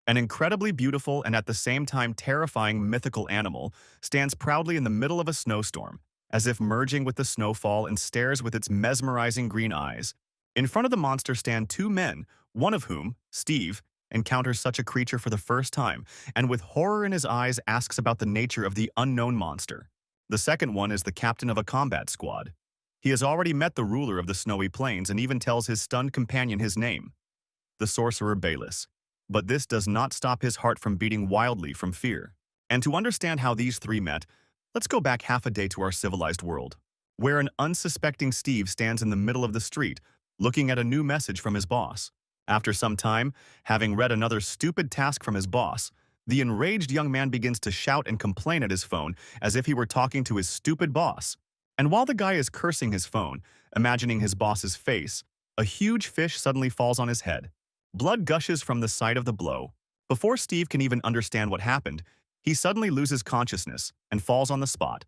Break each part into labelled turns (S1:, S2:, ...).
S1: An incredibly beautiful and at the same time terrifying mythical animal stands proudly in the middle of a snowstorm, as if merging with the snowfall and stares with its mesmerizing green eyes. In front of the monster stand two men, one of whom, Steve, encounters such a creature for the first time, and with horror in his eyes asks about the nature of the unknown monster. The second one is the captain of a combat squad. He has already met the ruler of the snowy plains and even tells his stunned companion his name, the sorcerer Bayless. But this does not stop his heart from beating wildly from fear. And to understand how these three met, let's go back half a day to our civilized world, where an unsuspecting Steve stands in the middle of the street, looking at a new message from his boss. After some time, having read another stupid task from his boss, the enraged young man begins to shout and complain at his phone as if he were talking to his stupid boss. And while the guy is cursing his phone, imagining his boss's face, a huge fish suddenly falls on his head. Blood gushes from the site of the blow. Before Steve can even understand what happened, he suddenly loses consciousness and falls on the spot.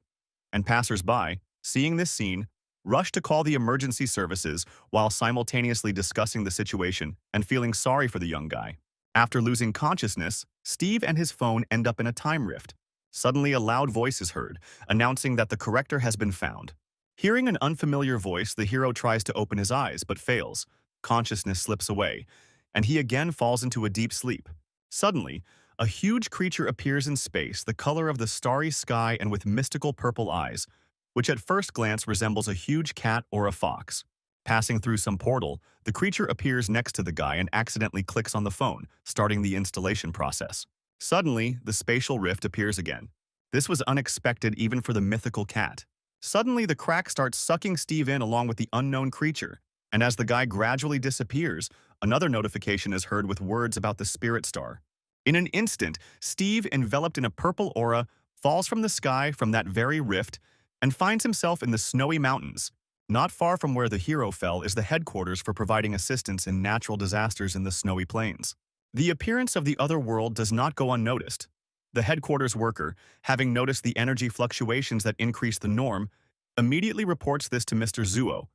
S1: And passers-by, seeing this scene, rush to call the emergency services while simultaneously discussing the situation and feeling sorry for the young guy. After losing consciousness, Steve and his phone end up in a time rift. Suddenly a loud voice is heard, announcing that the corrector has been found. Hearing an unfamiliar voice, the hero tries to open his eyes but fails. Consciousness slips away, and he again falls into a deep sleep. Suddenly, a huge creature appears in space, the color of the starry sky and with mystical purple eyes, which at first glance resembles a huge cat or a fox. Passing through some portal, the creature appears next to the guy and accidentally clicks on the phone, starting the installation process. Suddenly, the spatial rift appears again. This was unexpected even for the mythical cat. Suddenly, the crack starts sucking Steve in along with the unknown creature, and as the guy gradually disappears, another notification is heard with words about the spirit star. In an instant, Steve, enveloped in a purple aura, falls from the sky from that very rift and finds himself in the snowy mountains. Not far from where the hero fell is the headquarters for providing assistance in natural disasters in the snowy plains. The appearance of the other world does not go unnoticed. The headquarters worker, having noticed the energy fluctuations that increase the norm, immediately reports this to Mr. Zuo,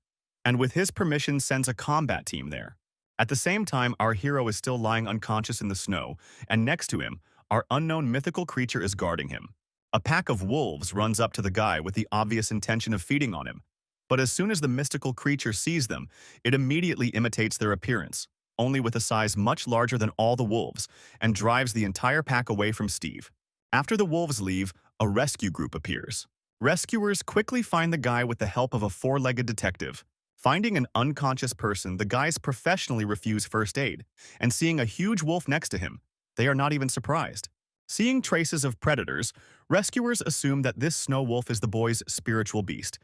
S1: and with his permission sends a combat team there. At the same time, our hero is still lying unconscious in the snow, and next to him, our unknown mythical creature is guarding him. A pack of wolves runs up to the guy with the obvious intention of feeding on him. But as soon as the mystical creature sees them, it immediately imitates their appearance, only with a size much larger than all the wolves, and drives the entire pack away from Steve. After the wolves leave, a rescue group appears. Rescuers quickly find the guy with the help of a four-legged detective. Finding an unconscious person, the guys professionally refuse first aid, and seeing a huge wolf next to him, they are not even surprised. Seeing traces of predators, rescuers assume that this snow wolf is the boy's spiritual beast,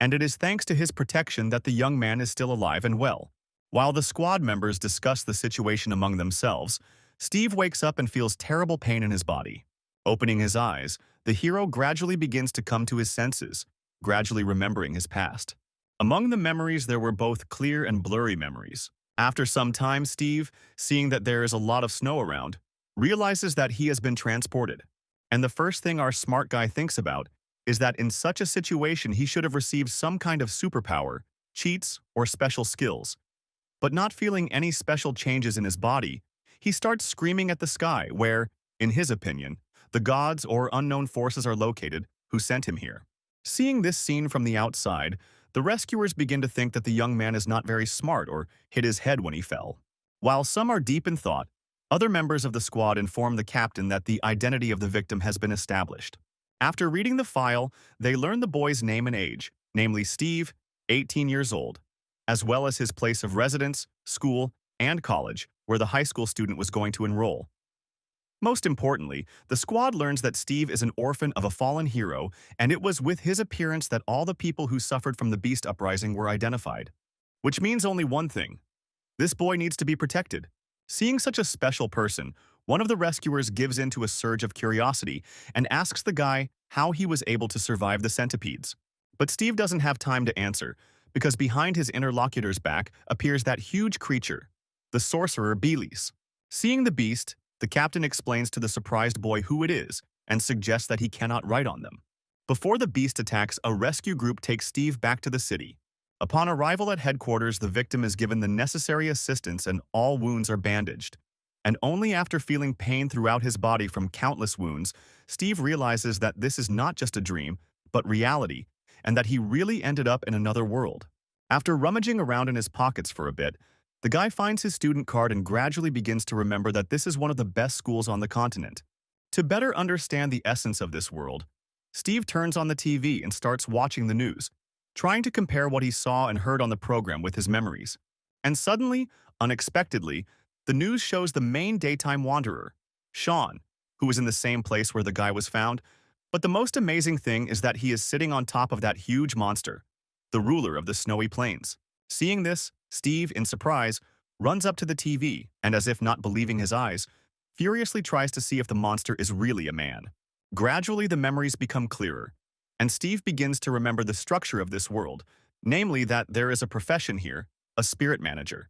S1: and it is thanks to his protection that the young man is still alive and well. While the squad members discuss the situation among themselves, Steve wakes up and feels terrible pain in his body. Opening his eyes, the hero gradually begins to come to his senses, gradually remembering his past. Among the memories, there were both clear and blurry memories. After some time, Steve, seeing that there is a lot of snow around, realizes that he has been transported. And the first thing our smart guy thinks about is that in such a situation he should have received some kind of superpower, cheats, or special skills. But not feeling any special changes in his body, he starts screaming at the sky where, in his opinion, the gods or unknown forces are located who sent him here. Seeing this scene from the outside, the rescuers begin to think that the young man is not very smart or hit his head when he fell. While some are deep in thought, other members of the squad inform the captain that the identity of the victim has been established. After reading the file, they learn the boy's name and age, namely Steve, 18 years old, as well as his place of residence, school, and college, where the high school student was going to enroll. Most importantly, the squad learns that Steve is an orphan of a fallen hero, and it was with his appearance that all the people who suffered from the Beast Uprising were identified. Which means only one thing. This boy needs to be protected. Seeing such a special person, one of the rescuers gives in to a surge of curiosity and asks the guy how he was able to survive the centipedes. But Steve doesn't have time to answer, because behind his interlocutor's back appears that huge creature, the sorcerer Belis. Seeing the beast, the captain explains to the surprised boy who it is and suggests that he cannot write on them. Before the beast attacks, a rescue group takes Steve back to the city. Upon arrival at headquarters, the victim is given the necessary assistance and all wounds are bandaged. And only after feeling pain throughout his body from countless wounds, Steve realizes that this is not just a dream, but reality, and that he really ended up in another world. After rummaging around in his pockets for a bit, the guy finds his student card and gradually begins to remember that this is one of the best schools on the continent. To better understand the essence of this world, Steve turns on the TV and starts watching the news, trying to compare what he saw and heard on the program with his memories. And suddenly, unexpectedly, the news shows the main daytime wanderer, Sean, who was in the same place where the guy was found. But the most amazing thing is that he is sitting on top of that huge monster, the ruler of the snowy plains. Seeing this, Steve, in surprise, runs up to the TV and, as if not believing his eyes, furiously tries to see if the monster is really a man. Gradually, the memories become clearer, and Steve begins to remember the structure of this world, namely that there is a profession here, a spirit manager.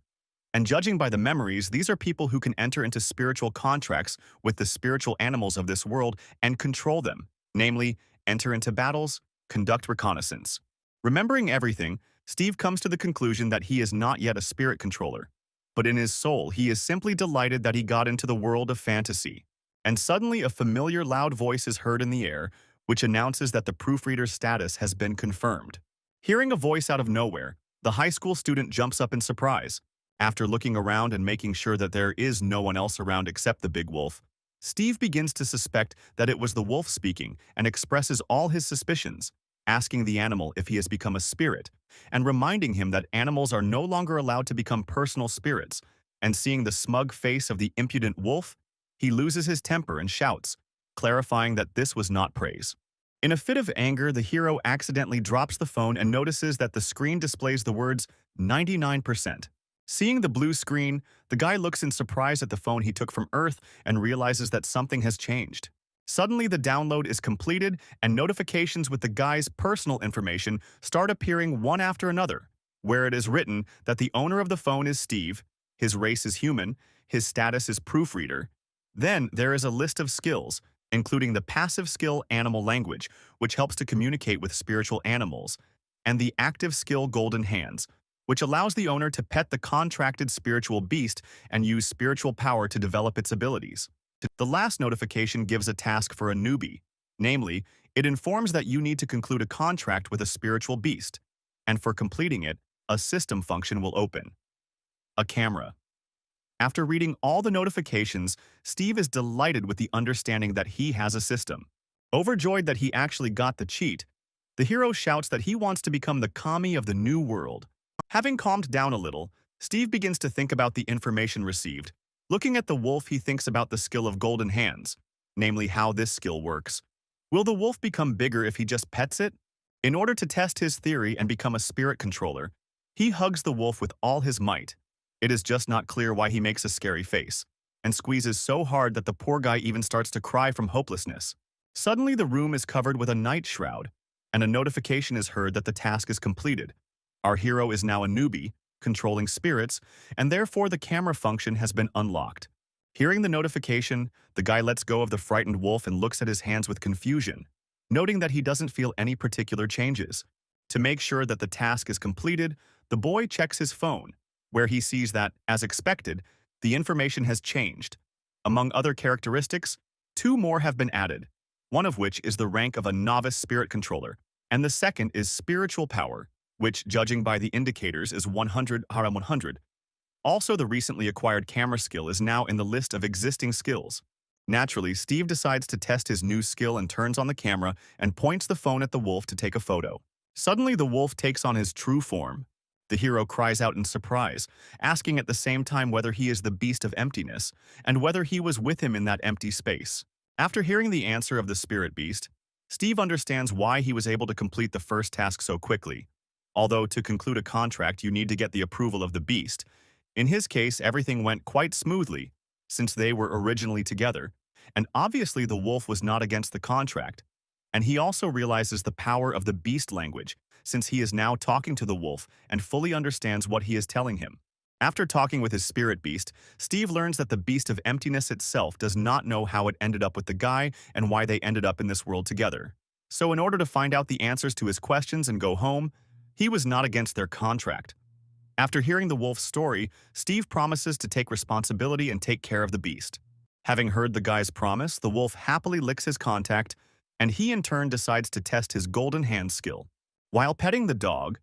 S1: And judging by the memories, these are people who can enter into spiritual contracts with the spiritual animals of this world and control them, namely, enter into battles, conduct reconnaissance. Remembering everything, Steve comes to the conclusion that he is not yet a spirit controller, but in his soul he is simply delighted that he got into the world of fantasy. And suddenly a familiar loud voice is heard in the air, which announces that the proofreader's status has been confirmed. Hearing a voice out of nowhere, the high school student jumps up in surprise. After looking around and making sure that there is no one else around except the big wolf, Steve begins to suspect that it was the wolf speaking and expresses all his suspicions, asking the animal if he has become a spirit, and reminding him that animals are no longer allowed to become personal spirits. And seeing the smug face of the impudent wolf, he loses his temper and shouts, clarifying that this was not praise. In a fit of anger, the hero accidentally drops the phone and notices that the screen displays the words 99%. Seeing the blue screen, the guy looks in surprise at the phone he took from Earth and realizes that something has changed. Suddenly, the download is completed and notifications with the guy's personal information start appearing one after another, where it is written that the owner of the phone is Steve, his race is human, his status is proofreader. Then there is a list of skills, including the passive skill Animal Language, which helps to communicate with spiritual animals, and the active skill Golden Hands, which allows the owner to pet the contracted spiritual beast and use spiritual power to develop its abilities. The last notification gives a task for a newbie. Namely, it informs that you need to conclude a contract with a spiritual beast, and for completing it, a system function will open. A camera. After reading all the notifications, Steve is delighted with the understanding that he has a system. Overjoyed that he actually got the cheat, the hero shouts that he wants to become the kami of the new world. Having calmed down a little, Steve begins to think about the information received. Looking at the wolf, he thinks about the skill of Golden Hands, namely how this skill works. Will the wolf become bigger if he just pets it? In order to test his theory and become a spirit controller, he hugs the wolf with all his might. It is just not clear why he makes a scary face, and squeezes so hard that the poor guy even starts to cry from hopelessness. Suddenly, the room is covered with a night shroud, and a notification is heard that the task is completed. Our hero is now a newbie, controlling spirits, and therefore the camera function has been unlocked. Hearing the notification, the guy lets go of the frightened wolf and looks at his hands with confusion, noting that he doesn't feel any particular changes. To make sure that the task is completed, the boy checks his phone, where he sees that, as expected, the information has changed. Among other characteristics, 2 more have been added, one of which is the rank of a novice spirit controller, and the second is spiritual power, which, judging by the indicators, is 100 Haram 100. Also, the recently acquired camera skill is now in the list of existing skills. Naturally, Steve decides to test his new skill and turns on the camera and points the phone at the wolf to take a photo. Suddenly, the wolf takes on his true form. The hero cries out in surprise, asking at the same time whether he is the beast of emptiness and whether he was with him in that empty space. After hearing the answer of the spirit beast, Steve understands why he was able to complete the first task so quickly. Although to conclude a contract you need to get the approval of the beast. In his case, everything went quite smoothly, since they were originally together, and obviously the wolf was not against the contract. And he also realizes the power of the beast language, since he is now talking to the wolf and fully understands what he is telling him. After talking with his spirit beast, Steve learns that the beast of emptiness itself does not know how it ended up with the guy and why they ended up in this world together. So in order to find out the answers to his questions and go home, he was not against their contract. After hearing the wolf's story, Steve promises to take responsibility and take care of the beast. Having heard the guy's promise, the wolf happily licks his contact, and he in turn decides to test his golden hand skill. While petting the dog,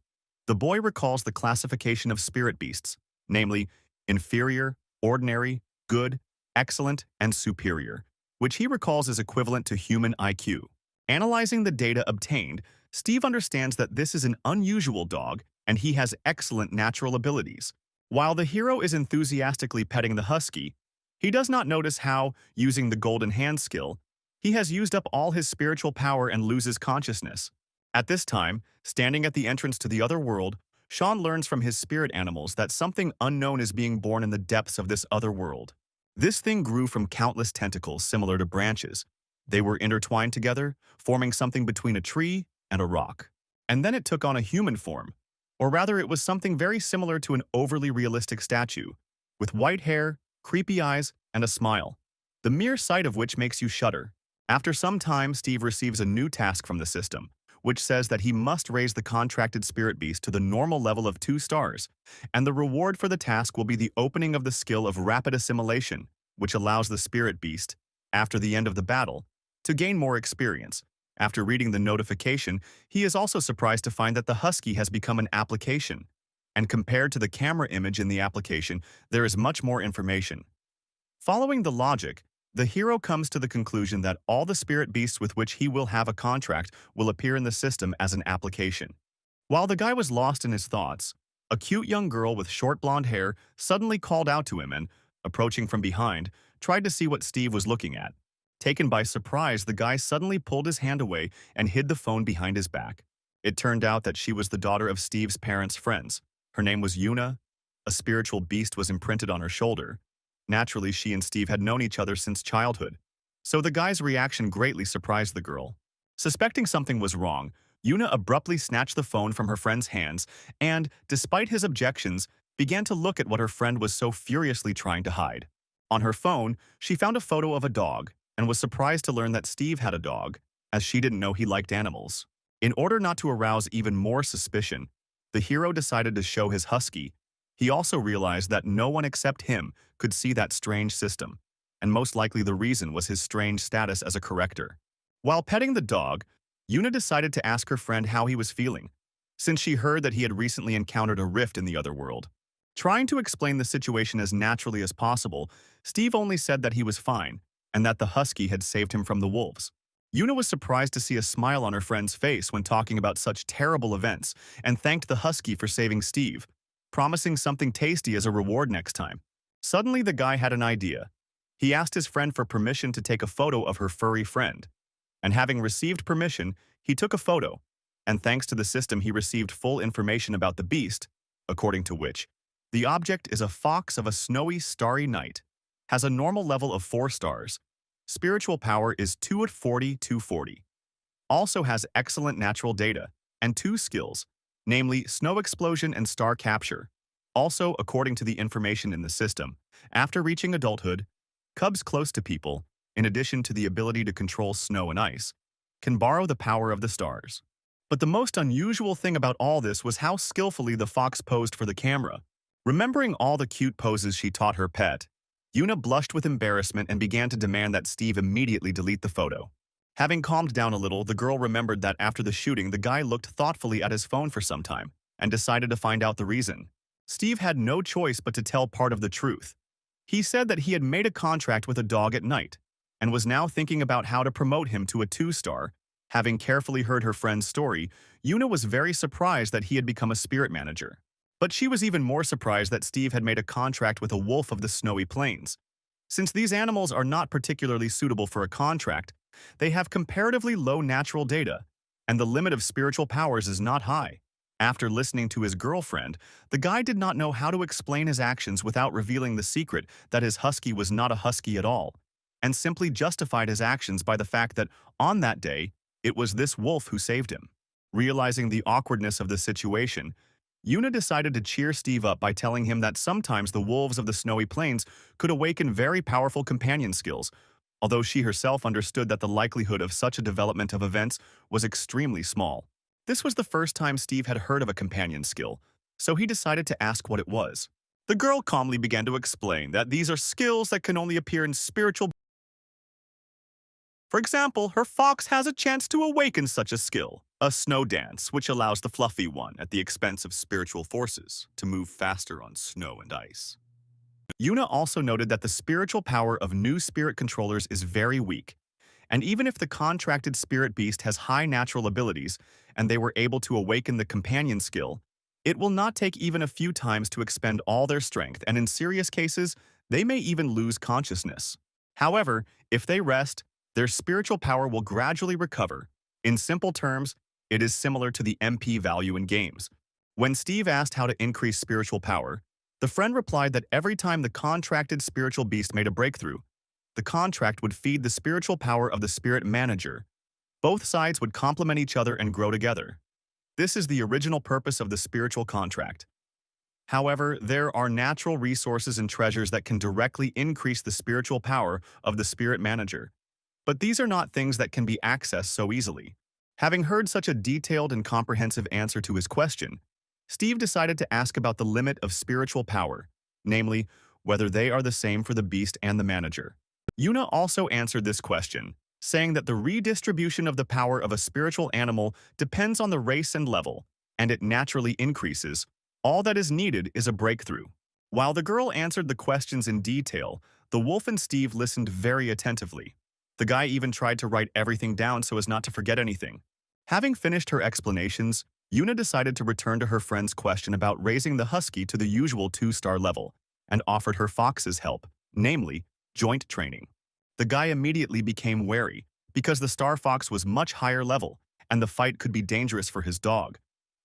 S1: the boy recalls the classification of spirit beasts, namely inferior, ordinary, good, excellent, and superior, which he recalls is equivalent to human IQ. Analyzing the data obtained, Steve understands that this is an unusual dog and he has excellent natural abilities. While the hero is enthusiastically petting the husky, he does not notice how, using the golden hand skill, he has used up all his spiritual power and loses consciousness. At this time, standing at the entrance to the other world, Sean learns from his spirit animals that something unknown is being born in the depths of this other world. This thing grew from countless tentacles similar to branches. They were intertwined together, forming something between a tree and a rock. And then it took on a human form, or rather it was something very similar to an overly realistic statue, with white hair, creepy eyes, and a smile, the mere sight of which makes you shudder. After some time, Steve receives a new task from the system, which says that he must raise the contracted spirit beast to the normal level of 2 stars, and the reward for the task will be the opening of the skill of rapid assimilation, which allows the spirit beast, after the end of the battle, to gain more experience. After reading the notification, he is also surprised to find that the husky has become an application, and compared to the camera image in the application, there is much more information. Following the logic, the hero comes to the conclusion that all the spirit beasts with which he will have a contract will appear in the system as an application. While the guy was lost in his thoughts, a cute young girl with short blonde hair suddenly called out to him and, approaching from behind, tried to see what Steve was looking at. Taken by surprise, the guy suddenly pulled his hand away and hid the phone behind his back. It turned out that she was the daughter of Steve's parents' friends. Her name was Yuna. A spiritual beast was imprinted on her shoulder. Naturally, she and Steve had known each other since childhood, so the guy's reaction greatly surprised the girl. Suspecting something was wrong, Yuna abruptly snatched the phone from her friend's hands and, despite his objections, began to look at what her friend was so furiously trying to hide. On her phone, she found a photo of a dog and was surprised to learn that Steve had a dog, as she didn't know he liked animals. In order not to arouse even more suspicion, the hero decided to show his husky. He also realized that no one except him could see that strange system, and most likely the reason was his strange status as a corrector. While petting the dog, Yuna decided to ask her friend how he was feeling, since she heard that he had recently encountered a rift in the other world. Trying to explain the situation as naturally as possible, Steve only said that he was fine, and that the husky had saved him from the wolves. Yuna was surprised to see a smile on her friend's face when talking about such terrible events, and thanked the husky for saving Steve, promising something tasty as a reward next time. Suddenly, the guy had an idea. He asked his friend for permission to take a photo of her furry friend. And having received permission, he took a photo, and thanks to the system he received full information about the beast, according to which, the object is a fox of a snowy, starry night, has a normal level of 4 stars, spiritual power is 2 at 40, 240, also has excellent natural data, and 2 skills, namely snow explosion and star capture. Also, according to the information in the system, after reaching adulthood, cubs close to people, in addition to the ability to control snow and ice, can borrow the power of the stars. But the most unusual thing about all this was how skillfully the fox posed for the camera. Remembering all the cute poses she taught her pet, Yuna blushed with embarrassment and began to demand that Steve immediately delete the photo. Having calmed down a little, the girl remembered that after the shooting, the guy looked thoughtfully at his phone for some time and decided to find out the reason. Steve had no choice but to tell part of the truth. He said that he had made a contract with a dog at night and was now thinking about how to promote him to a 2-star. Having carefully heard her friend's story, Yuna was very surprised that he had become a spirit manager. But she was even more surprised that Steve had made a contract with a wolf of the snowy plains. Since these animals are not particularly suitable for a contract, they have comparatively low natural data, and the limit of spiritual powers is not high. After listening to his girlfriend, the guy did not know how to explain his actions without revealing the secret that his husky was not a husky at all, and simply justified his actions by the fact that, on that day, it was this wolf who saved him. Realizing the awkwardness of the situation, Yuna decided to cheer Steve up by telling him that sometimes the wolves of the snowy plains could awaken very powerful companion skills, although she herself understood that the likelihood of such a development of events was extremely small. This was the first time Steve had heard of a companion skill, so he decided to ask what it was. The girl calmly began to explain that these are skills that can only appear in spiritual. For example, her fox has a chance to awaken such a skill, a snow dance, which allows the fluffy one, at the expense of spiritual forces, to move faster on snow and ice. Yuna also noted that the spiritual power of new spirit controllers is very weak, and even if the contracted spirit beast has high natural abilities and they were able to awaken the companion skill, it will not take even a few times to expend all their strength, and in serious cases, they may even lose consciousness. However, if they rest, their spiritual power will gradually recover. In simple terms, it is similar to the MP value in games. When Steve asked how to increase spiritual power, the friend replied that every time the contracted spiritual beast made a breakthrough, the contract would feed the spiritual power of the spirit manager. Both sides would complement each other and grow together. This is the original purpose of the spiritual contract. However, there are natural resources and treasures that can directly increase the spiritual power of the spirit manager. But these are not things that can be accessed so easily. Having heard such a detailed and comprehensive answer to his question, Steve decided to ask about the limit of spiritual power, namely, whether they are the same for the beast and the manager. Yuna also answered this question, saying that the redistribution of the power of a spiritual animal depends on the race and level, and it naturally increases. All that is needed is a breakthrough. While the girl answered the questions in detail, the wolf and Steve listened very attentively. The guy even tried to write everything down so as not to forget anything. Having finished her explanations, Yuna decided to return to her friend's question about raising the husky to the usual 2-star level, and offered her fox's help, namely, joint training. The guy immediately became wary, because the star fox was much higher level, and the fight could be dangerous for his dog.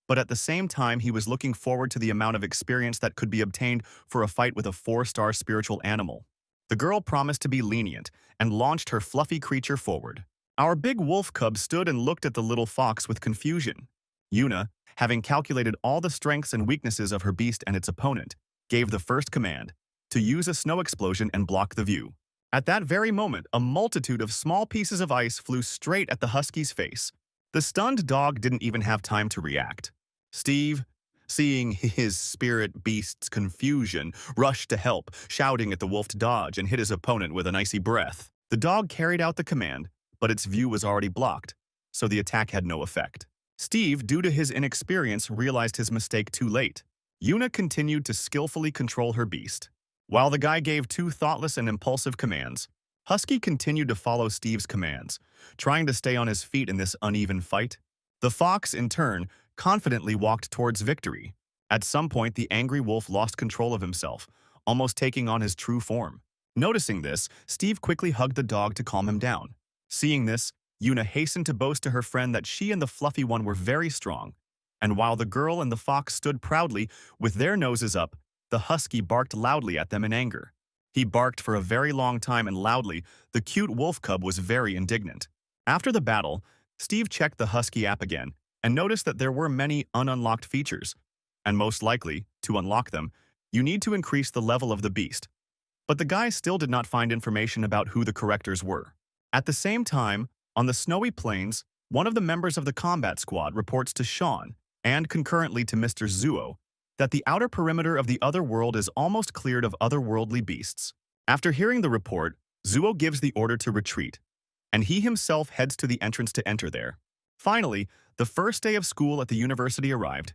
S1: But at the same time, he was looking forward to the amount of experience that could be obtained for a fight with a 4-star spiritual animal. The girl promised to be lenient and launched her fluffy creature forward. Our big wolf cub stood and looked at the little fox with confusion. Yuna, having calculated all the strengths and weaknesses of her beast and its opponent, gave the first command, to use a snow explosion and block the view. At that very moment, a multitude of small pieces of ice flew straight at the husky's face. The stunned dog didn't even have time to react. Steve, seeing his spirit beast's confusion, rushed to help, shouting at the wolf to dodge and hit his opponent with an icy breath. The dog carried out the command, but its view was already blocked, so the attack had no effect. Steve, due to his inexperience, realized his mistake too late. Yuna continued to skillfully control her beast. While the guy gave 2 thoughtless and impulsive commands, Husky continued to follow Steve's commands, trying to stay on his feet in this uneven fight. The fox, in turn, confidently walked towards victory. At some point, the angry wolf lost control of himself, almost taking on his true form. Noticing this, Steve quickly hugged the dog to calm him down. Seeing this, Yuna hastened to boast to her friend that she and the fluffy one were very strong, and while the girl and the fox stood proudly with their noses up, the husky barked loudly at them in anger. He barked for a very long time and loudly. The cute wolf cub was very indignant. After the battle, Steve checked the husky app again and noticed that there were many ununlocked features, and most likely, to unlock them, you need to increase the level of the beast. But the guy still did not find information about who the correctors were. At the same time, on the snowy plains, one of the members of the combat squad reports to Sean, and concurrently to Mr. Zuo, that the outer perimeter of the other world is almost cleared of otherworldly beasts. After hearing the report, Zuo gives the order to retreat, and he himself heads to the entrance to enter there. Finally, the first day of school at the university arrived,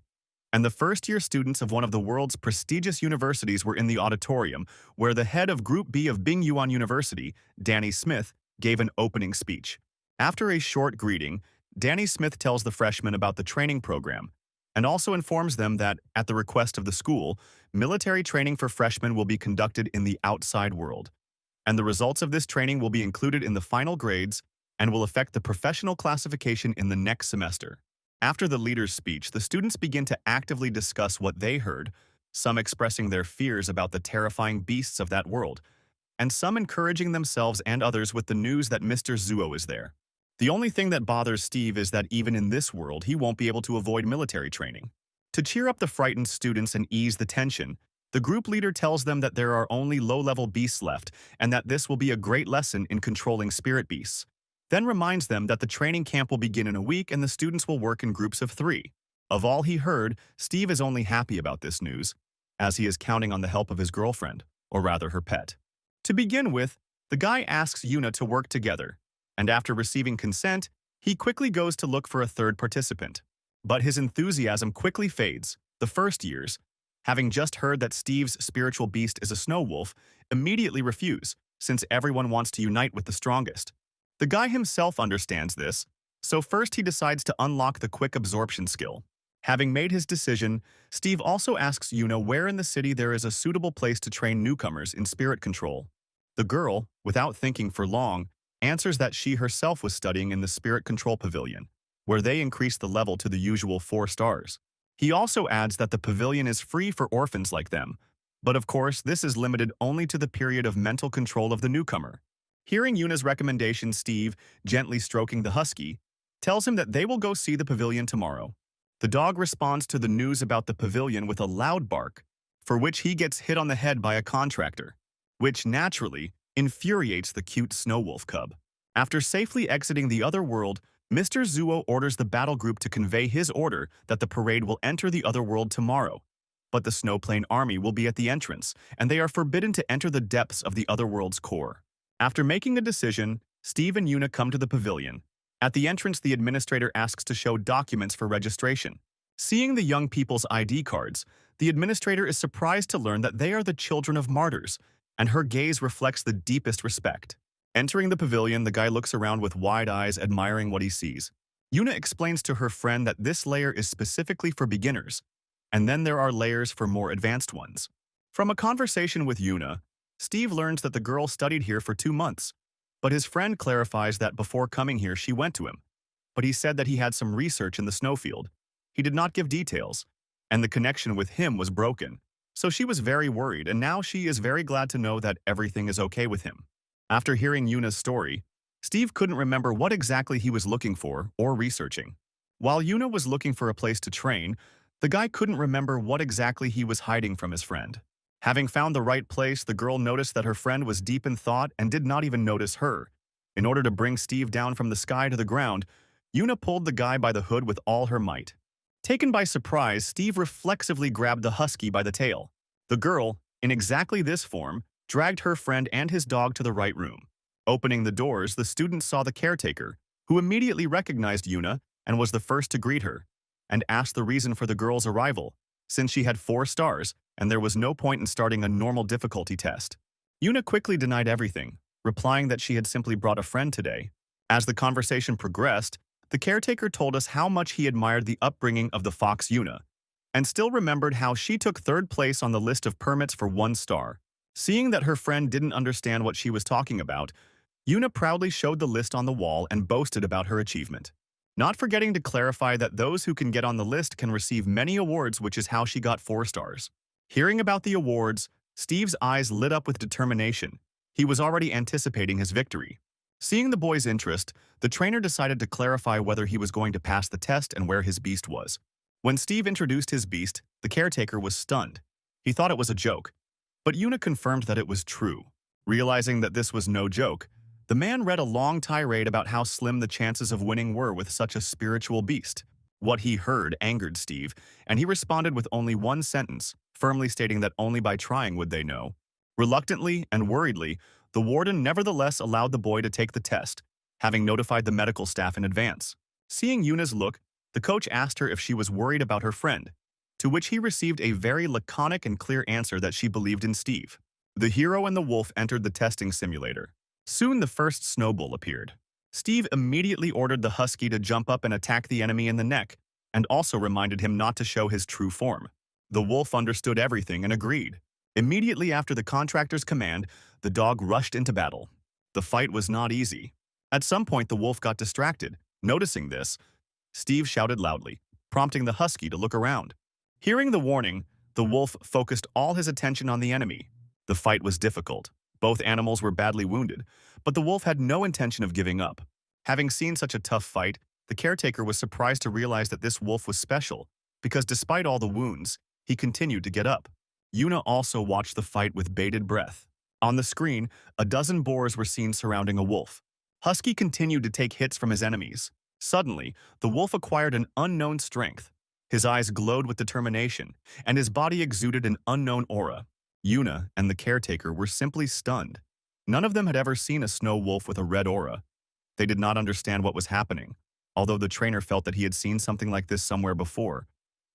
S1: and the first-year students of one of the world's prestigious universities were in the auditorium, where the head of Group B of Bingyuan University, Danny Smith, gave an opening speech. After a short greeting, Danny Smith tells the freshmen about the training program, and also informs them that, at the request of the school, military training for freshmen will be conducted in the outside world, and the results of this training will be included in the final grades and will affect the professional classification in the next semester. After the leader's speech, the students begin to actively discuss what they heard, some expressing their fears about the terrifying beasts of that world, and some encouraging themselves and others with the news that Mr. Zuo is there. The only thing that bothers Steve is that even in this world, he won't be able to avoid military training. To cheer up the frightened students and ease the tension, the group leader tells them that there are only low-level beasts left and that this will be a great lesson in controlling spirit beasts. Then reminds them that the training camp will begin in a week and the students will work in groups of 3. Of all he heard, Steve is only happy about this news, as he is counting on the help of his girlfriend, or rather her pet. To begin with, the guy asks Yuna to work together, and after receiving consent, he quickly goes to look for a third participant. But his enthusiasm quickly fades. The first years, having just heard that Steve's spiritual beast is a snow wolf, immediately refuse, since everyone wants to unite with the strongest. The guy himself understands this, so first he decides to unlock the quick absorption skill. Having made his decision, Steve also asks Yuna where in the city there is a suitable place to train newcomers in spirit control. The girl, without thinking for long, answers that she herself was studying in the Spirit Control Pavilion, where they increase the level to the usual 4 stars. He also adds that the pavilion is free for orphans like them, but of course this is limited only to the period of mental control of the newcomer. Hearing Yuna's recommendation, Steve, gently stroking the husky, tells him that they will go see the pavilion tomorrow. The dog responds to the news about the pavilion with a loud bark, for which he gets hit on the head by a contractor, which naturally infuriates the cute snow wolf cub. After safely exiting the other world, Mr. Zuo orders the battle group to convey his order that the parade will enter the other world tomorrow. But the snowplane army will be at the entrance, and they are forbidden to enter the depths of the other world's core. After making a decision, Steve and Yuna come to the pavilion. At the entrance, the administrator asks to show documents for registration. Seeing the young people's ID cards, the administrator is surprised to learn that they are the children of martyrs, and her gaze reflects the deepest respect. Entering the pavilion, the guy looks around with wide eyes, admiring what he sees. Yuna explains to her friend that this layer is specifically for beginners, and then there are layers for more advanced ones. From a conversation with Yuna, Steve learns that the girl studied here for 2 months, but his friend clarifies that before coming here she went to him. But he said that he had some research in the snowfield. He did not give details, and the connection with him was broken. So she was very worried, and now she is very glad to know that everything is okay with him. After hearing Yuna's story, Steve couldn't remember what exactly he was looking for or researching. While Yuna was looking for a place to train, the guy couldn't remember what exactly he was hiding from his friend. Having found the right place, the girl noticed that her friend was deep in thought and did not even notice her. In order to bring Steve down from the sky to the ground, Yuna pulled the guy by the hood with all her might. Taken by surprise, Steve reflexively grabbed the husky by the tail. The girl, in exactly this form, dragged her friend and his dog to the right room. Opening the doors, the student saw the caretaker, who immediately recognized Yuna and was the first to greet her, and asked the reason for the girl's arrival, since she had 4 stars and there was no point in starting a normal difficulty test. Yuna quickly denied everything, replying that she had simply brought a friend today. As the conversation progressed, the caretaker told us how much he admired the upbringing of the fox Yuna, and still remembered how she took 3rd place on the list of permits for 1 star. Seeing that her friend didn't understand what she was talking about, Yuna proudly showed the list on the wall and boasted about her achievement, not forgetting to clarify that those who can get on the list can receive many awards, which is how she got 4 stars. Hearing about the awards, Steve's eyes lit up with determination. He was already anticipating his victory. Seeing the boy's interest, the trainer decided to clarify whether he was going to pass the test and where his beast was. When Steve introduced his beast, the caretaker was stunned. He thought it was a joke, but Yuna confirmed that it was true. Realizing that this was no joke, the man read a long tirade about how slim the chances of winning were with such a spiritual beast. What he heard angered Steve, and he responded with only 1 sentence, firmly stating that only by trying would they know. Reluctantly and worriedly, the warden nevertheless allowed the boy to take the test, having notified the medical staff in advance. Seeing Yuna's look, the coach asked her if she was worried about her friend, to which he received a very laconic and clear answer that she believed in Steve. The hero and the wolf entered the testing simulator. Soon the first snowball appeared. Steve immediately ordered the husky to jump up and attack the enemy in the neck, and also reminded him not to show his true form. The wolf understood everything and agreed. Immediately after the contractor's command, the dog rushed into battle. The fight was not easy. At some point, the wolf got distracted. Noticing this, Steve shouted loudly, prompting the husky to look around. Hearing the warning, the wolf focused all his attention on the enemy. The fight was difficult. Both animals were badly wounded, but the wolf had no intention of giving up. Having seen such a tough fight, the caretaker was surprised to realize that this wolf was special, because despite all the wounds, he continued to get up. Yuna also watched the fight with bated breath. On the screen, a dozen boars were seen surrounding a wolf. Husky continued to take hits from his enemies. Suddenly, the wolf acquired an unknown strength. His eyes glowed with determination, and his body exuded an unknown aura. Yuna and the caretaker were simply stunned. None of them had ever seen a snow wolf with a red aura. They did not understand what was happening, although the trainer felt that he had seen something like this somewhere before,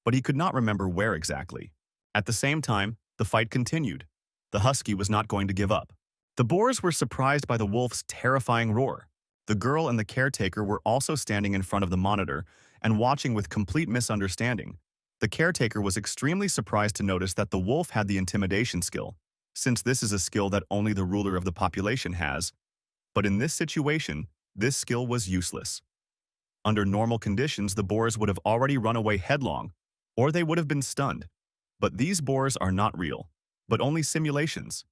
S1: but he could not remember where exactly. At the same time, the fight continued. The husky was not going to give up. The boars were surprised by the wolf's terrifying roar. The girl and the caretaker were also standing in front of the monitor and watching with complete misunderstanding. The caretaker was extremely surprised to notice that the wolf had the intimidation skill, since this is a skill that only the ruler of the population has. But in this situation, this skill was useless. Under normal conditions, the boars would have already run away headlong, or they would have been stunned. But these boars are not real, but only simulations.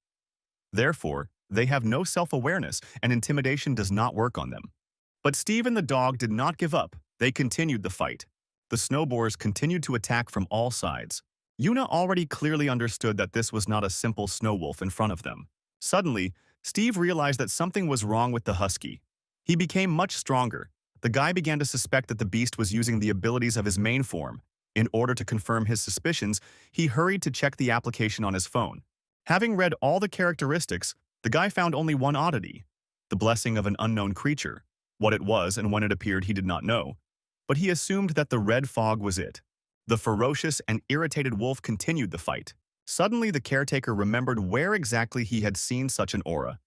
S1: Therefore, they have no self-awareness and intimidation does not work on them. But Steve and the dog did not give up. They continued the fight. The snow boars continued to attack from all sides. Yuna already clearly understood that this was not a simple snow wolf in front of them. Suddenly, Steve realized that something was wrong with the husky. He became much stronger. The guy began to suspect that the beast was using the abilities of his main form. In order to confirm his suspicions, he hurried to check the application on his phone. Having read all the characteristics, the guy found only one oddity: the blessing of an unknown creature. What it was and when it appeared he did not know, but he assumed that the red fog was it. The ferocious and irritated wolf continued the fight. Suddenly the caretaker remembered where exactly he had seen such an aura.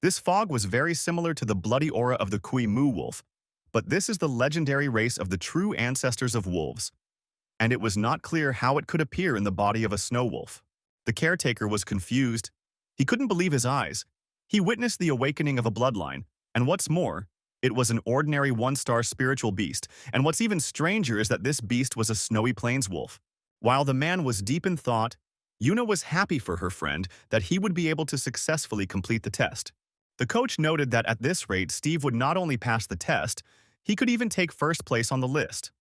S1: This fog was very similar to the bloody aura of the Kui Mu wolf, but this is the legendary race of the true ancestors of wolves, and it was not clear how it could appear in the body of a snow wolf. The caretaker was confused. He couldn't believe his eyes. He witnessed the awakening of a bloodline, and what's more, it was an ordinary one-star spiritual beast, and what's even stranger is that this beast was a snowy plains wolf. While the man was deep in thought, Yuna was happy for her friend that he would be able to successfully complete the test. The coach noted that at this rate, Steve would not only pass the test, he could even take first place on the list.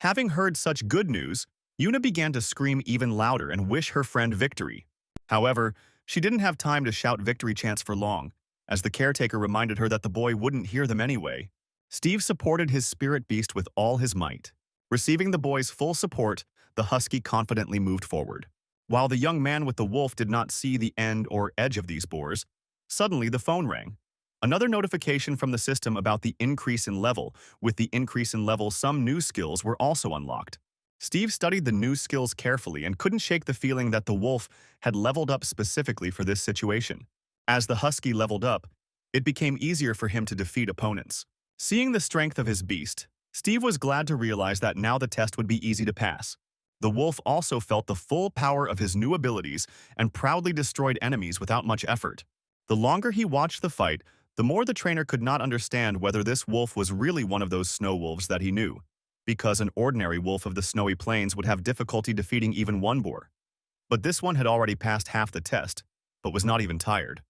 S1: Having heard such good news, Yuna began to scream even louder and wish her friend victory. However, she didn't have time to shout victory chants for long, as the caretaker reminded her that the boy wouldn't hear them anyway. Steve supported his spirit beast with all his might. Receiving the boy's full support, the husky confidently moved forward. While the young man with the wolf did not see the end or edge of these boars, suddenly the phone rang. Another notification from the system about the increase in level. With the increase in level, some new skills were also unlocked. Steve studied the new skills carefully and couldn't shake the feeling that the wolf had leveled up specifically for this situation. As the husky leveled up, it became easier for him to defeat opponents. Seeing the strength of his beast, Steve was glad to realize that now the test would be easy to pass. The wolf also felt the full power of his new abilities and proudly destroyed enemies without much effort. The longer he watched the fight, the more the trainer could not understand whether this wolf was really one of those snow wolves that he knew, because an ordinary wolf of the snowy plains would have difficulty defeating even one boar. But this one had already passed half the test, but was not even tired.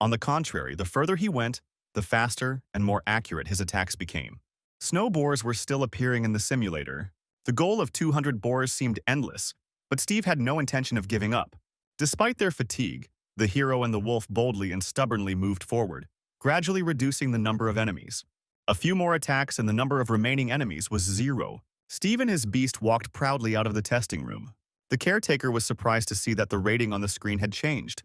S1: On the contrary, the further he went, the faster and more accurate his attacks became. Snow boars were still appearing in the simulator. The goal of 200 boars seemed endless, but Steve had no intention of giving up. Despite their fatigue, the hero and the wolf boldly and stubbornly moved forward, gradually reducing the number of enemies. A few more attacks and the number of remaining enemies was 0. Steve and his beast walked proudly out of the testing room. The caretaker was surprised to see that the rating on the screen had changed,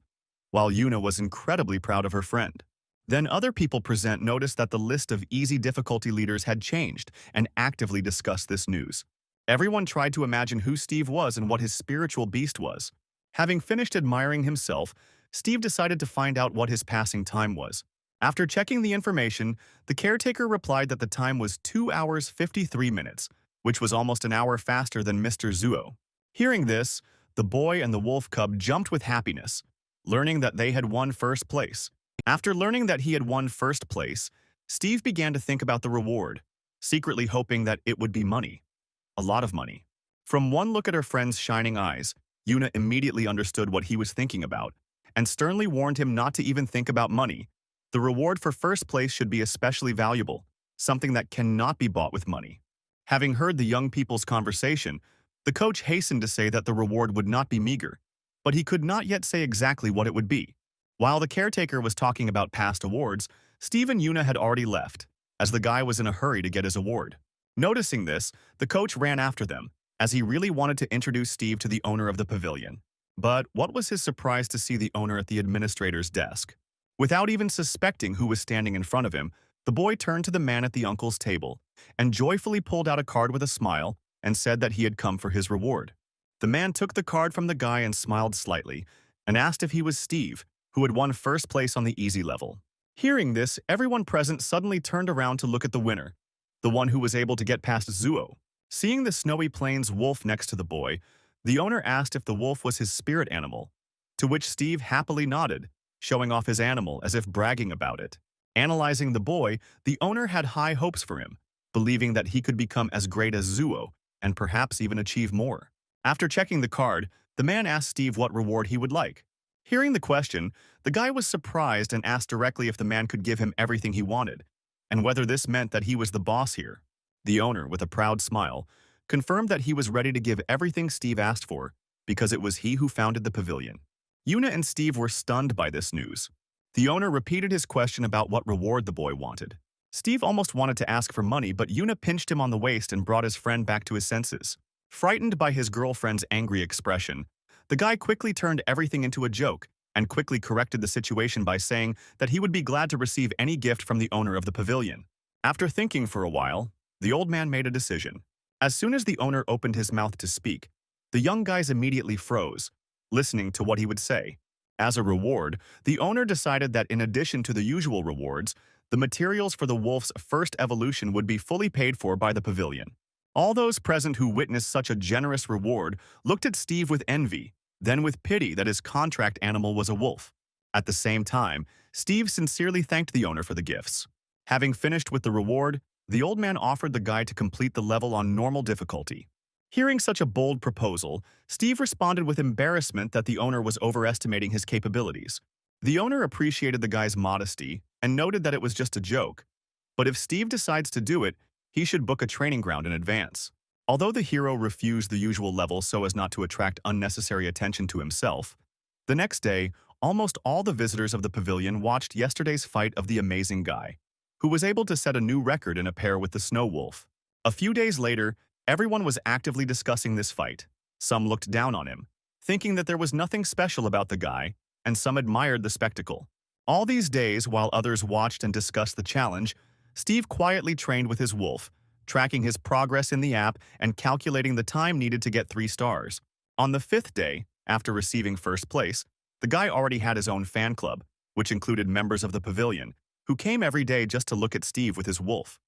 S1: while Yuna was incredibly proud of her friend. Then other people present noticed that the list of easy difficulty leaders had changed and actively discussed this news. Everyone tried to imagine who Steve was and what his spiritual beast was. Having finished admiring himself, Steve decided to find out what his passing time was. After checking the information, the caretaker replied that the time was 2 hours 53 minutes, which was almost an hour faster than Mr. Zuo. Hearing this, the boy and the wolf cub jumped with happiness, learning that they had won first place. After learning that he had won first place, Steve began to think about the reward, secretly hoping that it would be money. A lot of money. From one look at her friend's shining eyes, Yuna immediately understood what he was thinking about, and sternly warned him not to even think about money. The reward for first place should be especially valuable, something that cannot be bought with money. Having heard the young people's conversation, the coach hastened to say that the reward would not be meager, but he could not yet say exactly what it would be. While the caretaker was talking about past awards, Steve and Yuna had already left, as the guy was in a hurry to get his award. Noticing this, the coach ran after them, as he really wanted to introduce Steve to the owner of the pavilion. But what was his surprise to see the owner at the administrator's desk? Without even suspecting who was standing in front of him, the boy turned to the man at the uncle's table and joyfully pulled out a card with a smile and said that he had come for his reward. The man took the card from the guy and smiled slightly and asked if he was Steve, who had won first place on the easy level. Hearing this, everyone present suddenly turned around to look at the winner, the one who was able to get past Zuo. Seeing the snowy plains wolf next to the boy, the owner asked if the wolf was his spirit animal, to which Steve happily nodded, showing off his animal as if bragging about it. Analyzing the boy, the owner had high hopes for him, believing that he could become as great as Zuo and perhaps even achieve more. After checking the card, the man asked Steve what reward he would like. Hearing the question, the guy was surprised and asked directly if the man could give him everything he wanted, and whether this meant that he was the boss here. The owner, with a proud smile, confirmed that he was ready to give everything Steve asked for because it was he who founded the pavilion. Yuna and Steve were stunned by this news. The owner repeated his question about what reward the boy wanted. Steve almost wanted to ask for money, but Yuna pinched him on the waist and brought his friend back to his senses. Frightened by his girlfriend's angry expression, the guy quickly turned everything into a joke and quickly corrected the situation by saying that he would be glad to receive any gift from the owner of the pavilion. After thinking for a while, the old man made a decision. As soon as the owner opened his mouth to speak, the young guys immediately froze, listening to what he would say. As a reward, the owner decided that in addition to the usual rewards, the materials for the wolf's first evolution would be fully paid for by the pavilion. All those present who witnessed such a generous reward looked at Steve with envy, then with pity that his contract animal was a wolf. At the same time, Steve sincerely thanked the owner for the gifts. Having finished with the reward, the old man offered the guy to complete the level on normal difficulty. Hearing such a bold proposal, Steve responded with embarrassment that the owner was overestimating his capabilities. The owner appreciated the guy's modesty and noted that it was just a joke, but if Steve decides to do it, he should book a training ground in advance. Although the hero refused the usual level so as not to attract unnecessary attention to himself, the next day, almost all the visitors of the pavilion watched yesterday's fight of the amazing guy, who was able to set a new record in a pair with the snow wolf. A few days later, everyone was actively discussing this fight. Some looked down on him, thinking that there was nothing special about the guy, and some admired the spectacle. All these days, while others watched and discussed the challenge, Steve quietly trained with his wolf, tracking his progress in the app and calculating the time needed to get 3 stars. On the 5th day, after receiving first place, the guy already had his own fan club, which included members of the pavilion, who came every day just to look at Steve with his wolf.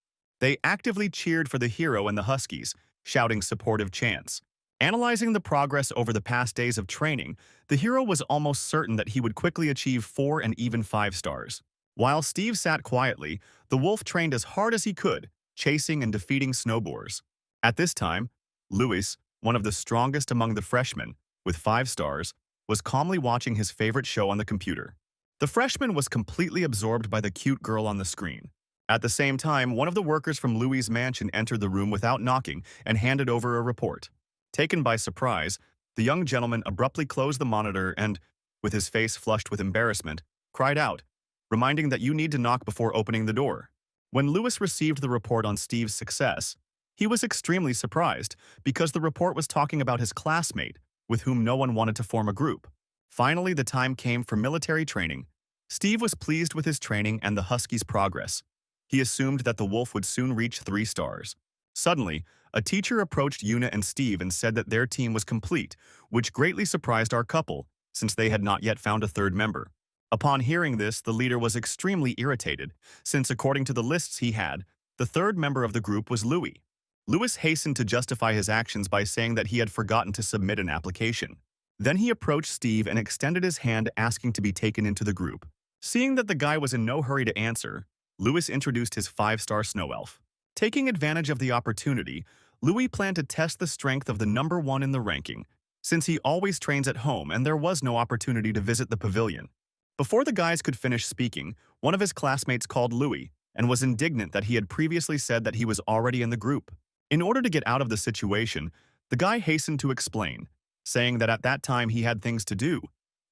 S1: They actively cheered for the hero and the Huskies, shouting supportive chants. Analyzing the progress over the past days of training, the hero was almost certain that he would quickly achieve 4 and even 5 stars. While Steve sat quietly, the wolf trained as hard as he could, chasing and defeating snowboarders. At this time, Louis, one of the strongest among the freshmen, with 5 stars, was calmly watching his favorite show on the computer. The freshman was completely absorbed by the cute girl on the screen. At the same time, one of the workers from Louis' mansion entered the room without knocking and handed over a report. Taken by surprise, the young gentleman abruptly closed the monitor and, with his face flushed with embarrassment, cried out, reminding that you need to knock before opening the door. When Louis received the report on Steve's success, he was extremely surprised because the report was talking about his classmate, with whom no one wanted to form a group. Finally, the time came for military training. Steve was pleased with his training and the Huskies' progress. He assumed that the wolf would soon reach 3 stars. Suddenly, a teacher approached Yuna and Steve and said that their team was complete, which greatly surprised our couple, since they had not yet found a third member. Upon hearing this, the leader was extremely irritated, since according to the lists he had, the third member of the group was Louis. Louis hastened to justify his actions by saying that he had forgotten to submit an application. Then he approached Steve and extended his hand asking to be taken into the group. Seeing that the guy was in no hurry to answer, Louis introduced his 5-star snow elf. Taking advantage of the opportunity, Louis planned to test the strength of the number 1 in the ranking, since he always trains at home and there was no opportunity to visit the pavilion. Before the guys could finish speaking, one of his classmates called Louis and was indignant that he had previously said that he was already in the group. In order to get out of the situation, the guy hastened to explain, saying that at that time he had things to do,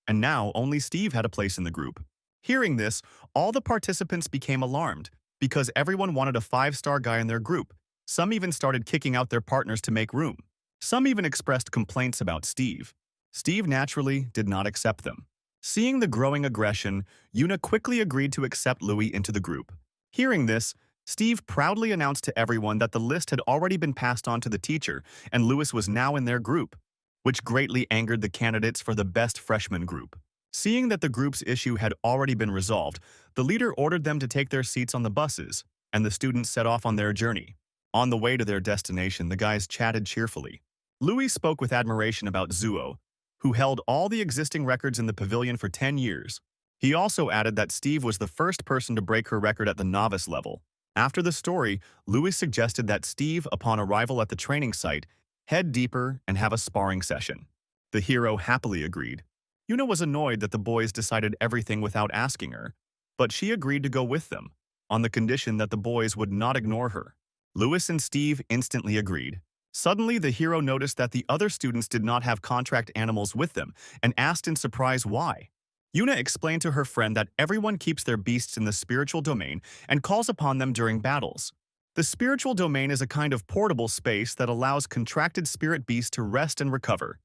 S1: and now only Steve had a place in the group. Hearing this, all the participants became alarmed because everyone wanted a 5-star guy in their group, Some even started kicking out their partners to make room. Some even expressed complaints about Steve. Steve naturally did not accept them. Seeing the growing aggression, Yuna quickly agreed to accept Louis into the group. Hearing this, Steve proudly announced to everyone that the list had already been passed on to the teacher and Louis was now in their group, which greatly angered the candidates for the best freshman group. Seeing that the group's issue had already been resolved, the leader ordered them to take their seats on the buses, and the students set off on their journey. On the way to their destination, the guys chatted cheerfully. Louis spoke with admiration about Zuo, who held all the existing records in the pavilion for 10 years. He also added that Steve was the first person to break her record at the novice level. After the story, Louis suggested that Steve, upon arrival at the training site, head deeper and have a sparring session. The hero happily agreed. Yuna was annoyed that the boys decided everything without asking her, but she agreed to go with them, on the condition that the boys would not ignore her. Louis and Steve instantly agreed. Suddenly, the hero noticed that the other students did not have contract animals with them and asked in surprise why. Yuna explained to her friend that everyone keeps their beasts in the spiritual domain and calls upon them during battles. The spiritual domain is a kind of portable space that allows contracted spirit beasts to rest and recover,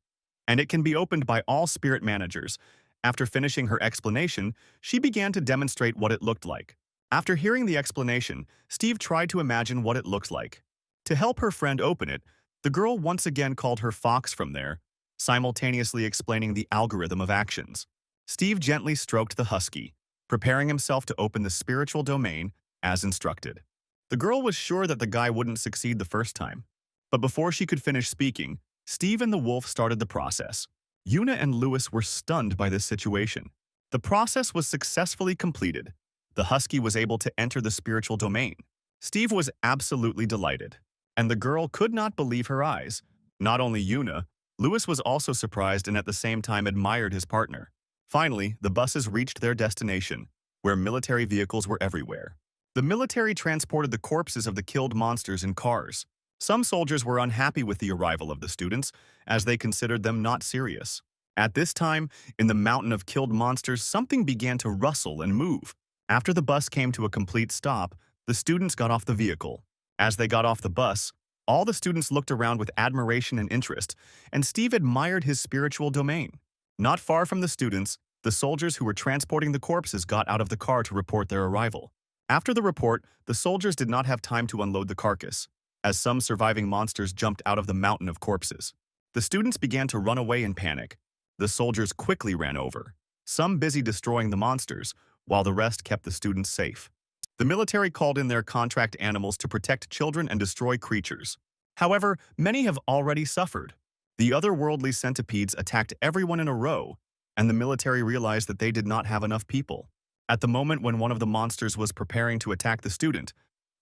S1: and it can be opened by all spirit managers. After finishing her explanation, she began to demonstrate what it looked like. After hearing the explanation, Steve tried to imagine what it looked like. To help her friend open it, the girl once again called her Fox from there, simultaneously explaining the algorithm of actions. Steve gently stroked the husky, preparing himself to open the spiritual domain as instructed. The girl was sure that the guy wouldn't succeed the first time, but before she could finish speaking, Steve and the wolf started the process. Yuna and Louis were stunned by this situation. The process was successfully completed. The husky was able to enter the spiritual domain. Steve was absolutely delighted, and the girl could not believe her eyes. Not only Yuna, Louis was also surprised and at the same time admired his partner. Finally, the buses reached their destination, where military vehicles were everywhere. The military transported the corpses of the killed monsters in cars. Some soldiers were unhappy with the arrival of the students, as they considered them not serious. At this time, in the mountain of killed monsters, something began to rustle and move. After the bus came to a complete stop, the students got off the vehicle. As they got off the bus, all the students looked around with admiration and interest, and Steve admired his spiritual domain. Not far from the students, the soldiers who were transporting the corpses got out of the car to report their arrival. After the report, the soldiers did not have time to unload the carcass, as some surviving monsters jumped out of the mountain of corpses. The students began to run away in panic. The soldiers quickly ran over, some busy destroying the monsters, while the rest kept the students safe. The military called in their contract animals to protect children and destroy creatures. However, many have already suffered. The otherworldly centipedes attacked everyone in a row, and the military realized that they did not have enough people. At the moment when one of the monsters was preparing to attack the student,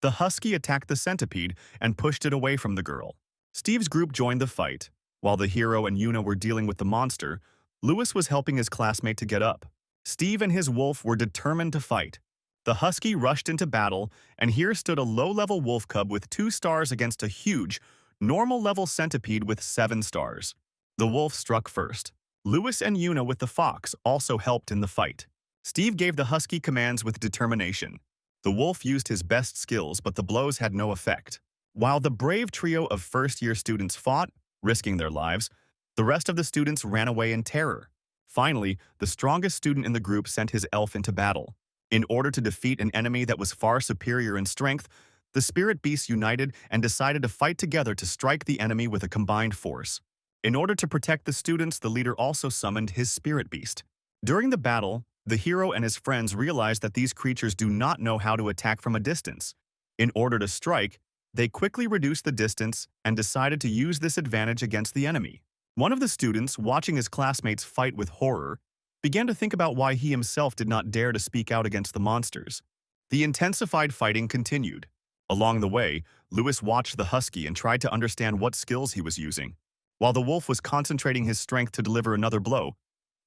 S1: the husky attacked the centipede and pushed it away from the girl. Steve's group joined the fight. While the hero and Yuna were dealing with the monster, Louis was helping his classmate to get up. Steve and his wolf were determined to fight. The husky rushed into battle, and here stood a low-level wolf cub with 2 stars against a huge, normal-level centipede with 7 stars. The wolf struck first. Louis and Yuna with the fox also helped in the fight. Steve gave the husky commands with determination. The wolf used his best skills, but the blows had no effect. While the brave trio of first-year students fought, risking their lives, the rest of the students ran away in terror. Finally, the strongest student in the group sent his elf into battle. In order to defeat an enemy that was far superior in strength, the spirit beasts united and decided to fight together to strike the enemy with a combined force. In order to protect the students, the leader also summoned his spirit beast. During the battle, the hero and his friends realized that these creatures do not know how to attack from a distance. In order to strike, they quickly reduced the distance and decided to use this advantage against the enemy. One of the students, watching his classmates fight with horror, began to think about why he himself did not dare to speak out against the monsters. The intensified fighting continued. Along the way, Louis watched the husky and tried to understand what skills he was using. While the wolf was concentrating his strength to deliver another blow,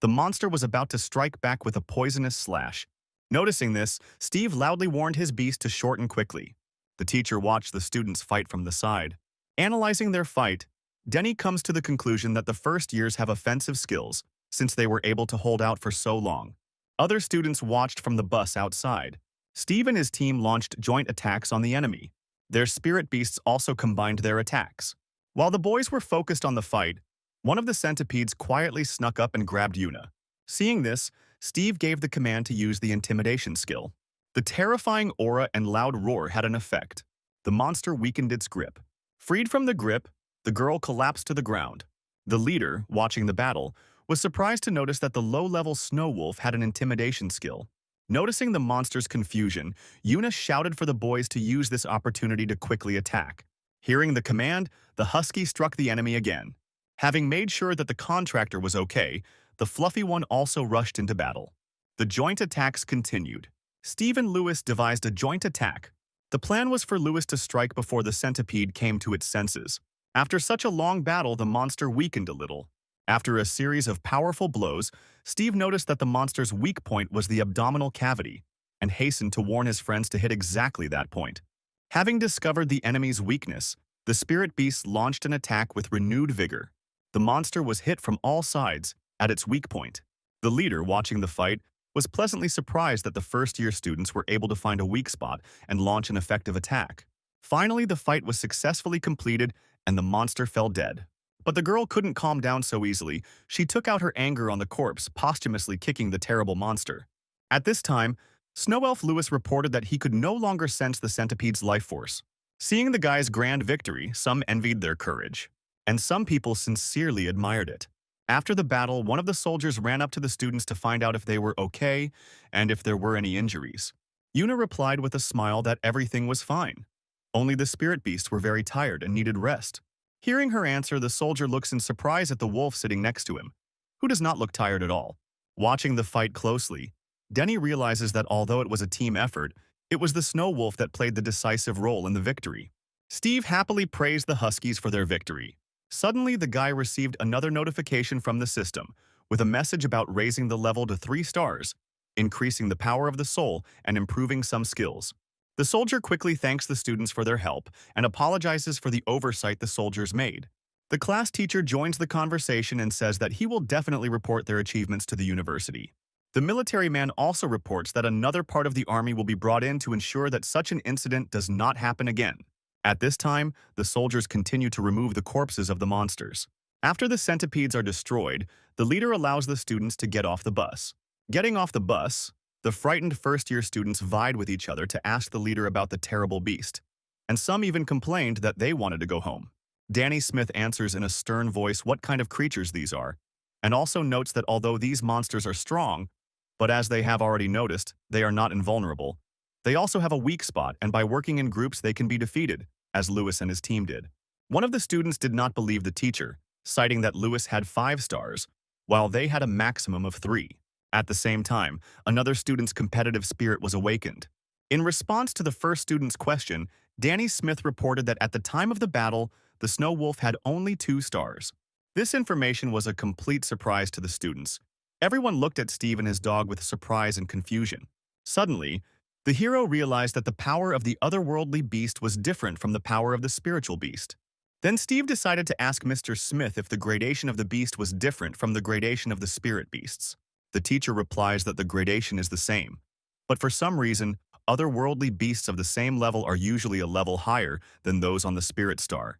S1: the monster was about to strike back with a poisonous slash. Noticing this, Steve loudly warned his beast to shorten quickly. The teacher watched the students fight from the side. Analyzing their fight, Denny comes to the conclusion that the first years have offensive skills, since they were able to hold out for so long. Other students watched from the bus outside. Steve and his team launched joint attacks on the enemy. Their spirit beasts also combined their attacks. While the boys were focused on the fight, one of the centipedes quietly snuck up and grabbed Yuna. Seeing this, Steve gave the command to use the intimidation skill. The terrifying aura and loud roar had an effect. The monster weakened its grip. Freed from the grip, the girl collapsed to the ground. The leader, watching the battle, was surprised to notice that the low-level snow wolf had an intimidation skill. Noticing the monster's confusion, Yuna shouted for the boys to use this opportunity to quickly attack. Hearing the command, the husky struck the enemy again. Having made sure that the contractor was okay, the fluffy one also rushed into battle. The joint attacks continued. Steve and Lewis devised a joint attack. The plan was for Lewis to strike before the centipede came to its senses. After such a long battle, the monster weakened a little. After a series of powerful blows, Steve noticed that the monster's weak point was the abdominal cavity, and hastened to warn his friends to hit exactly that point. Having discovered the enemy's weakness, the spirit beast launched an attack with renewed vigor. The monster was hit from all sides, at its weak point. The leader, watching the fight, was pleasantly surprised that the first-year students were able to find a weak spot and launch an effective attack. Finally, the fight was successfully completed and the monster fell dead. But the girl couldn't calm down so easily. She took out her anger on the corpse, posthumously kicking the terrible monster. At this time, Snow Elf Lewis reported that he could no longer sense the centipede's life force. Seeing the guy's grand victory, some envied their courage, and some people sincerely admired it. After the battle, one of the soldiers ran up to the students to find out if they were okay and if there were any injuries. Yuna replied with a smile that everything was fine. Only the spirit beasts were very tired and needed rest. Hearing her answer, the soldier looks in surprise at the wolf sitting next to him, who does not look tired at all. Watching the fight closely, Denny realizes that although it was a team effort, it was the snow wolf that played the decisive role in the victory. Steve happily praised the Huskies for their victory. Suddenly, the guy received another notification from the system, with a message about raising the level to 3 stars, increasing the power of the soul, and improving some skills. The soldier quickly thanks the students for their help and apologizes for the oversight the soldiers made. The class teacher joins the conversation and says that he will definitely report their achievements to the university. The military man also reports that another part of the army will be brought in to ensure that such an incident does not happen again. At this time, the soldiers continue to remove the corpses of the monsters. After the centipedes are destroyed, the leader allows the students to get off the bus. Getting off the bus, the frightened first-year students vied with each other to ask the leader about the terrible beast, and some even complained that they wanted to go home. Danny Smith answers in a stern voice what kind of creatures these are, and also notes that although these monsters are strong, but as they have already noticed, they are not invulnerable. They also have a weak spot, and by working in groups they can be defeated, as Lewis and his team did. One of the students did not believe the teacher, citing that Lewis had 5 stars, while they had a maximum of 3. At the same time, another student's competitive spirit was awakened. In response to the first student's question, Danny Smith reported that at the time of the battle, the snow wolf had only 2 stars. This information was a complete surprise to the students. Everyone looked at Steve and his dog with surprise and confusion. Suddenly, the hero realized that the power of the otherworldly beast was different from the power of the spiritual beast. Then Steve decided to ask Mr. Smith if the gradation of the beast was different from the gradation of the spirit beasts. The teacher replies that the gradation is the same, but for some reason, otherworldly beasts of the same level are usually a level higher than those on the spirit star.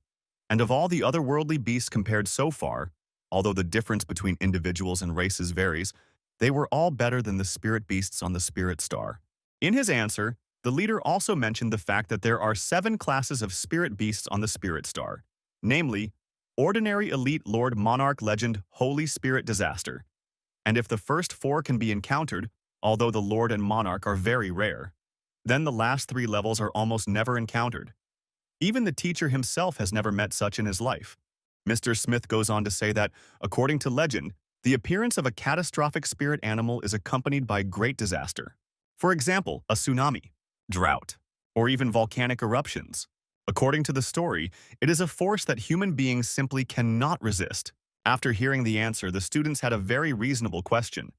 S1: And of all the otherworldly beasts compared so far, although the difference between individuals and races varies, they were all better than the spirit beasts on the spirit star. In his answer, the leader also mentioned the fact that there are 7 classes of spirit beasts on the spirit star, namely, Ordinary Elite Lord Monarch Legend Holy Spirit Disaster. And if the first 4 can be encountered, although the Lord and Monarch are very rare, then the last 3 levels are almost never encountered. Even the teacher himself has never met such in his life. Mr. Smith goes on to say that, according to legend, the appearance of a catastrophic spirit animal is accompanied by great disaster. For example, a tsunami, drought, or even volcanic eruptions. According to the story, it is a force that human beings simply cannot resist. After hearing the answer, the students had a very reasonable question.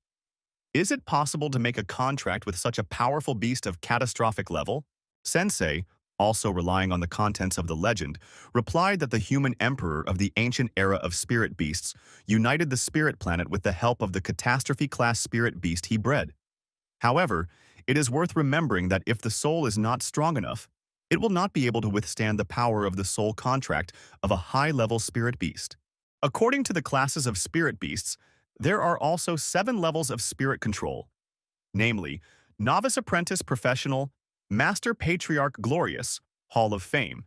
S1: Is it possible to make a contract with such a powerful beast of catastrophic level? Sensei, also relying on the contents of the legend, replied that the human emperor of the ancient era of spirit beasts united the spirit planet with the help of the catastrophe-class spirit beast he bred. However, it is worth remembering that if the soul is not strong enough, it will not be able to withstand the power of the soul contract of a high-level spirit beast. According to the classes of spirit beasts, there are also 7 levels of spirit control, namely, Novice Apprentice Professional, Master Patriarch Glorious, Hall of Fame.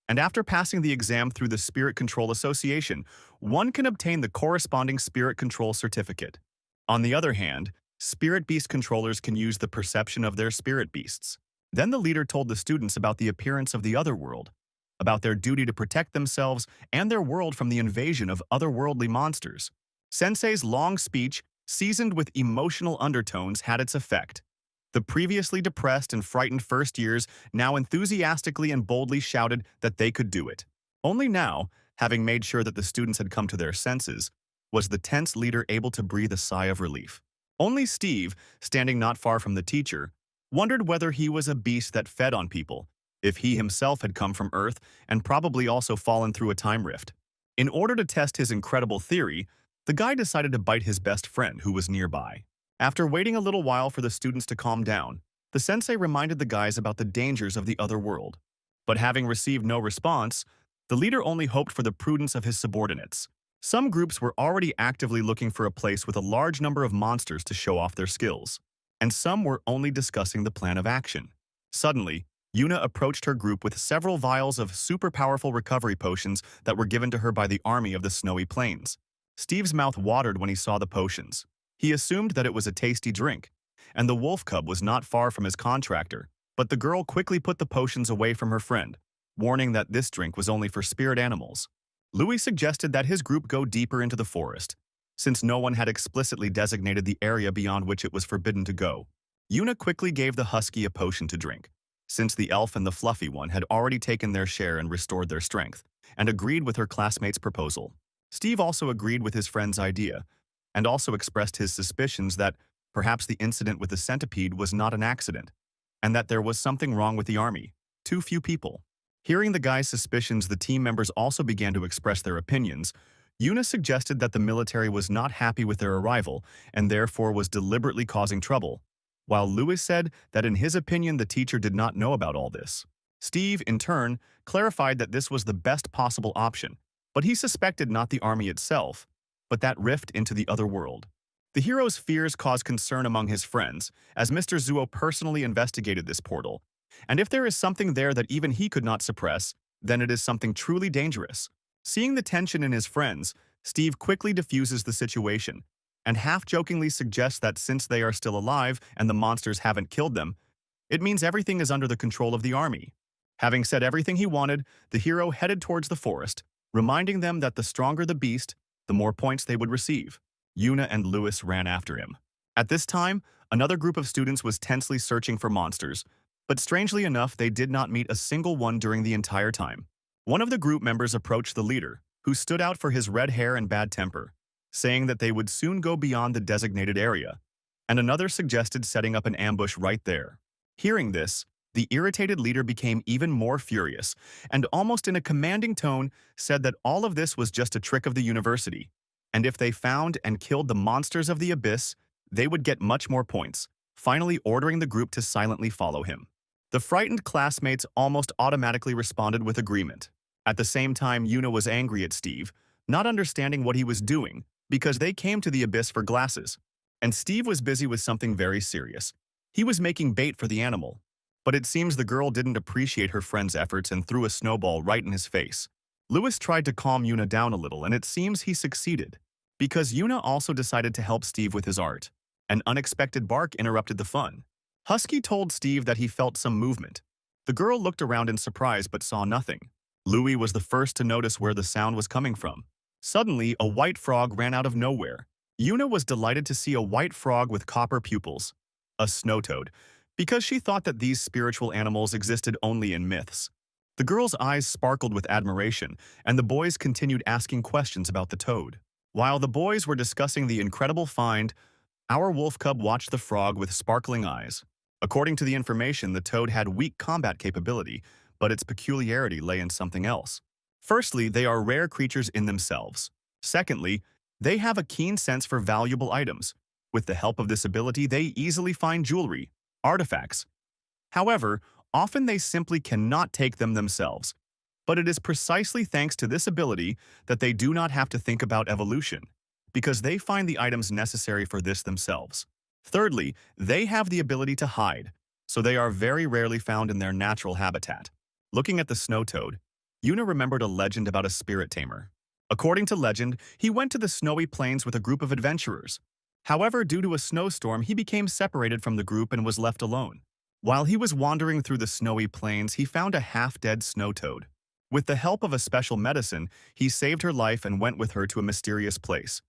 S1: And after passing the exam through the Spirit Control Association, one can obtain the corresponding Spirit Control Certificate. On the other hand, Spirit Beast controllers can use the perception of their spirit beasts. Then the leader told the students about the appearance of the other world, about their duty to protect themselves and their world from the invasion of otherworldly monsters. Sensei's long speech, seasoned with emotional undertones, had its effect. The previously depressed and frightened first years now enthusiastically and boldly shouted that they could do it. Only now, having made sure that the students had come to their senses, was the tense leader able to breathe a sigh of relief. Only Steve, standing not far from the teacher, wondered whether he was a beast that fed on people, if he himself had come from Earth and probably also fallen through a time rift. In order to test his incredible theory, the guy decided to bite his best friend who was nearby. After waiting a little while for the students to calm down, the sensei reminded the guys about the dangers of the other world. But having received no response, the leader only hoped for the prudence of his subordinates. Some groups were already actively looking for a place with a large number of monsters to show off their skills, and some were only discussing the plan of action. Suddenly, Yuna approached her group with several vials of super-powerful recovery potions that were given to her by the army of the snowy plains. Steve's mouth watered when he saw the potions. He assumed that it was a tasty drink, and the wolf cub was not far from his contractor, but the girl quickly put the potions away from her friend, warning that this drink was only for spirit animals. Louis suggested that his group go deeper into the forest, since no one had explicitly designated the area beyond which it was forbidden to go. Yuna quickly gave the husky a potion to drink, since the elf and the fluffy one had already taken their share and restored their strength, and agreed with her classmate's proposal. Steve also agreed with his friend's idea, and also expressed his suspicions that perhaps the incident with the centipede was not an accident, and that there was something wrong with the army. Too few people. Hearing the guy's suspicions, the team members also began to express their opinions. Yuna suggested that the military was not happy with their arrival and therefore was deliberately causing trouble, while Louis said that in his opinion the teacher did not know about all this. Steve, in turn, clarified that this was the best possible option, but he suspected not the army itself, but that rift into the other world. The hero's fears caused concern among his friends, as Mr. Zuo personally investigated this portal, and if there is something there that even he could not suppress, then it is something truly dangerous. Seeing the tension in his friends, Steve quickly diffuses the situation, and half-jokingly suggests that since they are still alive and the monsters haven't killed them, it means everything is under the control of the army. Having said everything he wanted, the hero headed towards the forest, reminding them that the stronger the beast, the more points they would receive. Yuna and Louis ran after him. At this time, another group of students was tensely searching for monsters, but strangely enough, they did not meet a single one during the entire time. One of the group members approached the leader, who stood out for his red hair and bad temper, saying that they would soon go beyond the designated area, and another suggested setting up an ambush right there. Hearing this, the irritated leader became even more furious, and almost in a commanding tone said that all of this was just a trick of the university, and if they found and killed the monsters of the abyss, they would get much more points, finally ordering the group to silently follow him. The frightened classmates almost automatically responded with agreement. At the same time, Yuna was angry at Steve, not understanding what he was doing, because they came to the abyss for glasses, and Steve was busy with something very serious. He was making bait for the animal. But it seems the girl didn't appreciate her friend's efforts and threw a snowball right in his face. Louis tried to calm Yuna down a little, and it seems he succeeded, because Yuna also decided to help Steve with his art. An unexpected bark interrupted the fun. Husky told Steve that he felt some movement. The girl looked around in surprise but saw nothing. Louis was the first to notice where the sound was coming from. Suddenly, a white frog ran out of nowhere. Yuna was delighted to see a white frog with copper pupils, a snow toad, because she thought that these spiritual animals existed only in myths. The girl's eyes sparkled with admiration, and the boys continued asking questions about the toad. While the boys were discussing the incredible find, our wolf cub watched the frog with sparkling eyes. According to the information, the toad had weak combat capability, but its peculiarity lay in something else. Firstly, they are rare creatures in themselves. Secondly, they have a keen sense for valuable items. With the help of this ability, they easily find jewelry, artifacts. However, Often they simply cannot take them themselves. But it is precisely thanks to this ability that they do not have to think about evolution, because they find the items necessary for this themselves. Thirdly, they have the ability to hide, so they are very rarely found in their natural habitat. Looking at the snow toad, Yuna remembered a legend about a spirit tamer. According to legend, he went to the snowy plains with a group of adventurers. However, due to a snowstorm, he became separated from the group and was left alone. While he was wandering through the snowy plains, he found a half-dead snow toad. With the help of a special medicine, he saved her life and went with her to a mysterious place.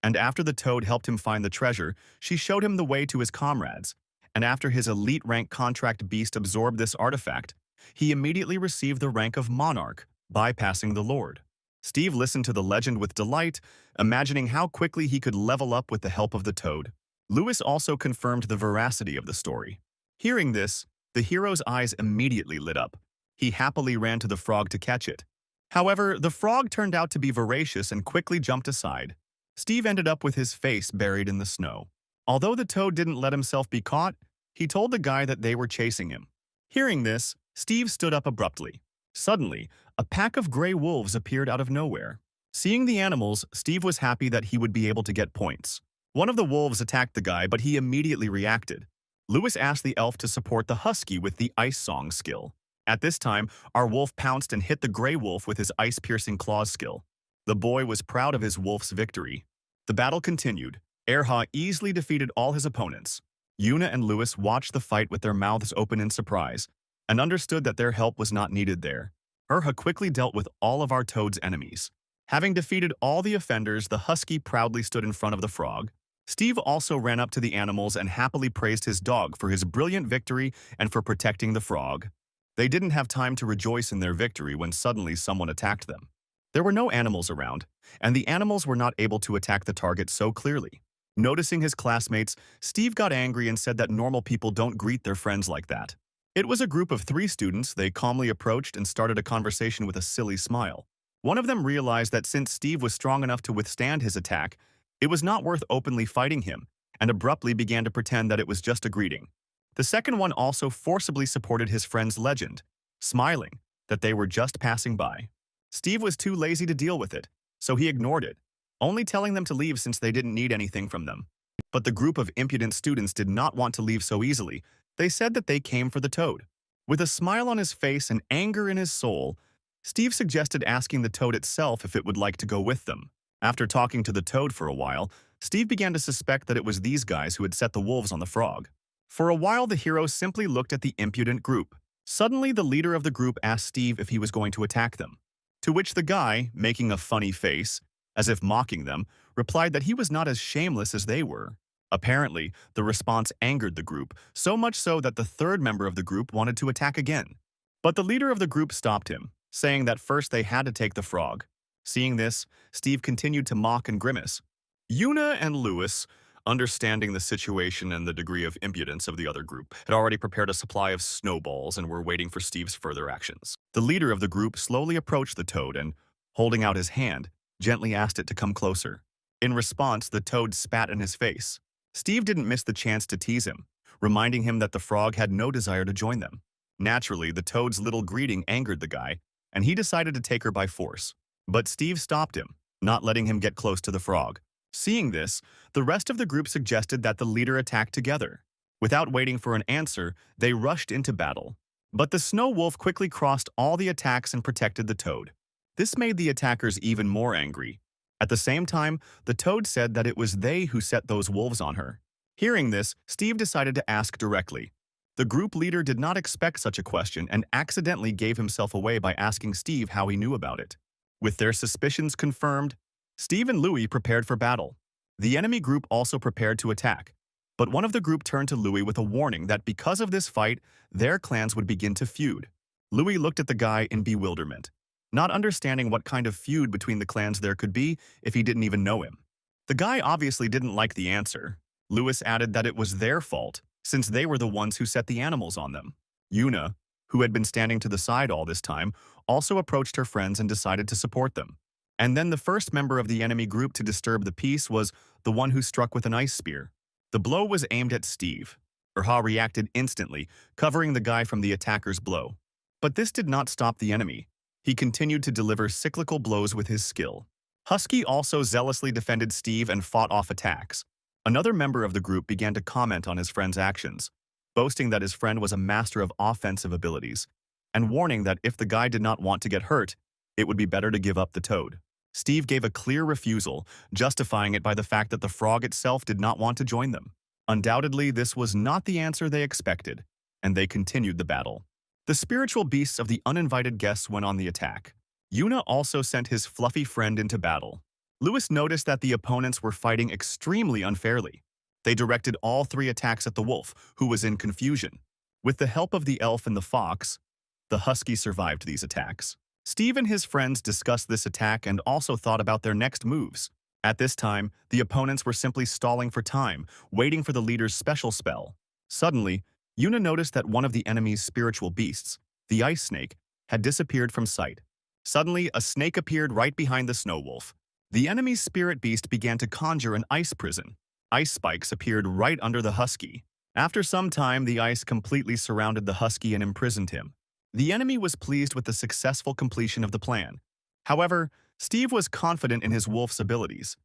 S1: And after the toad helped him find the treasure, she showed him the way to his comrades. And after his elite rank contract beast absorbed this artifact, he immediately received the rank of monarch, bypassing the lord. Steve listened to the legend with delight, imagining how quickly he could level up with the help of the toad. Lewis also confirmed the veracity of the story. Hearing this, the hero's eyes immediately lit up. He happily ran to the frog to catch it. However, the frog turned out to be voracious and quickly jumped aside. Steve ended up with his face buried in the snow. Although the toad didn't let himself be caught, he told the guy that they were chasing him. Hearing this, Steve stood up abruptly. Suddenly, a pack of gray wolves appeared out of nowhere. Seeing the animals, Steve was happy that he would be able to get points. One of the wolves attacked the guy, but he immediately reacted. Lewis asked the elf to support the husky with the ice song skill. At this time, our wolf pounced and hit the gray wolf with his ice-piercing claws skill. The boy was proud of his wolf's victory. The battle continued. Erha easily defeated all his opponents. Yuna and Lewis watched the fight with their mouths open in surprise, and understood that their help was not needed there. Erha quickly dealt with all of our toad's enemies. Having defeated all the offenders, the husky proudly stood in front of the frog. Steve also ran up to the animals and happily praised his dog for his brilliant victory and for protecting the frog. They didn't have time to rejoice in their victory when suddenly someone attacked them. There were no animals around, and the animals were not able to attack the target so clearly. Noticing his classmates, Steve got angry and said that normal people don't greet their friends like that. It was a group of 3 students. They calmly approached and started a conversation with a silly smile. One of them realized that since Steve was strong enough to withstand his attack, it was not worth openly fighting him, and abruptly began to pretend that it was just a greeting. The second one also forcibly supported his friend's legend, smiling that they were just passing by. Steve was too lazy to deal with it, so he ignored it, only telling them to leave since they didn't need anything from them. But the group of impudent students did not want to leave so easily. They said that they came for the toad. With a smile on his face and anger in his soul, Steve suggested asking the toad itself if it would like to go with them. After talking to the toad for a while, Steve began to suspect that it was these guys who had set the wolves on the frog. For a while, the hero simply looked at the impudent group. Suddenly, the leader of the group asked Steve if he was going to attack them. To which the guy, making a funny face, as if mocking them, replied that he was not as shameless as they were. Apparently, the response angered the group, so much so that the third member of the group wanted to attack again. But the leader of the group stopped him, saying that first they had to take the frog. Seeing this, Steve continued to mock and grimace. Yuna and Lewis, understanding the situation and the degree of impudence of the other group, had already prepared a supply of snowballs and were waiting for Steve's further actions. The leader of the group slowly approached the toad and, holding out his hand, gently asked it to come closer. In response, the toad spat in his face. Steve didn't miss the chance to tease him, reminding him that the frog had no desire to join them. Naturally, the toad's little greeting angered the guy, and he decided to take her by force. But Steve stopped him, not letting him get close to the frog. Seeing this, the rest of the group suggested that the leader attack together. Without waiting for an answer, they rushed into battle. But the snow wolf quickly crossed all the attacks and protected the toad. This made the attackers even more angry. At the same time, the toad said that it was they who set those wolves on her. Hearing this, Steve decided to ask directly. The group leader did not expect such a question and accidentally gave himself away by asking Steve how he knew about it. With their suspicions confirmed, Steve and Louis prepared for battle. The enemy group also prepared to attack, but one of the group turned to Louis with a warning that because of this fight, their clans would begin to feud. Louis looked at the guy in bewilderment, not understanding what kind of feud between the clans there could be if he didn't even know him. The guy obviously didn't like the answer. Louis added that it was their fault, since they were the ones who set the animals on them. Yuna, who had been standing to the side all this time, also approached her friends and decided to support them. And then the first member of the enemy group to disturb the peace was the one who struck with an ice spear. The blow was aimed at Steve. Urha reacted instantly, covering the guy from the attacker's blow. But this did not stop the enemy. He continued to deliver cyclical blows with his skill. Husky also zealously defended Steve and fought off attacks. Another member of the group began to comment on his friend's actions, boasting that his friend was a master of offensive abilities, and warning that if the guy did not want to get hurt, it would be better to give up the toad. Steve gave a clear refusal, justifying it by the fact that the frog itself did not want to join them. Undoubtedly, this was not the answer they expected, and they continued the battle. The spiritual beasts of the uninvited guests went on the attack. Yuna also sent his fluffy friend into battle. Lewis noticed that the opponents were fighting extremely unfairly. They directed all three attacks at the wolf, who was in confusion. With the help of the elf and the fox, the husky survived these attacks. Steve and his friends discussed this attack and also thought about their next moves. At this time, the opponents were simply stalling for time, waiting for the leader's special spell. Suddenly, Yuna noticed that one of the enemy's spiritual beasts, the ice snake, had disappeared from sight. Suddenly, a snake appeared right behind the snow wolf. The enemy's spirit beast began to conjure an ice prison. Ice spikes appeared right under the husky. After some time, the ice completely surrounded the husky and imprisoned him. The enemy was pleased with the successful completion of the plan. However, Steve was confident in his wolf's abilities.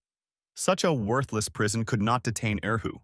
S1: Such a worthless prison could not detain Erhu.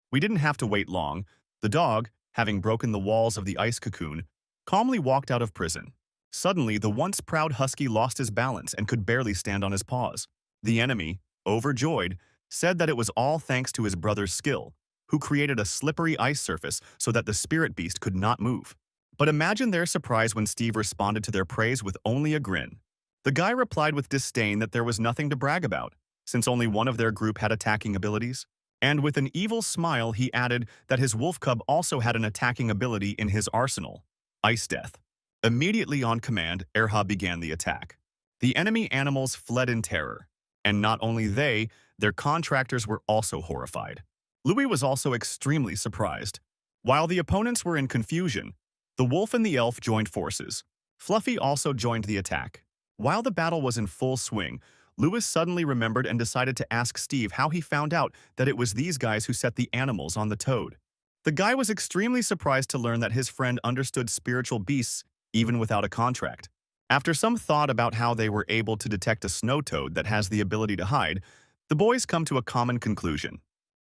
S1: We didn't have to wait long. The dog, having broken the walls of the ice cocoon, calmly walked out of prison. Suddenly, the once proud husky lost his balance and could barely stand on his paws. The enemy, overjoyed, said that it was all thanks to his brother's skill, who created a slippery ice surface so that the spirit beast could not move. But imagine their surprise when Steve responded to their praise with only a grin. The guy replied with disdain that there was nothing to brag about, since only one of their group had attacking abilities. And with an evil smile, he added that his wolf cub also had an attacking ability in his arsenal, Ice Death. Immediately on command, Erha began the attack. The enemy animals fled in terror, and not only they, their contractors were also horrified. Louis was also extremely surprised. While the opponents were in confusion, the wolf and the elf joined forces. Fluffy also joined the attack. While the battle was in full swing, Lewis suddenly remembered and decided to ask Steve how he found out that it was these guys who set the animals on the toad. The guy was extremely surprised to learn that his friend understood spiritual beasts even without a contract. After some thought about how they were able to detect a snow toad that has the ability to hide, the boys come to a common conclusion.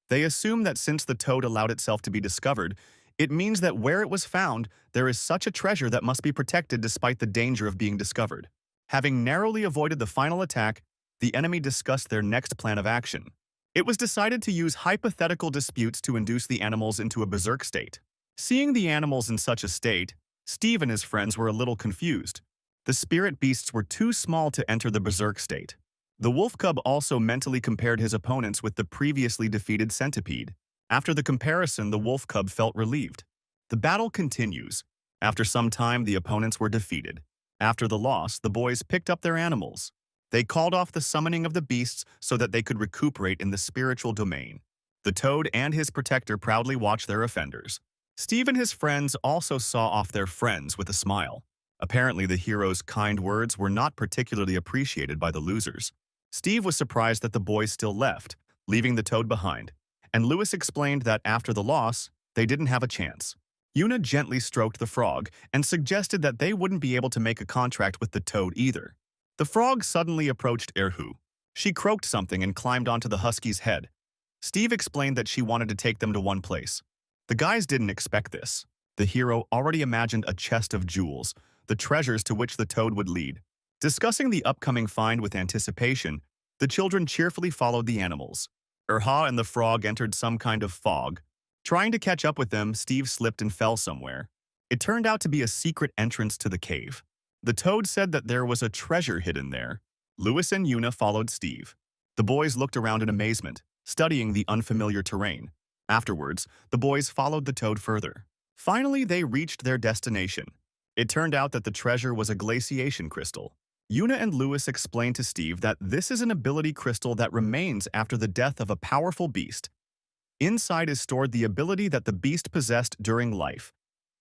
S1: They assume that since the toad allowed itself to be discovered, it means that where it was found, there is such a treasure that must be protected despite the danger of being discovered. Having narrowly avoided the final attack, the enemy discussed their next plan of action. It was decided to use hypothetical disputes to induce the animals into a berserk state. Seeing the animals in such a state, Steve and his friends were a little confused. The spirit beasts were too small to enter the berserk state. The wolf cub also mentally compared his opponents with the previously defeated centipede. After the comparison, the wolf cub felt relieved. The battle continues. After some time, the opponents were defeated. After the loss, the boys picked up their animals. They called off the summoning of the beasts so that they could recuperate in the spiritual domain. The toad and his protector proudly watched their offenders. Steve and his friends also saw off their friends with a smile. Apparently, the hero's kind words were not particularly appreciated by the losers. Steve was surprised that the boys still left, leaving the toad behind, and Lewis explained that after the loss, they didn't have a chance. Yuna gently stroked the frog and suggested that they wouldn't be able to make a contract with the toad either. The frog suddenly approached Erhu. She croaked something and climbed onto the husky's head. Steve explained that she wanted to take them to one place. The guys didn't expect this. The hero already imagined a chest of jewels, the treasures to which the toad would lead. Discussing the upcoming find with anticipation, the children cheerfully followed the animals. Erha and the frog entered some kind of fog. Trying to catch up with them, Steve slipped and fell somewhere. It turned out to be a secret entrance to the cave. The toad said that there was a treasure hidden there. Lewis and Yuna followed Steve. The boys looked around in amazement, studying the unfamiliar terrain. Afterwards, the boys followed the toad further. Finally, they reached their destination. It turned out that the treasure was a glaciation crystal. Yuna and Lewis explained to Steve that this is an ability crystal that remains after the death of a powerful beast. Inside is stored the ability that the beast possessed during life.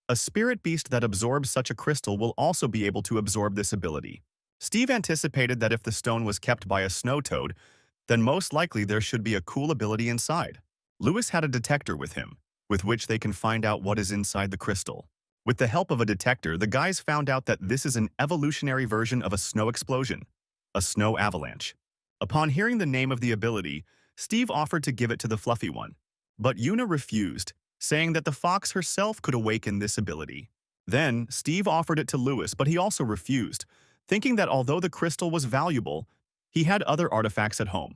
S1: A spirit beast that absorbs such a crystal will also be able to absorb this ability. Steve anticipated that if the stone was kept by a snow toad, then most likely there should be a cool ability inside. Lewis had a detector with him. with which they can find out what is inside the crystal. With the help of a detector, the guys found out that this is an evolutionary version of a snow explosion, a snow avalanche. Upon hearing the name of the ability, Steve offered to give it to the fluffy one, but Yuna refused, saying that the fox herself could awaken this ability. Then, Steve offered it to Lewis, but he also refused, thinking that although the crystal was valuable, he had other artifacts at home.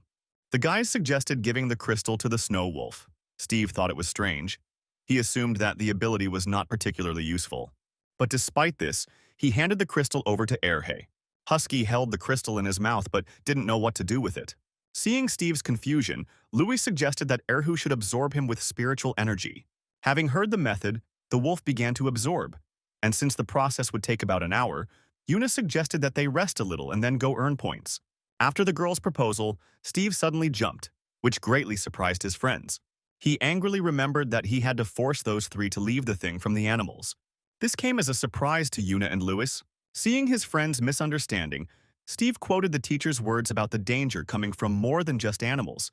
S1: The guys suggested giving the crystal to the snow wolf. Steve thought it was strange. He assumed that the ability was not particularly useful. But despite this, he handed the crystal over to Erhe. Husky held the crystal in his mouth but didn't know what to do with it. Seeing Steve's confusion, Louis suggested that Erhu should absorb him with spiritual energy. Having heard the method, the wolf began to absorb, and since the process would take about an hour, Yuna suggested that they rest a little and then go earn points. After the girl's proposal, Steve suddenly jumped, which greatly surprised his friends. He angrily remembered that he had to force those three to leave the thing from the animals. This came as a surprise to Yuna and Louis. Seeing his friend's misunderstanding, Steve quoted the teacher's words about the danger coming from more than just animals,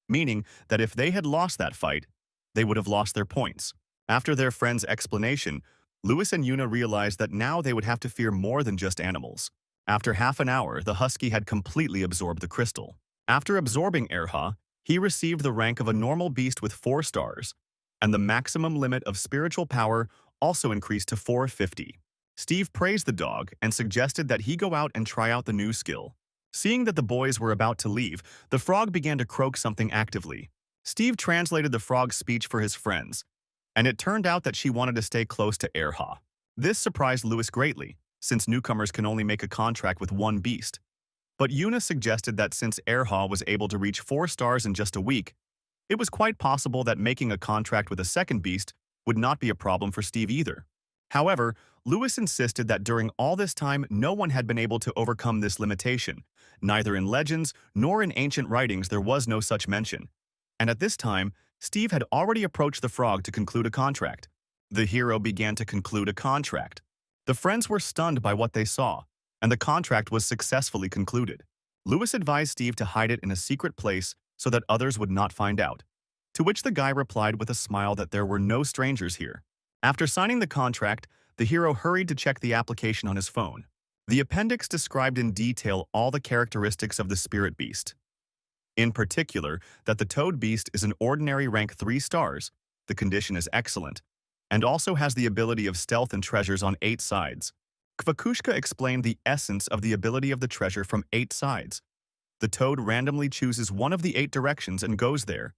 S1: meaning that if they had lost that fight, they would have lost their points. After their friend's explanation, Louis and Yuna realized that now they would have to fear more than just animals. After half an hour, the husky had completely absorbed the crystal. After absorbing Erha, he received the rank of a normal beast with 4 stars, and the maximum limit of spiritual power also increased to 450. Steve praised the dog and suggested that he go out and try out the new skill. Seeing that the boys were about to leave, the frog began to croak something actively. Steve translated the frog's speech for his friends, and it turned out that she wanted to stay close to Erha. This surprised Louis greatly, since newcomers can only make a contract with one beast. But Yuna suggested that since Erha was able to reach 4 stars in just a week, it was quite possible that making a contract with a second beast would not be a problem for Steve either. However, Louis insisted that during all this time no one had been able to overcome this limitation. Neither in legends nor in ancient writings there was no such mention. And at this time, Steve had already approached the frog to conclude a contract. The hero began to conclude a contract. The friends were stunned by what they saw, and the contract was successfully concluded. Louis advised Steve to hide it in a secret place so that others would not find out, to which the guy replied with a smile that there were no strangers here. After signing the contract, the hero hurried to check the application on his phone. The appendix described in detail all the characteristics of the spirit beast. In particular, that the toad beast is an ordinary rank 3 stars, the condition is excellent, and also has the ability of stealth and treasures on 8 sides. Kvakushka explained the essence of the ability of the treasure from 8 sides. The toad randomly chooses one of the 8 directions and goes there.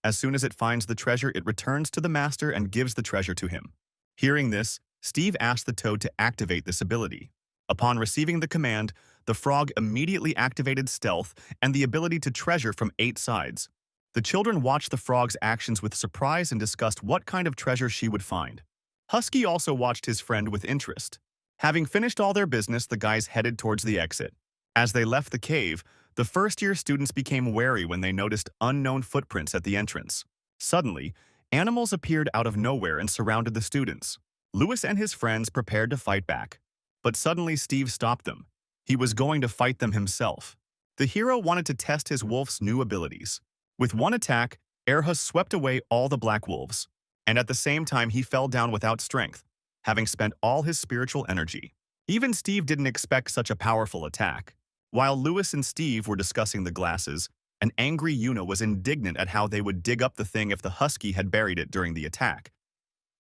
S1: As soon as it finds the treasure, it returns to the master and gives the treasure to him. Hearing this, Steve asked the toad to activate this ability. Upon receiving the command, the frog immediately activated stealth and the ability to treasure from 8 sides. The children watched the frog's actions with surprise and discussed what kind of treasure she would find. Husky also watched his friend with interest. Having finished all their business, the guys headed towards the exit. As they left the cave, the first-year students became wary when they noticed unknown footprints at the entrance. Suddenly, animals appeared out of nowhere and surrounded the students. Louis and his friends prepared to fight back. But suddenly Steve stopped them. He was going to fight them himself. The hero wanted to test his wolf's new abilities. With one attack, Erha swept away all the black wolves, and at the same time he fell down without strength, having spent all his spiritual energy. Even Steve didn't expect such a powerful attack. While Louis and Steve were discussing the glasses, an angry Yuna was indignant at how they would dig up the thing if the husky had buried it during the attack.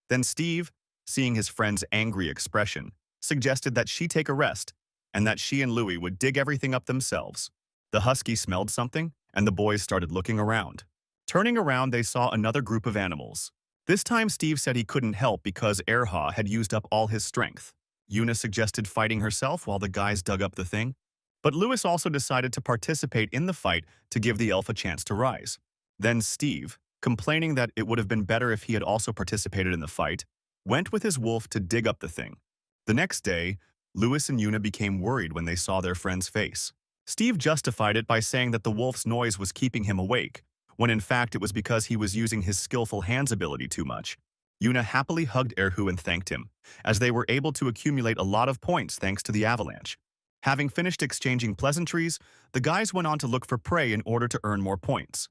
S1: Then Steve, seeing his friend's angry expression, suggested that she take a rest, and that she and Louis would dig everything up themselves. The husky smelled something, and the boys started looking around. Turning around, they saw another group of animals. This time Steve said he couldn't help because Erha had used up all his strength. Yuna suggested fighting herself while the guys dug up the thing, but Louis also decided to participate in the fight to give the elf a chance to rise. Then Steve, complaining that it would have been better if he had also participated in the fight, went with his wolf to dig up the thing. The next day, Louis and Yuna became worried when they saw their friend's face. Steve justified it by saying that the wolf's noise was keeping him awake, when in fact it was because he was using his skillful hands ability too much. Yuna happily hugged Erhu and thanked him, as they were able to accumulate a lot of points thanks to the avalanche. Having finished exchanging pleasantries, the guys went on to look for prey in order to earn more points.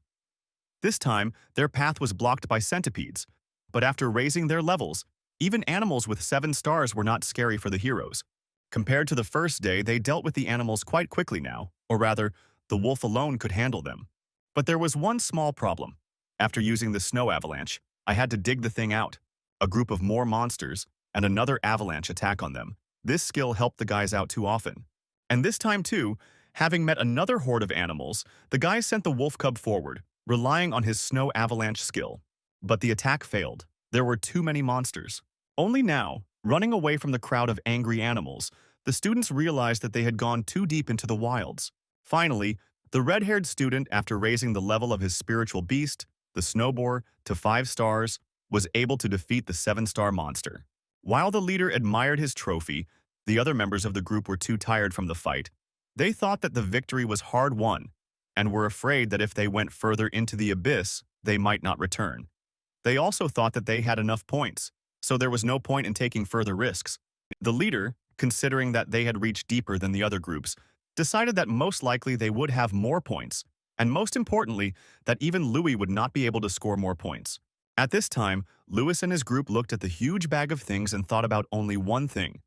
S1: This time, their path was blocked by centipedes, But after raising their levels, even animals with 7 stars were not scary for the heroes. Compared to the first day, they dealt with the animals quite quickly now, or rather, the wolf alone could handle them. But there was one small problem. After using the snow avalanche, I had to dig the thing out. A group of more monsters, and another avalanche attack on them. This skill helped the guys out too often. And this time too, having met another horde of animals, the guys sent the wolf cub forward, relying on his snow avalanche skill. But the attack failed. There were too many monsters. Only now, running away from the crowd of angry animals, the students realized that they had gone too deep into the wilds. Finally, the red-haired student, after raising the level of his spiritual beast, the snowboar, to 5 stars, was able to defeat the 7-star monster. While the leader admired his trophy, the other members of the group were too tired from the fight. They thought that the victory was hard-won, and were afraid that if they went further into the abyss, they might not return. They also thought that they had enough points, so there was no point in taking further risks. The leader, considering that they had reached deeper than the other groups, decided that most likely they would have more points, and most importantly, that even Louis would not be able to score more points. At this time, Louis and his group looked at the huge bag of things and thought about only one thing: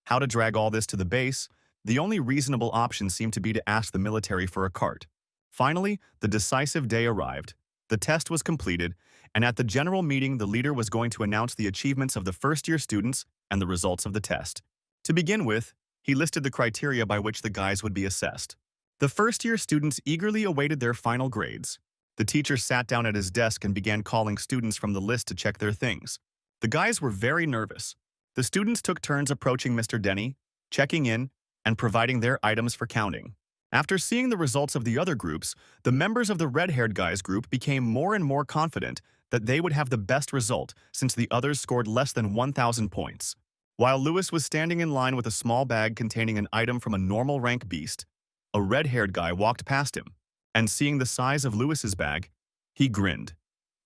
S1: how to drag all this to the base. The only reasonable option seemed to be to ask the military for a cart. Finally, the decisive day arrived. The test was completed, and at the general meeting, the leader was going to announce the achievements of the first-year students and the results of the test. To begin with, he listed the criteria by which the guys would be assessed. The first-year students eagerly awaited their final grades. The teacher sat down at his desk and began calling students from the list to check their things. The guys were very nervous. The students took turns approaching Mr. Denny, checking in, and providing their items for counting. After seeing the results of the other groups, the members of the red-haired guys group became more and more confident that they would have the best result since the others scored less than 1,000 points. While Louis was standing in line with a small bag containing an item from a normal rank beast, a red-haired guy walked past him, and seeing the size of Louis's bag, he grinned,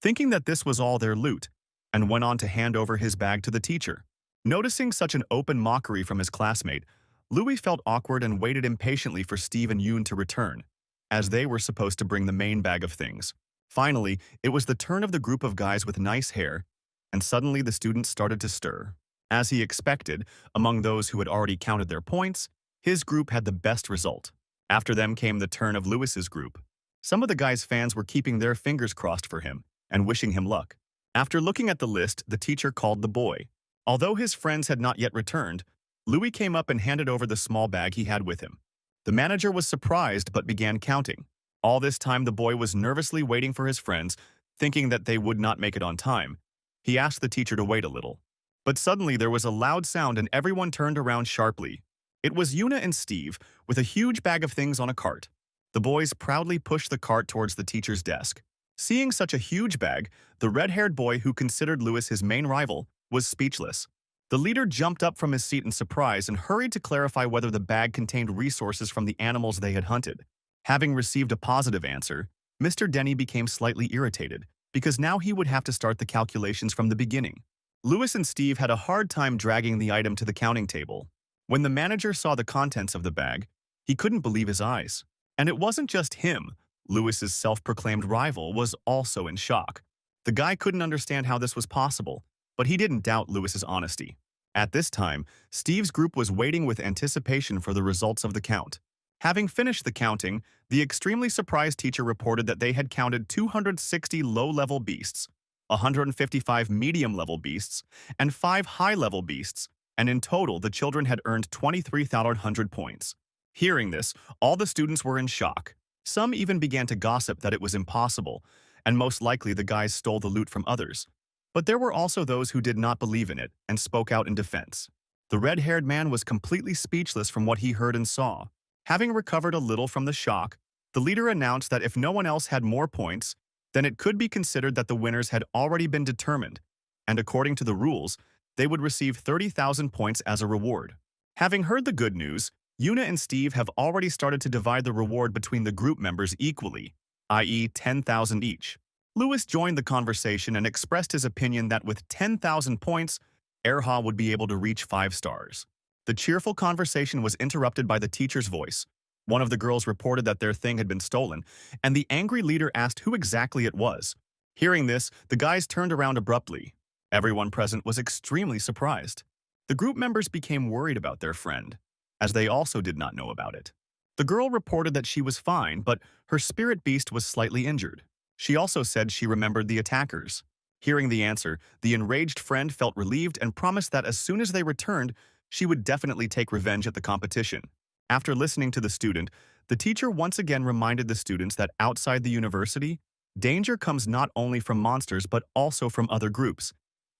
S1: thinking that this was all their loot, and went on to hand over his bag to the teacher. Noticing such an open mockery from his classmate, Louis felt awkward and waited impatiently for Steve and Yoon to return, as they were supposed to bring the main bag of things. Finally, it was the turn of the group of guys with nice hair, and suddenly the students started to stir. As he expected, among those who had already counted their points, his group had the best result. After them came the turn of Louis's group. Some of the guys' fans were keeping their fingers crossed for him and wishing him luck. After looking at the list, the teacher called the boy. Although his friends had not yet returned, Louis came up and handed over the small bag he had with him. The manager was surprised but began counting. All this time the boy was nervously waiting for his friends, thinking that they would not make it on time. He asked the teacher to wait a little. But suddenly there was a loud sound and everyone turned around sharply. It was Yuna and Steve, with a huge bag of things on a cart. The boys proudly pushed the cart towards the teacher's desk. Seeing such a huge bag, the red-haired boy who considered Louis his main rival was speechless. The leader jumped up from his seat in surprise and hurried to clarify whether the bag contained resources from the animals they had hunted. Having received a positive answer, Mr. Denny became slightly irritated, because now he would have to start the calculations from the beginning. Louis and Steve had a hard time dragging the item to the counting table. When the manager saw the contents of the bag, he couldn't believe his eyes. And it wasn't just him. Louis's self-proclaimed rival was also in shock. The guy couldn't understand how this was possible, but he didn't doubt Louis's honesty. At this time, Steve's group was waiting with anticipation for the results of the count. Having finished the counting, the extremely surprised teacher reported that they had counted 260 low-level beasts, 155 medium-level beasts, and 5 high-level beasts, and in total the children had earned 23,100 points. Hearing this, all the students were in shock. Some even began to gossip that it was impossible, and most likely the guys stole the loot from others. But there were also those who did not believe in it and spoke out in defense. The red-haired man was completely speechless from what he heard and saw. Having recovered a little from the shock, the leader announced that if no one else had more points, then it could be considered that the winners had already been determined, and according to the rules, they would receive 30,000 points as a reward. Having heard the good news, Yuna and Steve have already started to divide the reward between the group members equally, i.e. 10,000 each. Louis joined the conversation and expressed his opinion that with 10,000 points, Erha would be able to reach 5 stars. The cheerful conversation was interrupted by the teacher's voice. One of the girls reported that their thing had been stolen, and the angry leader asked who exactly it was. Hearing this, the guys turned around abruptly, Everyone present was extremely surprised. The group members became worried about their friend, as they also did not know about it. The girl reported that she was fine, but her spirit beast was slightly injured. She also said she remembered the attackers. Hearing the answer, the enraged friend felt relieved and promised that as soon as they returned, she would definitely take revenge at the competition. After listening to the student, the teacher once again reminded the students that outside the university, danger comes not only from monsters but also from other groups,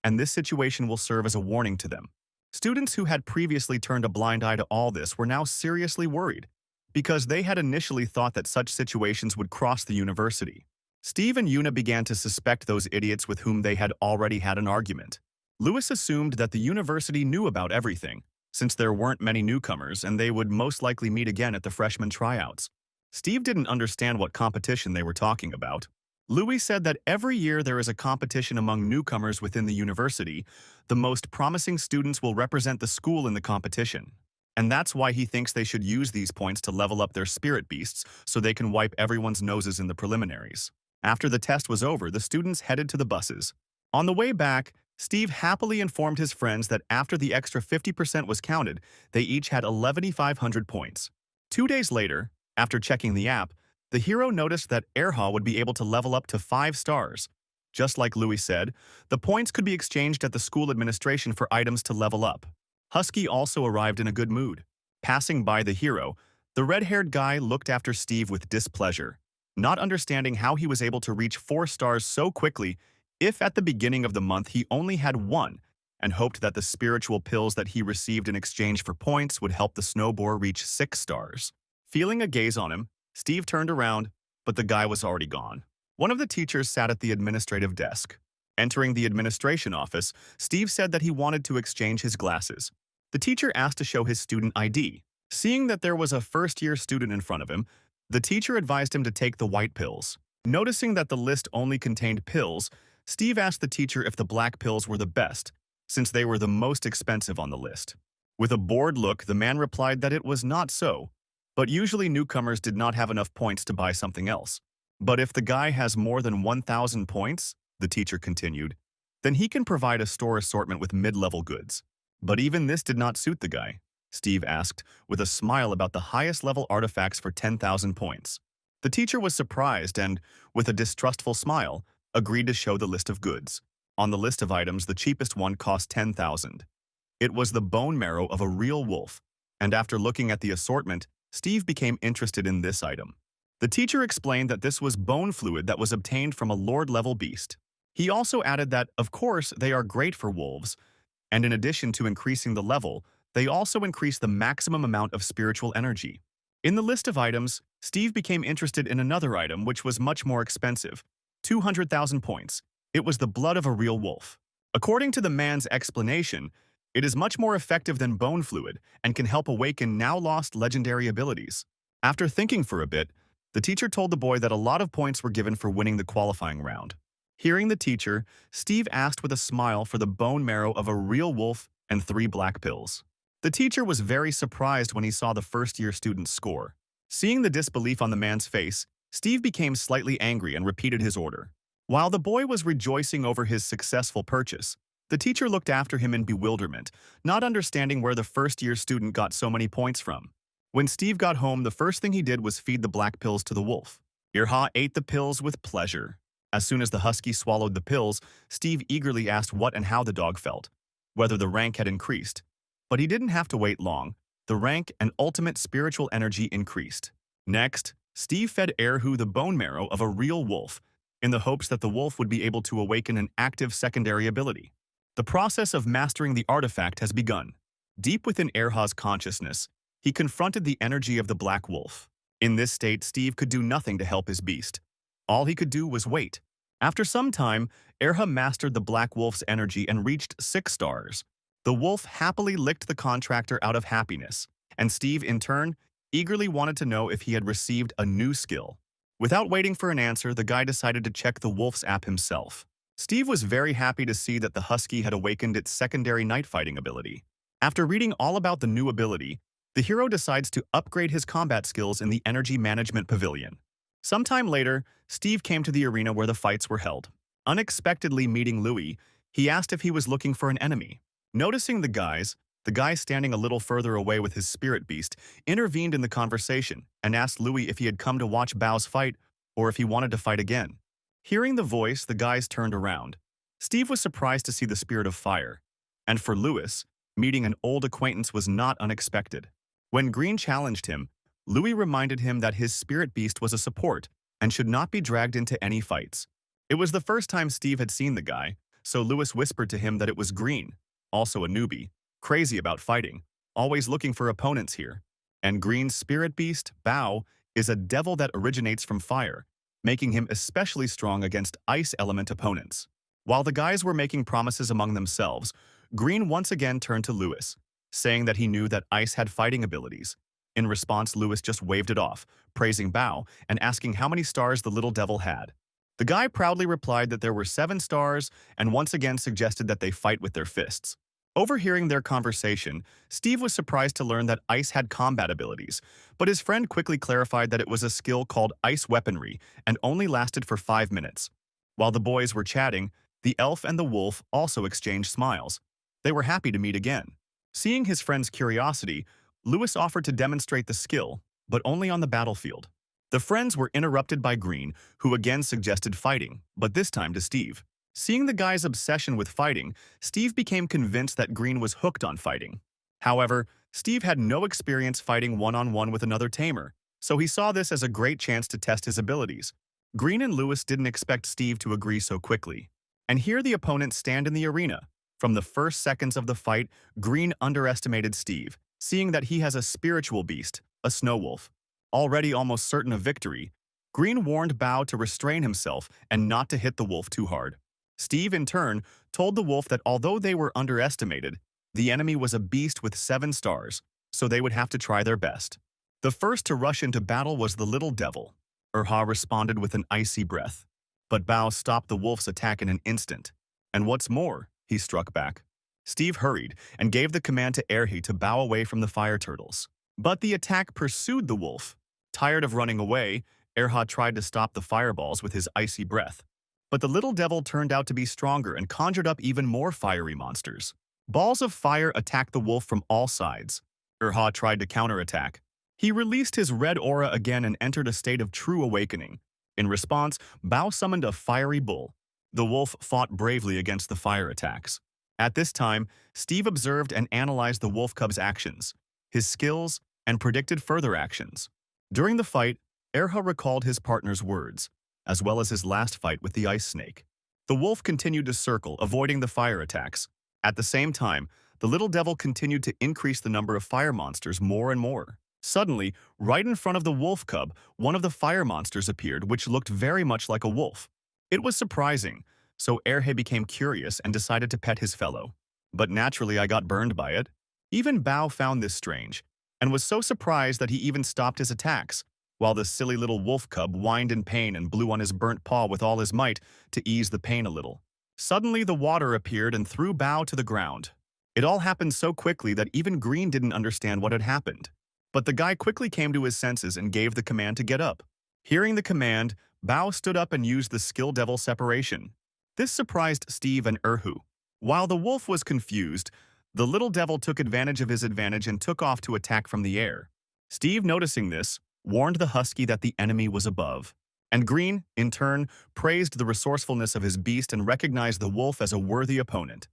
S1: and this situation will serve as a warning to them. Students who had previously turned a blind eye to all this were now seriously worried, because they had initially thought that such situations would cross the university. Steve and Yuna began to suspect those idiots with whom they had already had an argument. Lewis assumed that the university knew about everything, since there weren't many newcomers and they would most likely meet again at the freshman tryouts. Steve didn't understand what competition they were talking about. Louis said that every year there is a competition among newcomers within the university. The most promising students will represent the school in the competition. And that's why he thinks they should use these points to level up their spirit beasts so they can wipe everyone's noses in the preliminaries. After the test was over, the students headed to the buses. On the way back, Steve happily informed his friends that after the extra 50% was counted, they each had 11,500 points. 2 days later, after checking the app, the hero noticed that Erha would be able to level up to 5 stars. Just like Louis said, the points could be exchanged at the school administration for items to level up. Husky also arrived in a good mood. Passing by the hero, the red-haired guy looked after Steve with displeasure, not understanding how he was able to reach 4 stars so quickly if at the beginning of the month he only had 1, and hoped that the spiritual pills that he received in exchange for points would help the snowboard reach 6 stars. Feeling a gaze on him, Steve turned around, but the guy was already gone. One of the teachers sat at the administrative desk. Entering the administration office, Steve said that he wanted to exchange his glasses. The teacher asked to show his student ID. Seeing that there was a first-year student in front of him, the teacher advised him to take the white pills. Noticing that the list only contained pills, Steve asked the teacher if the black pills were the best, since they were the most expensive on the list. With a bored look, the man replied that it was not so, but usually newcomers did not have enough points to buy something else. But if the guy has more than 1,000 points, the teacher continued, then he can provide a store assortment with mid-level goods. But even this did not suit the guy, Steve asked, with a smile about the highest-level artifacts for 10,000 points. The teacher was surprised and, with a distrustful smile, agreed to show the list of goods. On the list of items, the cheapest one cost 10,000. It was the bone marrow of a real wolf, and after looking at the assortment, Steve became interested in this item. The teacher explained that this was bone fluid that was obtained from a lord-level beast. He also added that, of course, they are great for wolves, and in addition to increasing the level, they also increase the maximum amount of spiritual energy. In the list of items, Steve became interested in another item which was much more expensive, 200,000 points. It was the blood of a real wolf. According to the man's explanation, it is much more effective than bone fluid and can help awaken now-lost legendary abilities. After thinking for a bit, the teacher told the boy that a lot of points were given for winning the qualifying round. Hearing the teacher, Steve asked with a smile for the bone marrow of a real wolf and 3 black pills. The teacher was very surprised when he saw the first-year student's score. Seeing the disbelief on the man's face, Steve became slightly angry and repeated his order. While the boy was rejoicing over his successful purchase, the teacher looked after him in bewilderment, not understanding where the first-year student got so many points from. When Steve got home, the first thing he did was feed the black pills to the wolf. Irha ate the pills with pleasure. As soon as the husky swallowed the pills, Steve eagerly asked what and how the dog felt, whether the rank had increased. But he didn't have to wait long. The rank and ultimate spiritual energy increased. Next, Steve fed Erhu the bone marrow of a real wolf, in the hopes that the wolf would be able to awaken an active secondary ability. The process of mastering the artifact has begun. Deep within Erha's consciousness, he confronted the energy of the black wolf. In this state, Steve could do nothing to help his beast. All he could do was wait. After some time, Erha mastered the black wolf's energy and reached 6 stars. The wolf happily licked the contractor out of happiness, and Steve, in turn, eagerly wanted to know if he had received a new skill. Without waiting for an answer, the guy decided to check the wolf's app himself. Steve was very happy to see that the husky had awakened its secondary night fighting ability. After reading all about the new ability, the hero decides to upgrade his combat skills in the Energy Management Pavilion. Sometime later, Steve came to the arena where the fights were held. Unexpectedly meeting Louis, He asked if he was looking for an enemy. Noticing the guy standing a little further away with his spirit beast intervened in the conversation and asked Louis if he had come to watch Bao's fight or if he wanted to fight again. Hearing the voice, the guys turned around. Steve was surprised to see the spirit of fire. And for Louis, meeting an old acquaintance was not unexpected. When Green challenged him, Louis reminded him that his spirit beast was a support and should not be dragged into any fights. It was the first time Steve had seen the guy, so Louis whispered to him that it was Green, also a newbie, crazy about fighting, always looking for opponents here. And Green's spirit beast, Bao, is a devil that originates from fire, making him especially strong against ice element opponents. While the guys were making promises among themselves, Green once again turned to Louis, saying that he knew that ice had fighting abilities. In response, Louis just waved it off, praising Bao and asking how many stars the little devil had. The guy proudly replied that there were 7 stars and once again suggested that they fight with their fists. Overhearing their conversation, Steve was surprised to learn that ice had combat abilities, but his friend quickly clarified that it was a skill called ice weaponry and only lasted for 5 minutes. While the boys were chatting, the elf and the wolf also exchanged smiles. They were happy to meet again. Seeing his friend's curiosity, Louis offered to demonstrate the skill, but only on the battlefield. The friends were interrupted by Green, who again suggested fighting, but this time to Steve. Seeing the guy's obsession with fighting, Steve became convinced that Green was hooked on fighting. However, Steve had no experience fighting one-on-one with another tamer, so he saw this as a great chance to test his abilities. Green and Louis didn't expect Steve to agree so quickly. And here the opponents stand in the arena. From the first seconds of the fight, Green underestimated Steve, seeing that he has a spiritual beast, a snow wolf. Already almost certain of victory, Green warned Bao to restrain himself and not to hit the wolf too hard. Steve, in turn, told the wolf that although they were underestimated, the enemy was a beast with 7 stars, so they would have to try their best. The first to rush into battle was the little devil. Erha responded with an icy breath. But Bao stopped the wolf's attack in an instant. And what's more, he struck back. Steve hurried and gave the command to Erhe to bow away from the fire turtles. But the attack pursued the wolf. Tired of running away, Erha tried to stop the fireballs with his icy breath. But the little devil turned out to be stronger and conjured up even more fiery monsters. Balls of fire attacked the wolf from all sides. Erha tried to counterattack. He released his red aura again and entered a state of true awakening. In response, Bao summoned a fiery bull. The wolf fought bravely against the fire attacks. At this time, Steve observed and analyzed the wolf cub's actions, his skills, and predicted further actions. During the fight, Erha recalled his partner's words, as well as his last fight with the ice snake. The wolf continued to circle, avoiding the fire attacks. At the same time, the little devil continued to increase the number of fire monsters more and more. Suddenly, right in front of the wolf cub, one of the fire monsters appeared, which looked very much like a wolf. It was surprising, so Erhe became curious and decided to pet his fellow. But naturally, I got burned by it. Even Bao found this strange, and was so surprised that he even stopped his attacks, while the silly little wolf cub whined in pain and blew on his burnt paw with all his might to ease the pain a little. Suddenly, the water appeared and threw Bao to the ground. It all happened so quickly that even Green didn't understand what had happened. But the guy quickly came to his senses and gave the command to get up. Hearing the command, Bao stood up and used the skill devil separation. This surprised Steve and Erhu. While the wolf was confused, the little devil took advantage of his advantage and took off to attack from the air. Steve, noticing this, warned the husky that the enemy was above. And Green, in turn, praised the resourcefulness of his beast and recognized the wolf as a worthy opponent.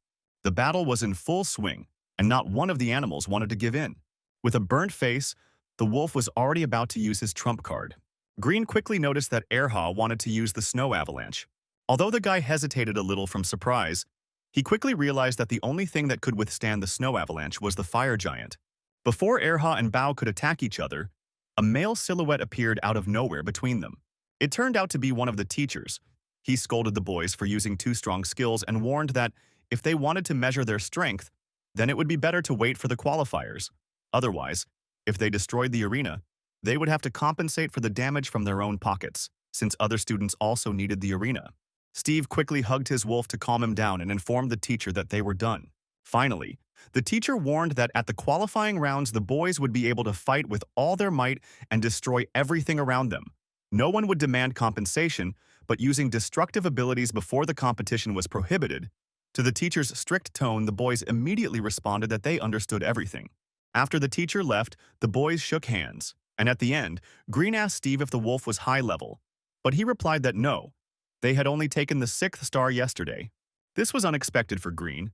S1: The battle was in full swing, and not one of the animals wanted to give in. With a burnt face, the wolf was already about to use his trump card. Green quickly noticed that Erha wanted to use the snow avalanche. Although the guy hesitated a little from surprise, he quickly realized that the only thing that could withstand the snow avalanche was the fire giant. Before Erha and Bao could attack each other, a male silhouette appeared out of nowhere between them. It turned out to be one of the teachers. He scolded the boys for using too strong skills and warned that if they wanted to measure their strength, then it would be better to wait for the qualifiers. Otherwise, if they destroyed the arena, they would have to compensate for the damage from their own pockets, since other students also needed the arena. Steve quickly hugged his wolf to calm him down and informed the teacher that they were done. Finally, the teacher warned that at the qualifying rounds the boys would be able to fight with all their might and destroy everything around them. No one would demand compensation, but using destructive abilities before the competition was prohibited. To the teacher's strict tone, the boys immediately responded that they understood everything. After the teacher left, the boys shook hands, and at the end, Green asked Steve if the wolf was high level, but he replied that no, they had only taken the 6th star yesterday. This was unexpected for Green.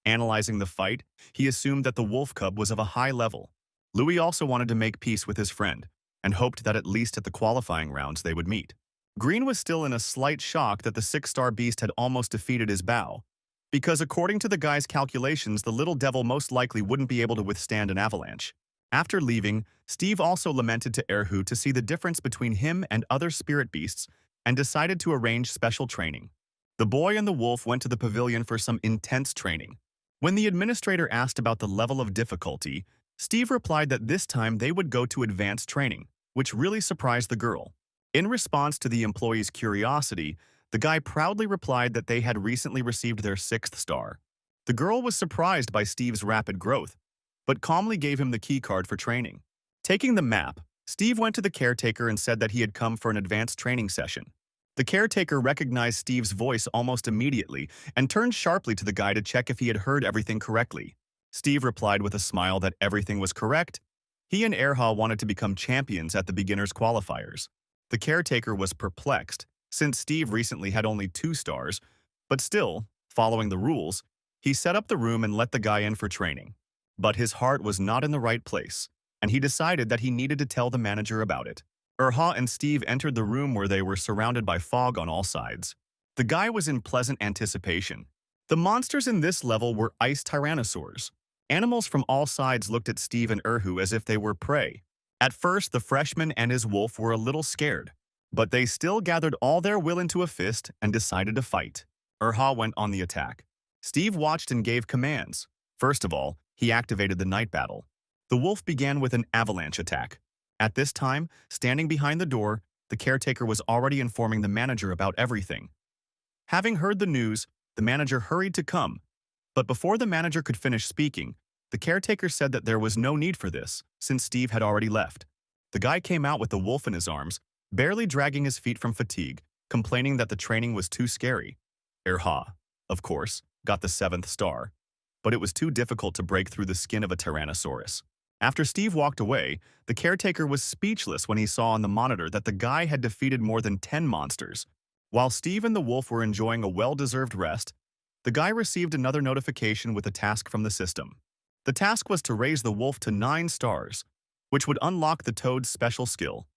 S1: Analyzing the fight, he assumed that the wolf cub was of a high level. Louis also wanted to make peace with his friend, and hoped that at least at the qualifying rounds they would meet. Green was still in a slight shock that the 6-star beast had almost defeated his bow, because according to the guy's calculations, the little devil most likely wouldn't be able to withstand an avalanche. After leaving, Steve also lamented to Erhu to see the difference between him and other spirit beasts and decided to arrange special training. The boy and the wolf went to the pavilion for some intense training. When the administrator asked about the level of difficulty, Steve replied that this time they would go to advanced training, which really surprised the girl. In response to the employee's curiosity, the guy proudly replied that they had recently received their 6th star. The girl was surprised by Steve's rapid growth, but calmly gave him the key card for training. Taking the map, Steve went to the caretaker and said that he had come for an advanced training session. The caretaker recognized Steve's voice almost immediately and turned sharply to the guy to check if he had heard everything correctly. Steve replied with a smile that everything was correct. He and Erha wanted to become champions at the beginners qualifiers. The caretaker was perplexed, since Steve recently had only 2 stars, but still, following the rules, he set up the room and let the guy in for training. But his heart was not in the right place, and he decided that he needed to tell the manager about it. Erha and Steve entered the room where they were surrounded by fog on all sides. The guy was in pleasant anticipation. The monsters in this level were ice tyrannosaurs. Animals from all sides looked at Steve and Erhu as if they were prey. At first, the freshman and his wolf were a little scared, but they still gathered all their will into a fist and decided to fight. Erha went on the attack. Steve watched and gave commands. First of all, he activated the night battle. The wolf began with an avalanche attack. At this time, standing behind the door, the caretaker was already informing the manager about everything. Having heard the news, the manager hurried to come. But before the manager could finish speaking, the caretaker said that there was no need for this, since Steve had already left. The guy came out with the wolf in his arms, barely dragging his feet from fatigue, complaining that the training was too scary. Erha, of course, got the 7th star, but it was too difficult to break through the skin of a Tyrannosaurus. After Steve walked away, the caretaker was speechless when he saw on the monitor that the guy had defeated more than 10 monsters. While Steve and the wolf were enjoying a well-deserved rest, the guy received another notification with a task from the system. The task was to raise the wolf to 9 stars, which would unlock the toad's special skill,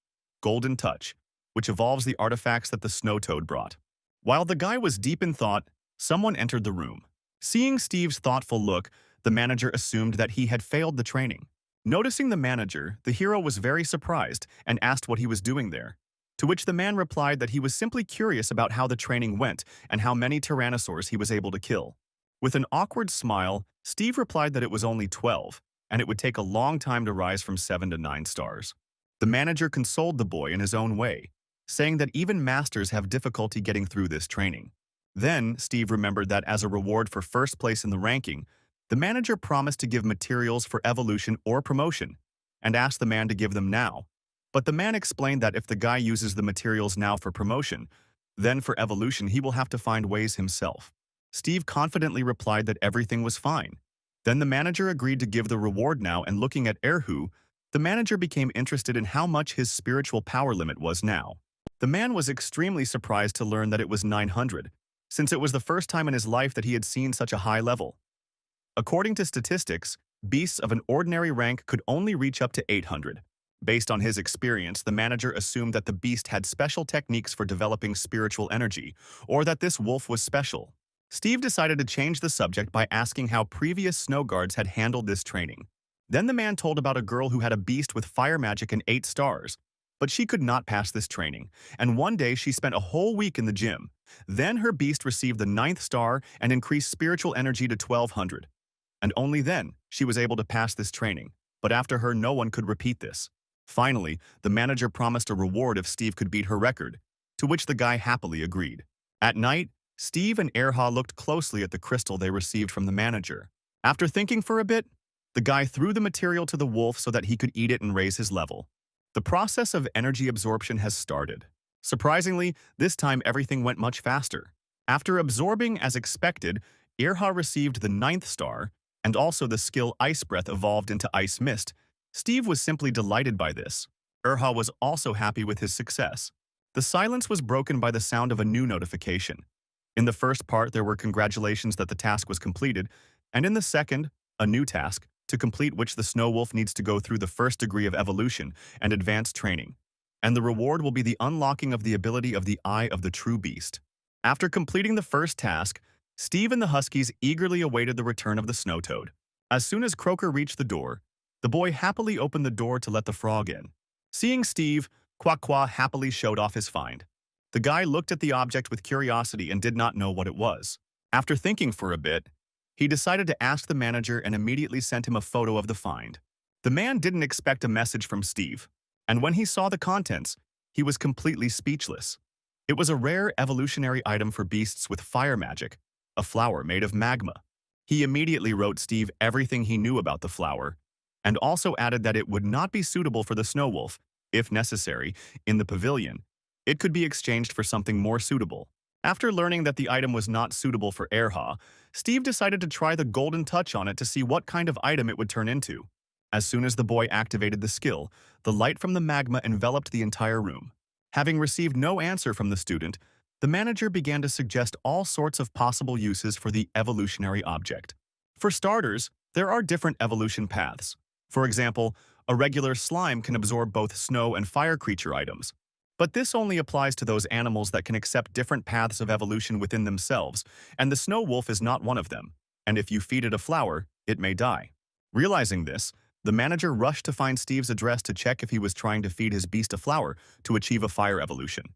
S1: Golden Touch, which evolves the artifacts that the snow toad brought. While the guy was deep in thought, someone entered the room. Seeing Steve's thoughtful look, the manager assumed that he had failed the training. Noticing the manager, the hero was very surprised and asked what he was doing there, to which the man replied that he was simply curious about how the training went and how many tyrannosaurs he was able to kill. With an awkward smile, Steve replied that it was only 12, and it would take a long time to rise from 7 to 9 stars. The manager consoled the boy in his own way, saying that even masters have difficulty getting through this training. Then, Steve remembered that as a reward for first place in the ranking, the manager promised to give materials for evolution or promotion, and asked the man to give them now. But the man explained that if the guy uses the materials now for promotion, then for evolution he will have to find ways himself. Steve confidently replied that everything was fine. Then the manager agreed to give the reward now, and looking at Erhu, the manager became interested in how much his spiritual power limit was now. The man was extremely surprised to learn that it was 900, since it was the first time in his life that he had seen such a high level. According to statistics, beasts of an ordinary rank could only reach up to 800. Based on his experience, the manager assumed that the beast had special techniques for developing spiritual energy, or that this wolf was special. Steve decided to change the subject by asking how previous snow guards had handled this training. Then the man told about a girl who had a beast with fire magic and 8 stars, but she could not pass this training, and one day she spent a whole week in the gym. Then her beast received the 9th star and increased spiritual energy to 1200. And only then she was able to pass this training, but after her no one could repeat this. Finally, the manager promised a reward if Steve could beat her record, to which the guy happily agreed. At night, Steve and Erha looked closely at the crystal they received from the manager. After thinking for a bit, the guy threw the material to the wolf so that he could eat it and raise his level. The process of energy absorption has started. Surprisingly, this time everything went much faster. After absorbing as expected, Irha received the 9th star, and also the skill Ice Breath evolved into Ice Mist. Steve was simply delighted by this. Irha was also happy with his success. The silence was broken by the sound of a new notification. In the first part, there were congratulations that the task was completed, and in the second, a new task, to complete which the Snow Wolf needs to go through the first degree of evolution and advanced training. And the reward will be the unlocking of the ability of the Eye of the True Beast. After completing the first task, Steve and the Huskies eagerly awaited the return of the Snow Toad. As soon as Croaker reached the door, the boy happily opened the door to let the frog in. Seeing Steve, Quack happily showed off his find. The guy looked at the object with curiosity and did not know what it was. After thinking for a bit, he decided to ask the manager and immediately sent him a photo of the find. The man didn't expect a message from Steve, and when he saw the contents, he was completely speechless. It was a rare evolutionary item for beasts with fire magic, a flower made of magma. He immediately wrote Steve everything he knew about the flower, and also added that it would not be suitable for the Snow Wolf, if necessary, in the pavilion. It could be exchanged for something more suitable. After learning that the item was not suitable for Irha, Steve decided to try the golden touch on it to see what kind of item it would turn into. As soon as the boy activated the skill, the light from the magma enveloped the entire room. Having received no answer from the student, the manager began to suggest all sorts of possible uses for the evolutionary object. For starters, there are different evolution paths. For example, a regular slime can absorb both snow and fire creature items. But this only applies to those animals that can accept different paths of evolution within themselves, and the Snow Wolf is not one of them, and if you feed it a flower, it may die. Realizing this, the manager rushed to find Steve's address to check if he was trying to feed his beast a flower to achieve a fire evolution.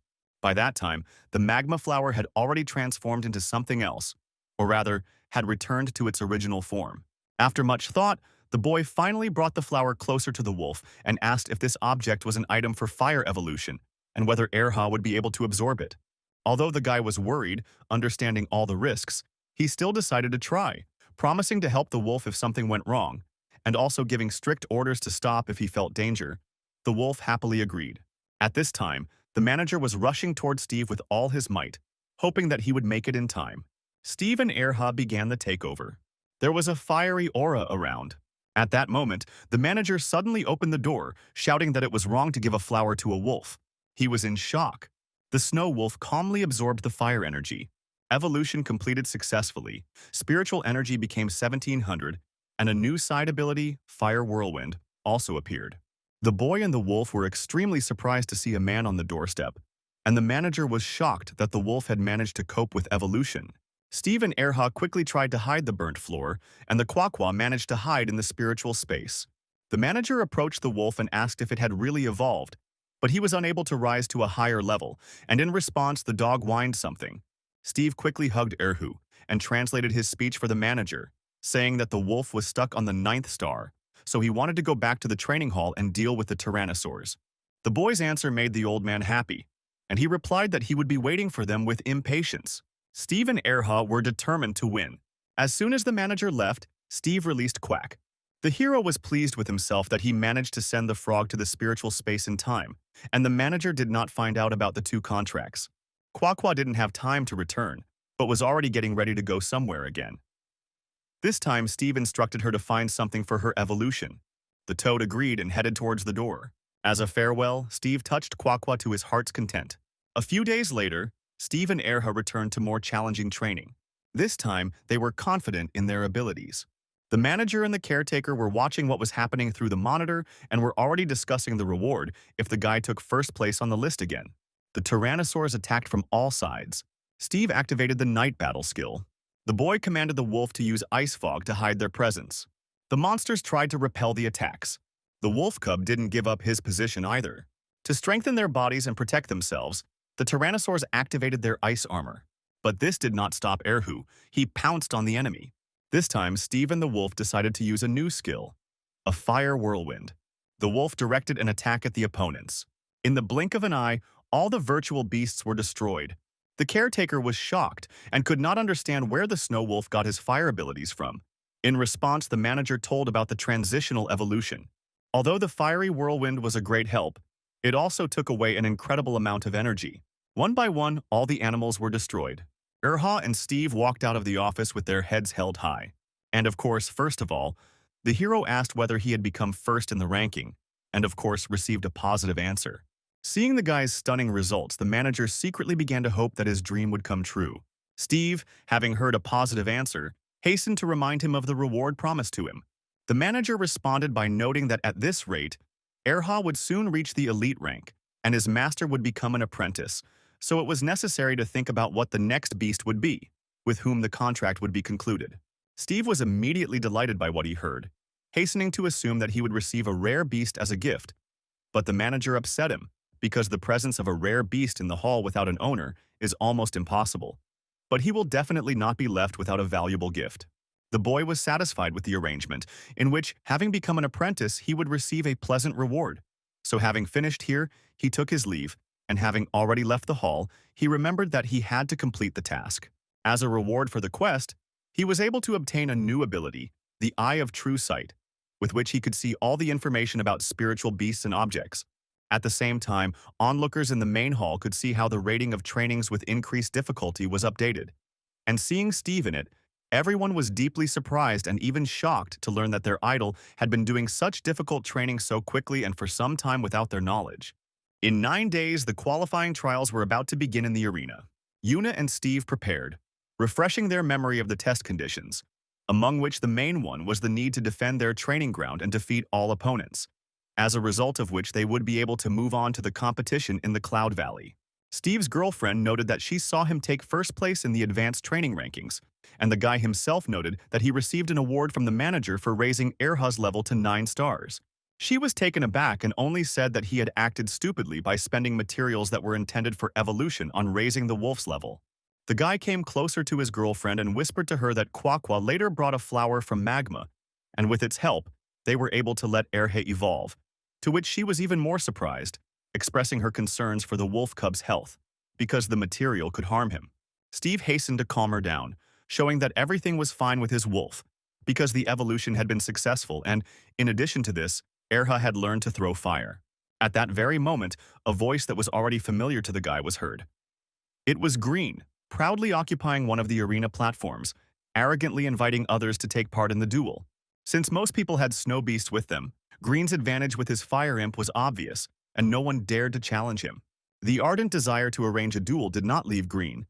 S1: By that time, the magma flower had already transformed into something else, or rather, had returned to its original form. After much thought, the boy finally brought the flower closer to the wolf and asked if this object was an item for fire evolution, and whether Irha would be able to absorb it. Although the guy was worried, understanding all the risks, he still decided to try, promising to help the wolf if something went wrong, and also giving strict orders to stop if he felt danger. The wolf happily agreed. At this time, the manager was rushing toward Steve with all his might, hoping that he would make it in time. Steve and Irha began the takeover. There was a fiery aura around. At that moment, the manager suddenly opened the door, shouting that it was wrong to give a flower to a wolf. He was in shock. The Snow Wolf calmly absorbed the fire energy. Evolution completed successfully. Spiritual energy became 1700, and a new side ability, Fire Whirlwind, also appeared. The boy and the wolf were extremely surprised to see a man on the doorstep, and the manager was shocked that the wolf had managed to cope with evolution. Steve and Irha quickly tried to hide the burnt floor, and the Quackwa managed to hide in the spiritual space. The manager approached the wolf and asked if it had really evolved, but he was unable to rise to a higher level, and in response the dog whined something. Steve quickly hugged Irhu and translated his speech for the manager, saying that the wolf was stuck on the 9th star, so he wanted to go back to the training hall and deal with the tyrannosaurs. The boy's answer made the old man happy, and he replied that he would be waiting for them with impatience. Steve and Irha were determined to win. As soon as the manager left, Steve released Quack. The hero was pleased with himself that he managed to send the frog to the spiritual space in time, and the manager did not find out about the 2 contracts. Quackwa didn't have time to return, but was already getting ready to go somewhere again. This time, Steve instructed her to find something for her evolution. The toad agreed and headed towards the door. As a farewell, Steve touched Quackwa to his heart's content. A few days later, Steve and Irha returned to more challenging training. This time, they were confident in their abilities. The manager and the caretaker were watching what was happening through the monitor and were already discussing the reward if the guy took first place on the list again. The tyrannosaurs attacked from all sides. Steve activated the night battle skill. The boy commanded the wolf to use ice fog to hide their presence. The monsters tried to repel the attacks. The wolf cub didn't give up his position either. To strengthen their bodies and protect themselves, the tyrannosaurs activated their ice armor. But this did not stop Irhu. He pounced on the enemy. This time, Steve and the wolf decided to use a new skill, a fire whirlwind. The wolf directed an attack at the opponents. In the blink of an eye, all the virtual beasts were destroyed. The caretaker was shocked and could not understand where the snow wolf got his fire abilities from. In response, the manager told about the transitional evolution. Although the fiery whirlwind was a great help, it also took away an incredible amount of energy. One by one, all the animals were destroyed. Erha and Steve walked out of the office with their heads held high. And of course, first of all, the hero asked whether he had become first in the ranking, and of course received a positive answer. Seeing the guy's stunning results, the manager secretly began to hope that his dream would come true. Steve, having heard a positive answer, hastened to remind him of the reward promised to him. The manager responded by noting that at this rate, Erha would soon reach the elite rank, and his master would become an apprentice, so it was necessary to think about what the next beast would be, with whom the contract would be concluded. Steve was immediately delighted by what he heard, hastening to assume that he would receive a rare beast as a gift. But the manager upset him, because the presence of a rare beast in the hall without an owner is almost impossible. But he will definitely not be left without a valuable gift. The boy was satisfied with the arrangement, in which, having become an apprentice, he would receive a pleasant reward. So having finished here, he took his leave, and having already left the hall, he remembered that he had to complete the task. As a reward for the quest, he was able to obtain a new ability, the Eye of True Sight, with which he could see all the information about spiritual beasts and objects. At the same time, onlookers in the main hall could see how the rating of trainings with increased difficulty was updated. And seeing Steve in it, everyone was deeply surprised and even shocked to learn that their idol had been doing such difficult training so quickly and for some time without their knowledge. In 9 days, the qualifying trials were about to begin in the arena. Yuna and Steve prepared, refreshing their memory of the test conditions, among which the main one was the need to defend their training ground and defeat all opponents, as a result of which they would be able to move on to the competition in the Cloud Valley. Steve's girlfriend noted that she saw him take first place in the advanced training rankings, and the guy himself noted that he received an award from the manager for raising Erha's level to 9 stars. She was taken aback and only said that he had acted stupidly by spending materials that were intended for evolution on raising the wolf's level. The guy came closer to his girlfriend and whispered to her that Kwakwa later brought a flower from magma, and with its help, they were able to let Erhe evolve, to which she was even more surprised, expressing her concerns for the wolf cub's health, because the material could harm him. Steve hastened to calm her down, showing that everything was fine with his wolf, because the evolution had been successful and, in addition to this, Erha had learned to throw fire. At that very moment, a voice that was already familiar to the guy was heard. It was Green, proudly occupying one of the arena platforms, arrogantly inviting others to take part in the duel. Since most people had snow beasts with them, Green's advantage with his fire imp was obvious, and no one dared to challenge him. The ardent desire to arrange a duel did not leave Green,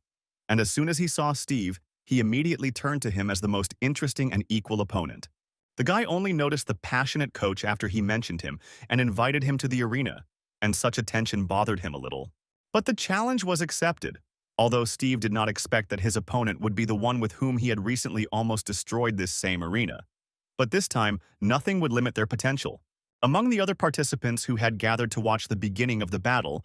S1: and as soon as he saw Steve, he immediately turned to him as the most interesting and equal opponent. The guy only noticed the passionate coach after he mentioned him and invited him to the arena, and such attention bothered him a little. But the challenge was accepted, although Steve did not expect that his opponent would be the one with whom he had recently almost destroyed this same arena. But this time, nothing would limit their potential. Among the other participants who had gathered to watch the beginning of the battle,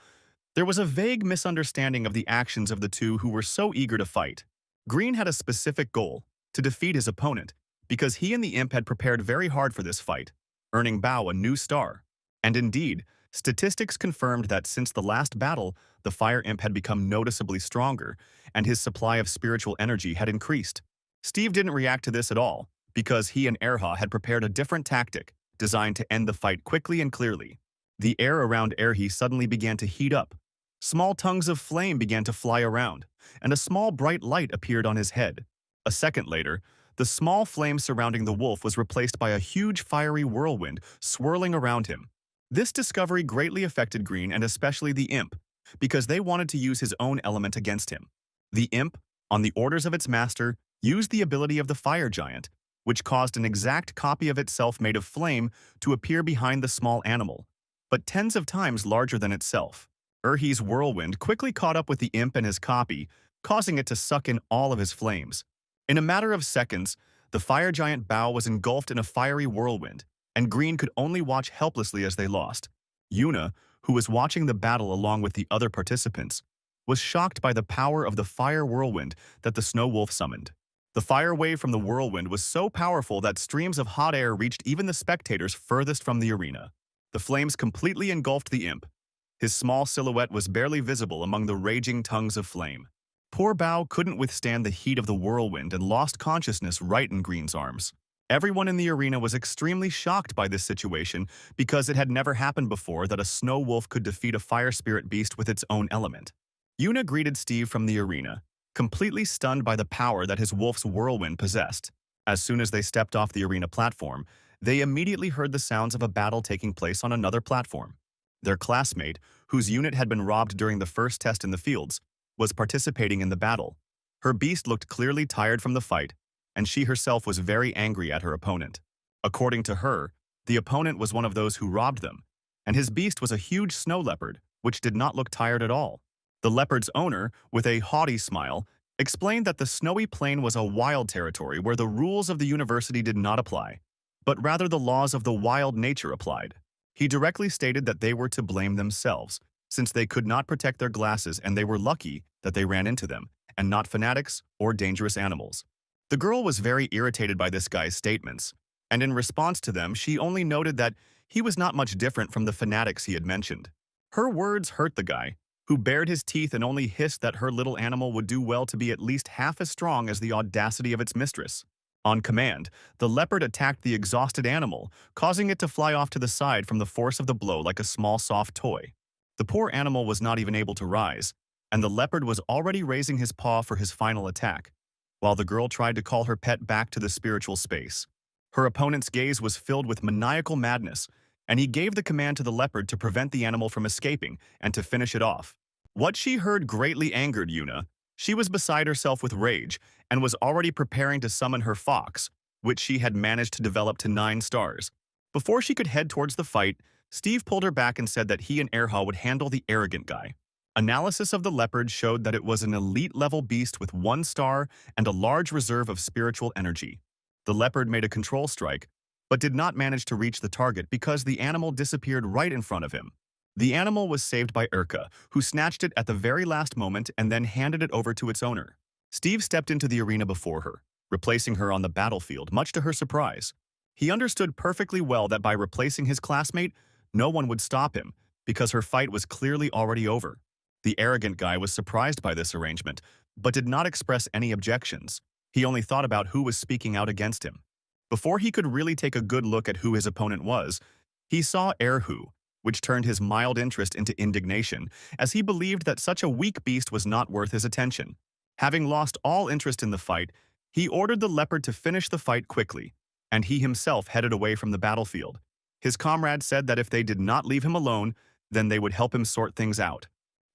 S1: there was a vague misunderstanding of the actions of the two who were so eager to fight. Green had a specific goal, to defeat his opponent, because he and the imp had prepared very hard for this fight, earning Bao a new star. And indeed, statistics confirmed that since the last battle, the fire imp had become noticeably stronger, and his supply of spiritual energy had increased. Steve didn't react to this at all, because he and Erha had prepared a different tactic, designed to end the fight quickly and clearly. The air around Erhi suddenly began to heat up. Small tongues of flame began to fly around, and a small bright light appeared on his head. A second later, the small flame surrounding the wolf was replaced by a huge fiery whirlwind swirling around him. This discovery greatly affected Green and especially the imp, because they wanted to use his own element against him. The imp, on the orders of its master, used the ability of the fire giant, which caused an exact copy of itself made of flame to appear behind the small animal, but tens of times larger than itself. Erhi's whirlwind quickly caught up with the imp and his copy, causing it to suck in all of his flames. In a matter of seconds, the fire giant Bao was engulfed in a fiery whirlwind, and Green could only watch helplessly as they lost. Yuna, who was watching the battle along with the other participants, was shocked by the power of the fire whirlwind that the snow wolf summoned. The fire wave from the whirlwind was so powerful that streams of hot air reached even the spectators furthest from the arena. The flames completely engulfed the imp. His small silhouette was barely visible among the raging tongues of flame. Poor Bao couldn't withstand the heat of the whirlwind and lost consciousness right in Green's arms. Everyone in the arena was extremely shocked by this situation because it had never happened before that a snow wolf could defeat a fire spirit beast with its own element. Yuna greeted Steve from the arena, completely stunned by the power that his wolf's whirlwind possessed. As soon as they stepped off the arena platform, they immediately heard the sounds of a battle taking place on another platform. Their classmate, whose unit had been robbed during the first test in the fields, was participating in the battle. Her beast looked clearly tired from the fight, and she herself was very angry at her opponent. According to her, the opponent was one of those who robbed them, and his beast was a huge snow leopard, which did not look tired at all. The leopard's owner, with a haughty smile, explained that the snowy plain was a wild territory where the rules of the university did not apply, but rather the laws of the wild nature applied. He directly stated that they were to blame themselves, since they could not protect their glasses and they were lucky that they ran into them, and not fanatics or dangerous animals. The girl was very irritated by this guy's statements, and in response to them, she only noted that he was not much different from the fanatics he had mentioned. Her words hurt the guy, who bared his teeth and only hissed that her little animal would do well to be at least half as strong as the audacity of its mistress. On command, the leopard attacked the exhausted animal, causing it to fly off to the side from the force of the blow like a small soft toy. The poor animal was not even able to rise, and the leopard was already raising his paw for his final attack, while the girl tried to call her pet back to the spiritual space. Her opponent's gaze was filled with maniacal madness, and he gave the command to the leopard to prevent the animal from escaping and to finish it off. What she heard greatly angered Yuna. She was beside herself with rage and was already preparing to summon her fox, which she had managed to develop to 9 stars. Before she could head towards the fight, Steve pulled her back and said that he and Erha would handle the arrogant guy. Analysis of the leopard showed that it was an elite-level beast with 1 star and a large reserve of spiritual energy. The leopard made a control strike, but did not manage to reach the target because the animal disappeared right in front of him. The animal was saved by Urka, who snatched it at the very last moment and then handed it over to its owner. Steve stepped into the arena before her, replacing her on the battlefield, much to her surprise. He understood perfectly well that by replacing his classmate, no one would stop him, because her fight was clearly already over. The arrogant guy was surprised by this arrangement, but did not express any objections. He only thought about who was speaking out against him. Before he could really take a good look at who his opponent was, he saw Erhu, which turned his mild interest into indignation, as he believed that such a weak beast was not worth his attention. Having lost all interest in the fight, he ordered the leopard to finish the fight quickly, and he himself headed away from the battlefield. His comrades said that if they did not leave him alone, then they would help him sort things out.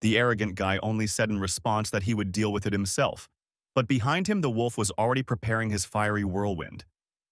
S1: The arrogant guy only said in response that he would deal with it himself, but behind him the wolf was already preparing his fiery whirlwind,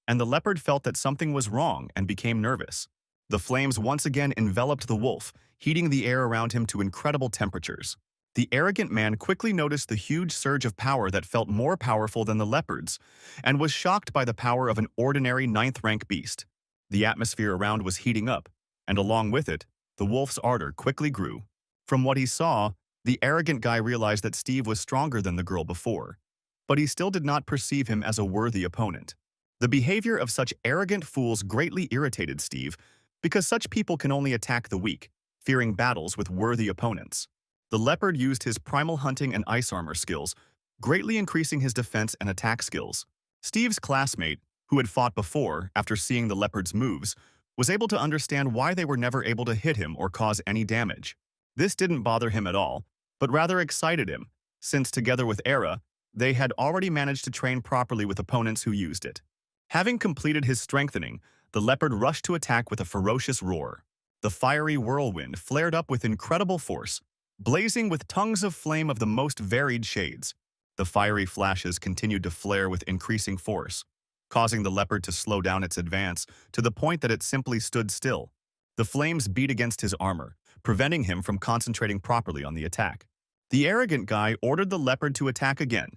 S1: and the leopard felt that something was wrong and became nervous. The flames once again enveloped the wolf, heating the air around him to incredible temperatures. The arrogant man quickly noticed the huge surge of power that felt more powerful than the leopard's, and was shocked by the power of an ordinary 9th-rank beast. The atmosphere around was heating up, and along with it, the wolf's ardor quickly grew. From what he saw, the arrogant guy realized that Steve was stronger than the girl before, but he still did not perceive him as a worthy opponent. The behavior of such arrogant fools greatly irritated Steve, because such people can only attack the weak, fearing battles with worthy opponents. The leopard used his primal hunting and ice armor skills, greatly increasing his defense and attack skills. Steve's classmate, who had fought before after seeing the leopard's moves, was able to understand why they were never able to hit him or cause any damage. This didn't bother him at all, but rather excited him, since together with Era, they had already managed to train properly with opponents who used it. Having completed his strengthening, the leopard rushed to attack with a ferocious roar. The fiery whirlwind flared up with incredible force, blazing with tongues of flame of the most varied shades. The fiery flashes continued to flare with increasing force, causing the leopard to slow down its advance to the point that it simply stood still. The flames beat against his armor, preventing him from concentrating properly on the attack. The arrogant guy ordered the leopard to attack again,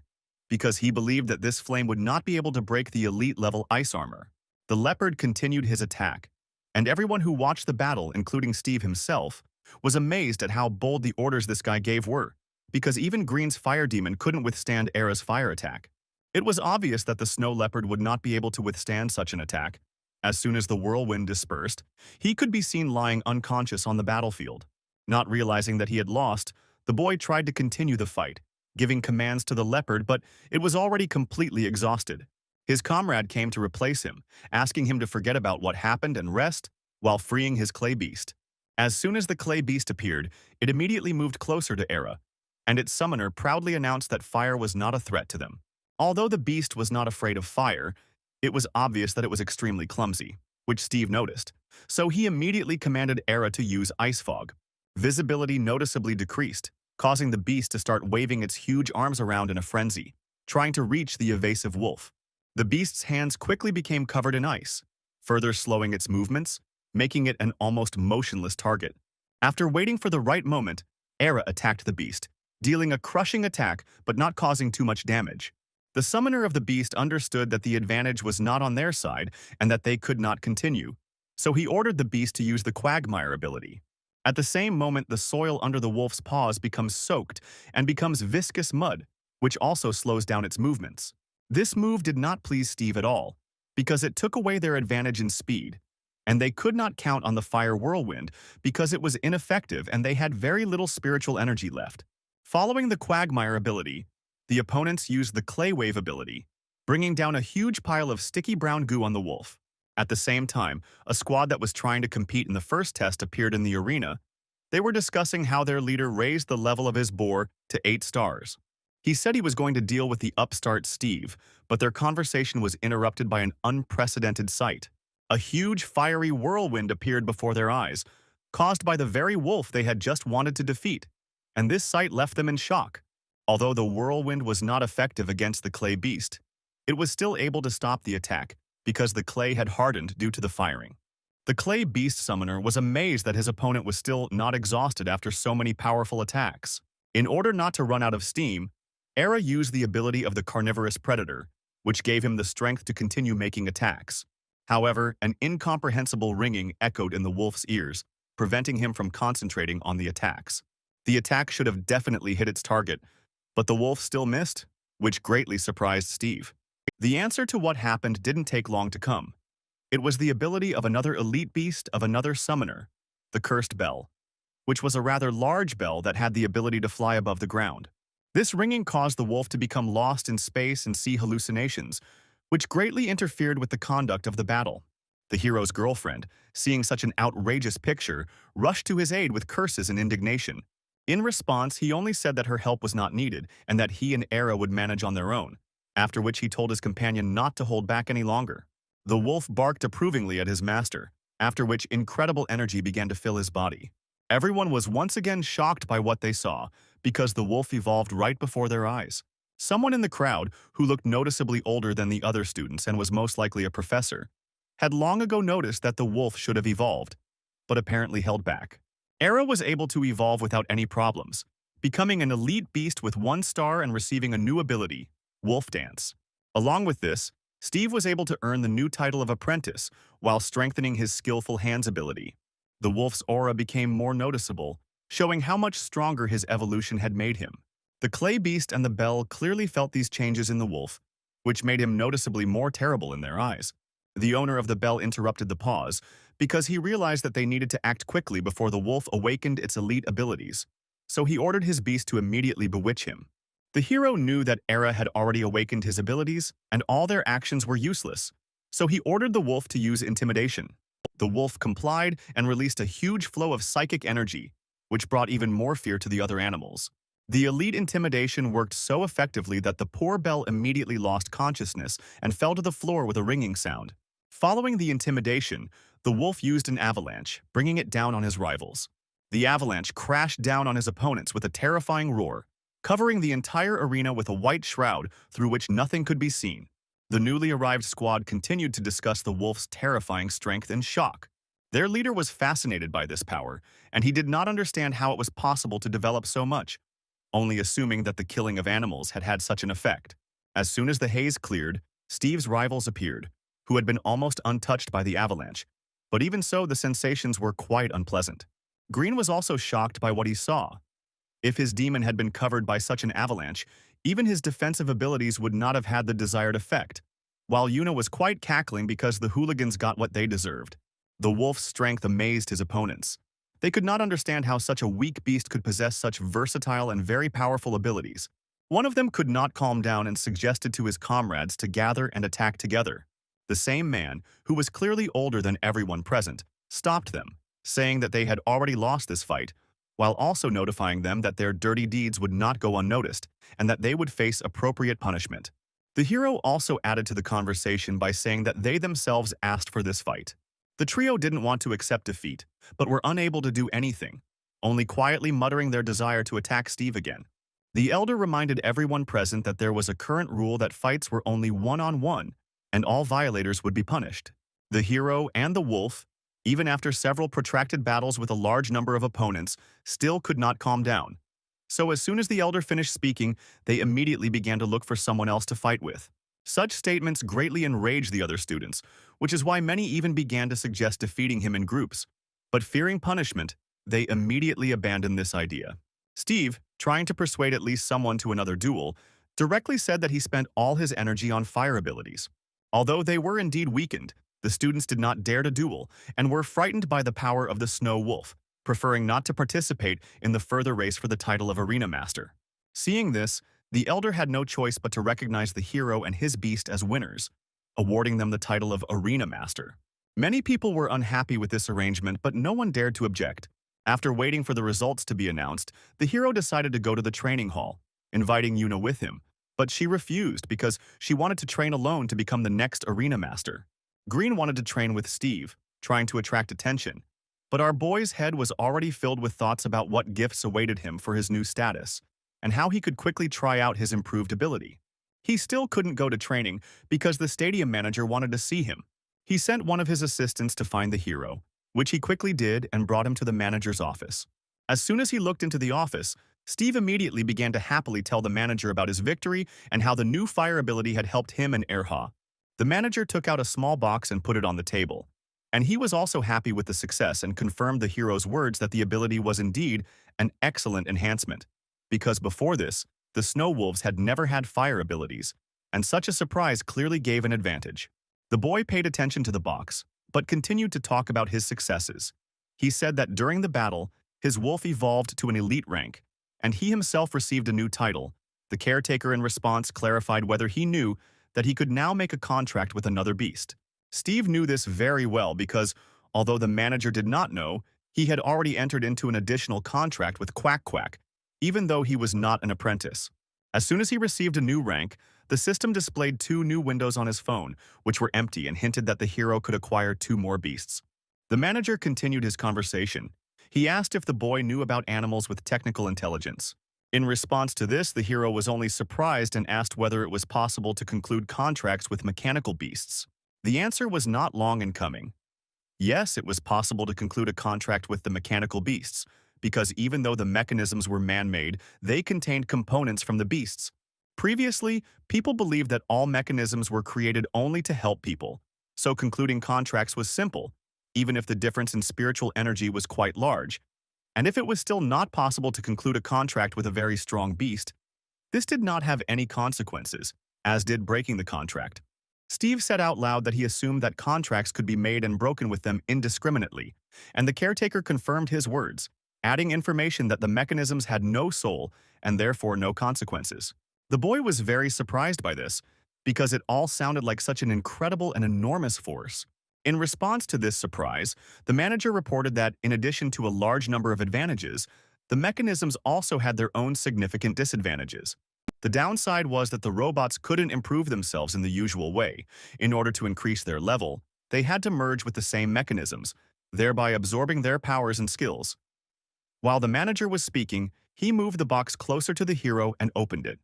S1: because he believed that this flame would not be able to break the elite-level ice armor. The leopard continued his attack, and everyone who watched the battle, including Steve himself, was amazed at how bold the orders this guy gave were, because even Green's fire demon couldn't withstand Era's fire attack. It was obvious that the snow leopard would not be able to withstand such an attack. As soon as the whirlwind dispersed, he could be seen lying unconscious on the battlefield. Not realizing that he had lost, the boy tried to continue the fight, giving commands to the leopard, but it was already completely exhausted. His comrade came to replace him, asking him to forget about what happened and rest while freeing his clay beast. As soon as the clay beast appeared, it immediately moved closer to Era, and its summoner proudly announced that fire was not a threat to them. Although the beast was not afraid of fire, it was obvious that it was extremely clumsy, which Steve noticed. So he immediately commanded Era to use ice fog. Visibility noticeably decreased, causing the beast to start waving its huge arms around in a frenzy, trying to reach the evasive wolf. The beast's hands quickly became covered in ice, further slowing its movements, making it an almost motionless target. After waiting for the right moment, Era attacked the beast, dealing a crushing attack but not causing too much damage. The summoner of the beast understood that the advantage was not on their side and that they could not continue, so he ordered the beast to use the Quagmire ability. At the same moment, the soil under the wolf's paws becomes soaked and becomes viscous mud, which also slows down its movements. This move did not please Steve at all, because it took away their advantage in speed, and they could not count on the fire whirlwind because it was ineffective and they had very little spiritual energy left. Following the Quagmire ability, the opponents used the Clay Wave ability, bringing down a huge pile of sticky brown goo on the wolf. At the same time, a squad that was trying to compete in the first test appeared in the arena. They were discussing how their leader raised the level of his boar to 8 stars. He said he was going to deal with the upstart Steve, but their conversation was interrupted by an unprecedented sight. A huge fiery whirlwind appeared before their eyes, caused by the very wolf they had just wanted to defeat, and this sight left them in shock. Although the whirlwind was not effective against the clay beast, it was still able to stop the attack because the clay had hardened due to the firing. The clay beast summoner was amazed that his opponent was still not exhausted after so many powerful attacks. In order not to run out of steam, Era used the ability of the carnivorous predator, which gave him the strength to continue making attacks. However, an incomprehensible ringing echoed in the wolf's ears, preventing him from concentrating on the attacks. The attack should have definitely hit its target, but the wolf still missed, which greatly surprised Steve. The answer to what happened didn't take long to come. It was the ability of another elite beast of another summoner, the Cursed Bell, which was a rather large bell that had the ability to fly above the ground. This ringing caused the wolf to become lost in space and see hallucinations, which greatly interfered with the conduct of the battle. The hero's girlfriend, seeing such an outrageous picture, rushed to his aid with curses and indignation. In response, he only said that her help was not needed and that he and Era would manage on their own, after which he told his companion not to hold back any longer. The wolf barked approvingly at his master, after which incredible energy began to fill his body. Everyone was once again shocked by what they saw, because the wolf evolved right before their eyes. Someone in the crowd, who looked noticeably older than the other students and was most likely a professor, had long ago noticed that the wolf should have evolved, but apparently held back. Era was able to evolve without any problems, becoming an elite beast with 1 star and receiving a new ability, Wolf Dance. Along with this, Steve was able to earn the new title of Apprentice while strengthening his skillful hands ability. The wolf's aura became more noticeable, showing how much stronger his evolution had made him. The clay beast and the bell clearly felt these changes in the wolf, which made him noticeably more terrible in their eyes. The owner of the bell interrupted the pause because he realized that they needed to act quickly before the wolf awakened its elite abilities, so he ordered his beast to immediately bewitch him. The hero knew that Era had already awakened his abilities, and all their actions were useless, so he ordered the wolf to use intimidation. The wolf complied and released a huge flow of psychic energy, which brought even more fear to the other animals. The elite intimidation worked so effectively that the poor bell immediately lost consciousness and fell to the floor with a ringing sound. Following the intimidation, the wolf used an avalanche, bringing it down on his rivals. The avalanche crashed down on his opponents with a terrifying roar, covering the entire arena with a white shroud through which nothing could be seen. The newly arrived squad continued to discuss the wolf's terrifying strength and shock. Their leader was fascinated by this power, and he did not understand how it was possible to develop so much, only assuming that the killing of animals had had such an effect. As soon as the haze cleared, Steve's rivals appeared, who had been almost untouched by the avalanche, but even so, the sensations were quite unpleasant. Green was also shocked by what he saw. If his demon had been covered by such an avalanche, even his defensive abilities would not have had the desired effect, while Yuna was quite cackling because the hooligans got what they deserved. The wolf's strength amazed his opponents. They could not understand how such a weak beast could possess such versatile and very powerful abilities. One of them could not calm down and suggested to his comrades to gather and attack together. The same man, who was clearly older than everyone present, stopped them, saying that they had already lost this fight, while also notifying them that their dirty deeds would not go unnoticed and that they would face appropriate punishment. The hero also added to the conversation by saying that they themselves asked for this fight. The trio didn't want to accept defeat, but were unable to do anything, only quietly muttering their desire to attack Steve again. The elder reminded everyone present that there was a current rule that fights were only one-on-one, and all violators would be punished. The hero and the wolf, even after several protracted battles with a large number of opponents, still could not calm down. So as soon as the elder finished speaking, they immediately began to look for someone else to fight with. Such statements greatly enraged the other students, which is why many even began to suggest defeating him in groups. But fearing punishment, they immediately abandoned this idea. Steve, trying to persuade at least someone to another duel, directly said that he spent all his energy on fire abilities. Although they were indeed weakened, the students did not dare to duel and were frightened by the power of the Snow Wolf, preferring not to participate in the further race for the title of Arena Master. Seeing this, the elder had no choice but to recognize the hero and his beast as winners, awarding them the title of Arena Master. Many people were unhappy with this arrangement, but no one dared to object. After waiting for the results to be announced, the hero decided to go to the training hall, inviting Yuna with him, but she refused because she wanted to train alone to become the next Arena Master. Green wanted to train with Steve, trying to attract attention, but our boy's head was already filled with thoughts about what gifts awaited him for his new status, and how he could quickly try out his improved ability. He still couldn't go to training because the stadium manager wanted to see him. He sent one of his assistants to find the hero, which he quickly did and brought him to the manager's office. As soon as he looked into the office, Steve immediately began to happily tell the manager about his victory and how the new fire ability had helped him and Erha. The manager took out a small box and put it on the table, and he was also happy with the success and confirmed the hero's words that the ability was indeed an excellent enhancement, because before this, the Snow Wolves had never had fire abilities, and such a surprise clearly gave an advantage. The boy paid attention to the box, but continued to talk about his successes. He said that during the battle, his wolf evolved to an elite rank, and he himself received a new title. The caretaker in response clarified whether he knew that he could now make a contract with another beast. Steve knew this very well because, although the manager did not know, he had already entered into an additional contract with Quack Quack, even though he was not an apprentice. As soon as he received a new rank, the system displayed 2 new windows on his phone, which were empty and hinted that the hero could acquire 2 more beasts. The manager continued his conversation. He asked if the boy knew about animals with technical intelligence. In response to this, the hero was only surprised and asked whether it was possible to conclude contracts with mechanical beasts. The answer was not long in coming. Yes, it was possible to conclude a contract with the mechanical beasts, because even though the mechanisms were man-made, they contained components from the beasts. Previously, people believed that all mechanisms were created only to help people, so concluding contracts was simple, even if the difference in spiritual energy was quite large. And if it was still not possible to conclude a contract with a very strong beast, this did not have any consequences, as did breaking the contract. Steve said out loud that he assumed that contracts could be made and broken with them indiscriminately, and the caretaker confirmed his words, adding information that the mechanisms had no soul and therefore no consequences. The boy was very surprised by this, because it all sounded like such an incredible and enormous force. In response to this surprise, the manager reported that, in addition to a large number of advantages, the mechanisms also had their own significant disadvantages. The downside was that the robots couldn't improve themselves in the usual way. In order to increase their level, they had to merge with the same mechanisms, thereby absorbing their powers and skills. While the manager was speaking, he moved the box closer to the hero and opened it.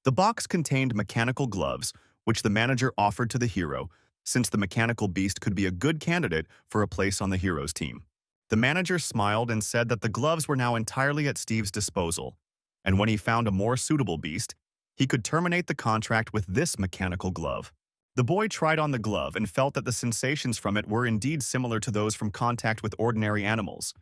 S1: The box contained mechanical gloves, which the manager offered to the hero, since the mechanical beast could be a good candidate for a place on the hero's team. The manager smiled and said that the gloves were now entirely at Steve's disposal, and when he found a more suitable beast, he could terminate the contract with this mechanical glove. The boy tried on the glove and felt that the sensations from it were indeed similar to those from contact with ordinary animals.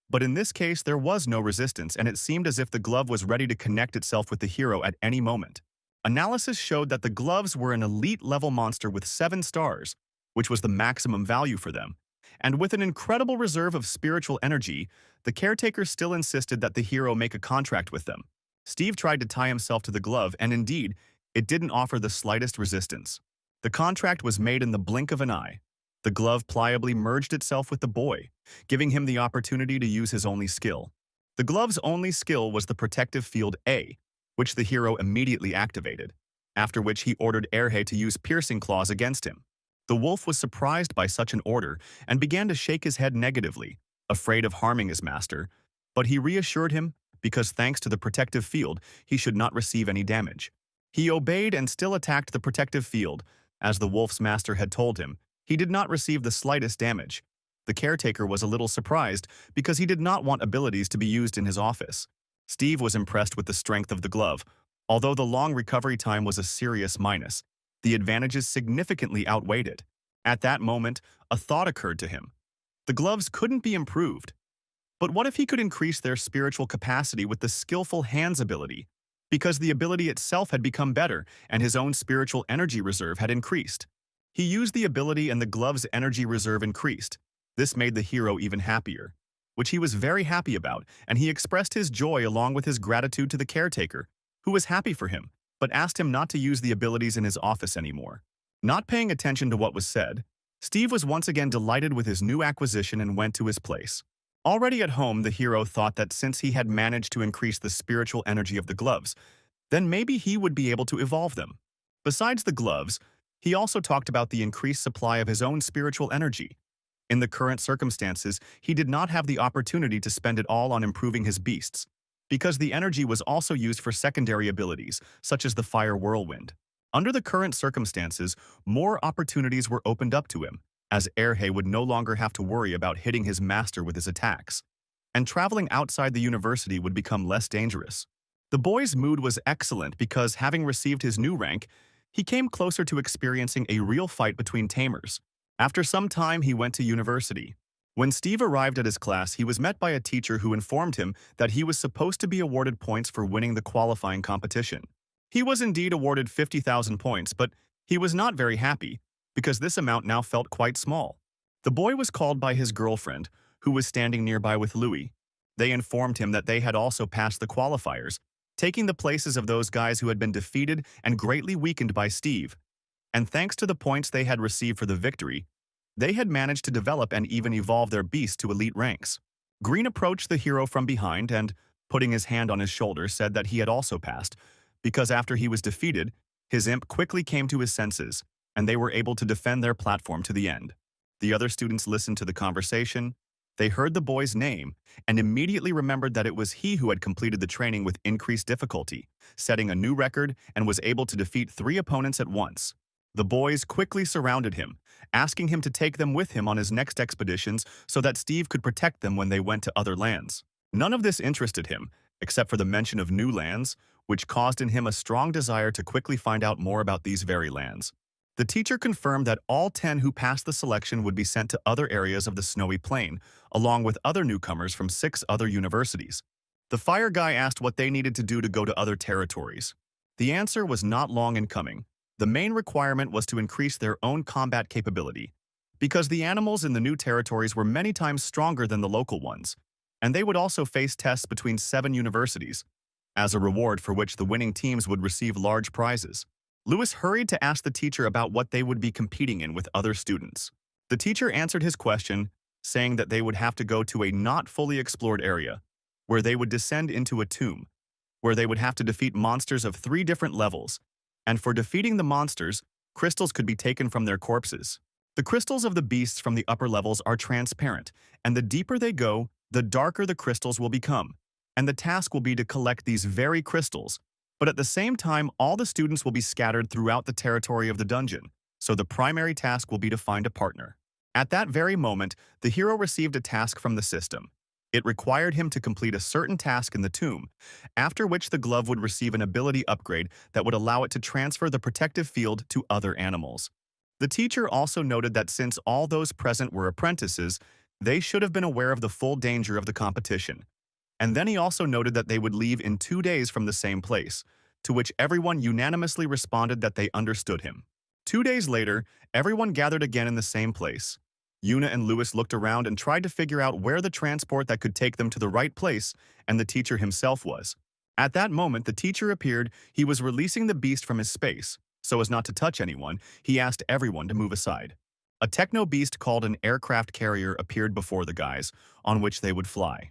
S1: But in this case, there was no resistance, and it seemed as if the glove was ready to connect itself with the hero at any moment. Analysis showed that the gloves were an elite-level monster with 7 stars, which was the maximum value for them. And with an incredible reserve of spiritual energy, the caretaker still insisted that the hero make a contract with them. Steve tried to tie himself to the glove, and indeed, it didn't offer the slightest resistance. The contract was made in the blink of an eye. The glove pliably merged itself with the boy, giving him the opportunity to use his only skill. The glove's only skill was the protective field A, which the hero immediately activated, after which he ordered Erhe to use piercing claws against him. The wolf was surprised by such an order and began to shake his head negatively, afraid of harming his master, but he reassured him because thanks to the protective field, he should not receive any damage. He obeyed and still attacked the protective field. As the wolf's master had told him, he did not receive the slightest damage. The caretaker was a little surprised because he did not want abilities to be used in his office. Steve was impressed with the strength of the glove. Although the long recovery time was a serious minus, the advantages significantly outweighed it. At that moment, a thought occurred to him. The gloves couldn't be improved. But what if he could increase their spiritual capacity with the skillful hands ability? Because the ability itself had become better and his own spiritual energy reserve had increased. He used the ability and the glove's energy reserve increased. This made the hero even happier, which he was very happy about, and he expressed his joy along with his gratitude to the caretaker, who was happy for him, but asked him not to use the abilities in his office anymore. Not paying attention to what was said, Steve was once again delighted with his new acquisition and went to his place. Already at home, the hero thought that since he had managed to increase the spiritual energy of the gloves, then maybe he would be able to evolve them. Besides the gloves, he also talked about the increased supply of his own spiritual energy. In the current circumstances, he did not have the opportunity to spend it all on improving his beasts, because the energy was also used for secondary abilities, such as the fire whirlwind. Under the current circumstances, more opportunities were opened up to him, as Erhe would no longer have to worry about hitting his master with his attacks, and traveling outside the university would become less dangerous. The boy's mood was excellent because, having received his new rank, he came closer to experiencing a real fight between tamers. After some time, he went to university. When Steve arrived at his class, he was met by a teacher who informed him that he was supposed to be awarded points for winning the qualifying competition. He was indeed awarded 50,000 points, but he was not very happy, because this amount now felt quite small. The boy was called by his girlfriend, who was standing nearby with Louis. They informed him that they had also passed the qualifiers, taking the places of those guys who had been defeated and greatly weakened by Steve. And thanks to the points they had received for the victory, they had managed to develop and even evolve their beasts to elite ranks. Green approached the hero from behind and, putting his hand on his shoulder, said that he had also passed, because after he was defeated, his imp quickly came to his senses, and they were able to defend their platform to the end. The other students listened to the conversation. They heard the boy's name and immediately remembered that it was he who had completed the training with increased difficulty, setting a new record and was able to defeat 3 opponents at once. The boys quickly surrounded him, asking him to take them with him on his next expeditions so that Steve could protect them when they went to other lands. None of this interested him, except for the mention of new lands, which caused in him a strong desire to quickly find out more about these very lands. The teacher confirmed that all 10 who passed the selection would be sent to other areas of the snowy plain, along with other newcomers from 6 other universities. The fire guy asked what they needed to do to go to other territories. The answer was not long in coming. The main requirement was to increase their own combat capability, because the animals in the new territories were many times stronger than the local ones, and they would also face tests between 7 universities, as a reward for which the winning teams would receive large prizes. Lewis hurried to ask the teacher about what they would be competing in with other students. The teacher answered his question, saying that they would have to go to a not fully explored area, where they would descend into a tomb, where they would have to defeat monsters of 3 different levels, and for defeating the monsters, crystals could be taken from their corpses. The crystals of the beasts from the upper levels are transparent, and the deeper they go, the darker the crystals will become, and the task will be to collect these very crystals. But at the same time, all the students will be scattered throughout the territory of the dungeon, so the primary task will be to find a partner. At that very moment, the hero received a task from the system. It required him to complete a certain task in the tomb, after which the glove would receive an ability upgrade that would allow it to transfer the protective field to other animals. The teacher also noted that since all those present were apprentices, they should have been aware of the full danger of the competition. And then he also noted that they would leave in 2 days from the same place, to which everyone unanimously responded that they understood him. 2 days later, everyone gathered again in the same place. Yuna and Lewis looked around and tried to figure out where the transport that could take them to the right place and the teacher himself was. At that moment, the teacher appeared. He was releasing the beast from his space. So as not to touch anyone, he asked everyone to move aside. A techno beast called an aircraft carrier appeared before the guys, on which they would fly.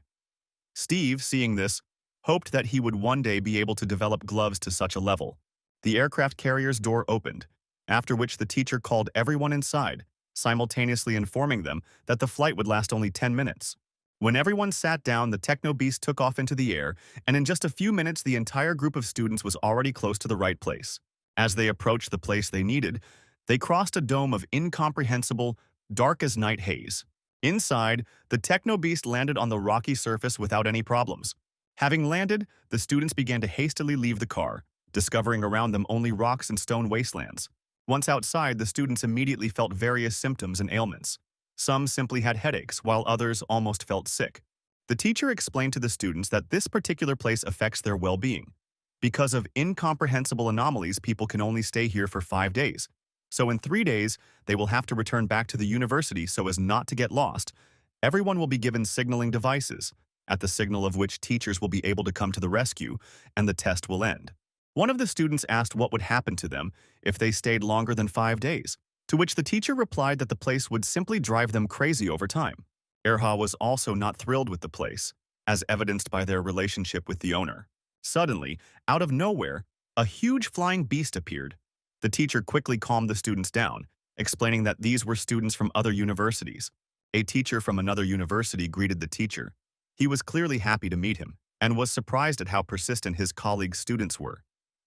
S1: Steve, seeing this, hoped that he would one day be able to develop gloves to such a level. The aircraft carrier's door opened, after which the teacher called everyone inside, simultaneously informing them that the flight would last only 10 minutes. When everyone sat down, the techno beast took off into the air, and in just a few minutes the entire group of students was already close to the right place. As they approached the place they needed, they crossed a dome of incomprehensible, dark as night haze. Inside, the techno beast landed on the rocky surface without any problems. Having landed, the students began to hastily leave the car, discovering around them only rocks and stone wastelands. Once outside, the students immediately felt various symptoms and ailments. Some simply had headaches, while others almost felt sick. The teacher explained to the students that this particular place affects their well-being. Because of incomprehensible anomalies, people can only stay here for 5 days. So in 3 days, they will have to return back to the university so as not to get lost. Everyone will be given signaling devices, at the signal of which teachers will be able to come to the rescue, and the test will end. One of the students asked what would happen to them if they stayed longer than 5 days, to which the teacher replied that the place would simply drive them crazy over time. Erha was also not thrilled with the place, as evidenced by their relationship with the owner. Suddenly, out of nowhere, a huge flying beast appeared. The teacher quickly calmed the students down, explaining that these were students from other universities. A teacher from another university greeted the teacher. He was clearly happy to meet him, and was surprised at how persistent his colleagues' students were.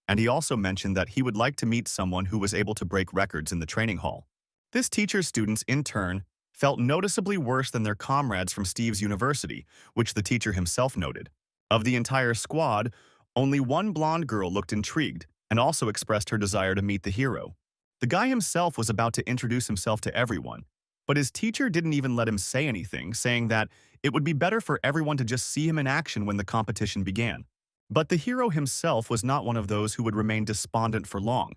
S1: And he also mentioned that he would like to meet someone who was able to break records in the training hall. This teacher's students, in turn, felt noticeably worse than their comrades from Steve's university, which the teacher himself noted. Of the entire squad, only one blonde girl looked intrigued and also expressed her desire to meet the hero. The guy himself was about to introduce himself to everyone, but his teacher didn't even let him say anything, saying that it would be better for everyone to just see him in action when the competition began. But the hero himself was not one of those who would remain despondent for long,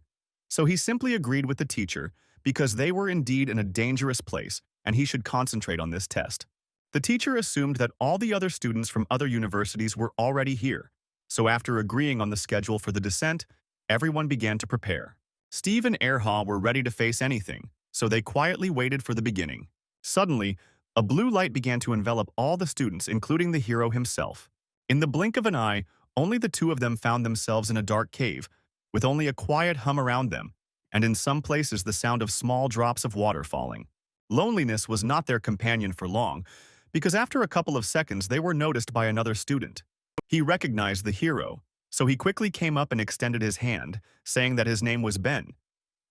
S1: so he simply agreed with the teacher because they were indeed in a dangerous place and he should concentrate on this test. The teacher assumed that all the other students from other universities were already here, so after agreeing on the schedule for the descent, everyone began to prepare. Steve and Erha were ready to face anything, so they quietly waited for the beginning. Suddenly, a blue light began to envelop all the students, including the hero himself. In the blink of an eye, only the two of them found themselves in a dark cave, with only a quiet hum around them, and in some places the sound of small drops of water falling. Loneliness was not their companion for long, because after a couple of seconds they were noticed by another student. He recognized the hero, so he quickly came up and extended his hand, saying that his name was Ben.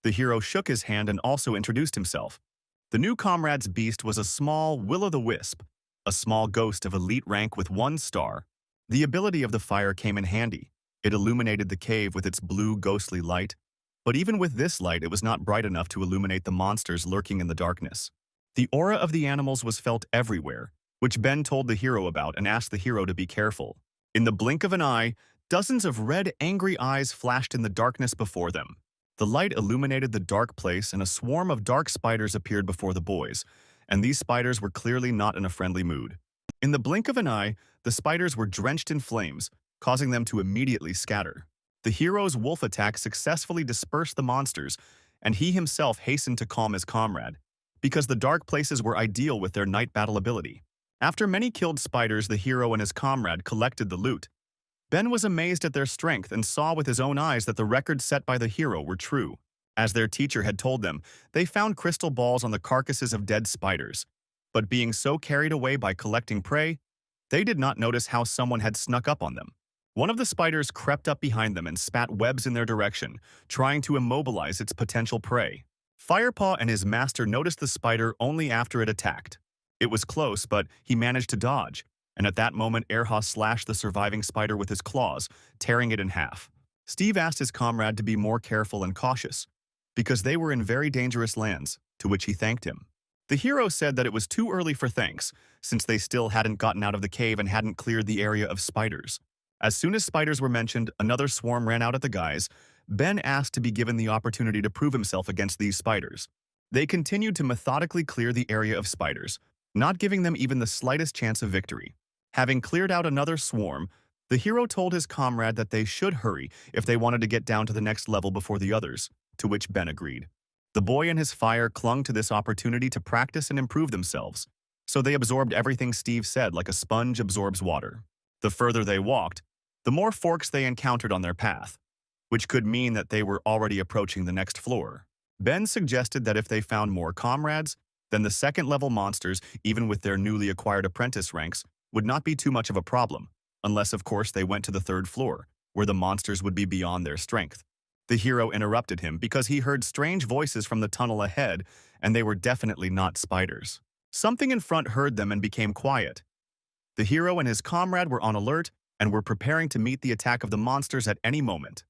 S1: The hero shook his hand and also introduced himself. The new comrade's beast was a small will-o'-the-wisp, a small ghost of elite rank with 1 star. The ability of the fire came in handy. It illuminated the cave with its blue ghostly light, but even with this light it was not bright enough to illuminate the monsters lurking in the darkness. The aura of the animals was felt everywhere, which Ben told the hero about and asked the hero to be careful. In the blink of an eye, dozens of red, angry eyes flashed in the darkness before them. The light illuminated the dark place and a swarm of dark spiders appeared before the boys, and these spiders were clearly not in a friendly mood. In the blink of an eye, the spiders were drenched in flames, causing them to immediately scatter. The hero's wolf attack successfully dispersed the monsters, and he himself hastened to calm his comrade, because the dark places were ideal with their night battle ability. After many killed spiders, the hero and his comrade collected the loot. Ben was amazed at their strength and saw with his own eyes that the records set by the hero were true. As their teacher had told them, they found crystal balls on the carcasses of dead spiders. But being so carried away by collecting prey, they did not notice how someone had snuck up on them. One of the spiders crept up behind them and spat webs in their direction, trying to immobilize its potential prey. Firepaw and his master noticed the spider only after it attacked. It was close, but he managed to dodge, and at that moment Erha slashed the surviving spider with his claws, tearing it in half. Steve asked his comrade to be more careful and cautious, because they were in very dangerous lands, to which he thanked him. The hero said that it was too early for thanks, since they still hadn't gotten out of the cave and hadn't cleared the area of spiders. As soon as spiders were mentioned, another swarm ran out at the guys. Ben asked to be given the opportunity to prove himself against these spiders. They continued to methodically clear the area of spiders, not giving them even the slightest chance of victory. Having cleared out another swarm, the hero told his comrade that they should hurry if they wanted to get down to the next level before the others, to which Ben agreed. The boy and his fire clung to this opportunity to practice and improve themselves, so they absorbed everything Steve said like a sponge absorbs water. The further they walked, the more forks they encountered on their path, which could mean that they were already approaching the next floor. Ben suggested that if they found more comrades, then the second-level monsters, even with their newly acquired apprentice ranks, would not be too much of a problem, unless of course they went to the third floor, where the monsters would be beyond their strength. The hero interrupted him because he heard strange voices from the tunnel ahead, and they were definitely not spiders. Something in front heard them and became quiet. The hero and his comrade were on alert and were preparing to meet the attack of the monsters at any moment.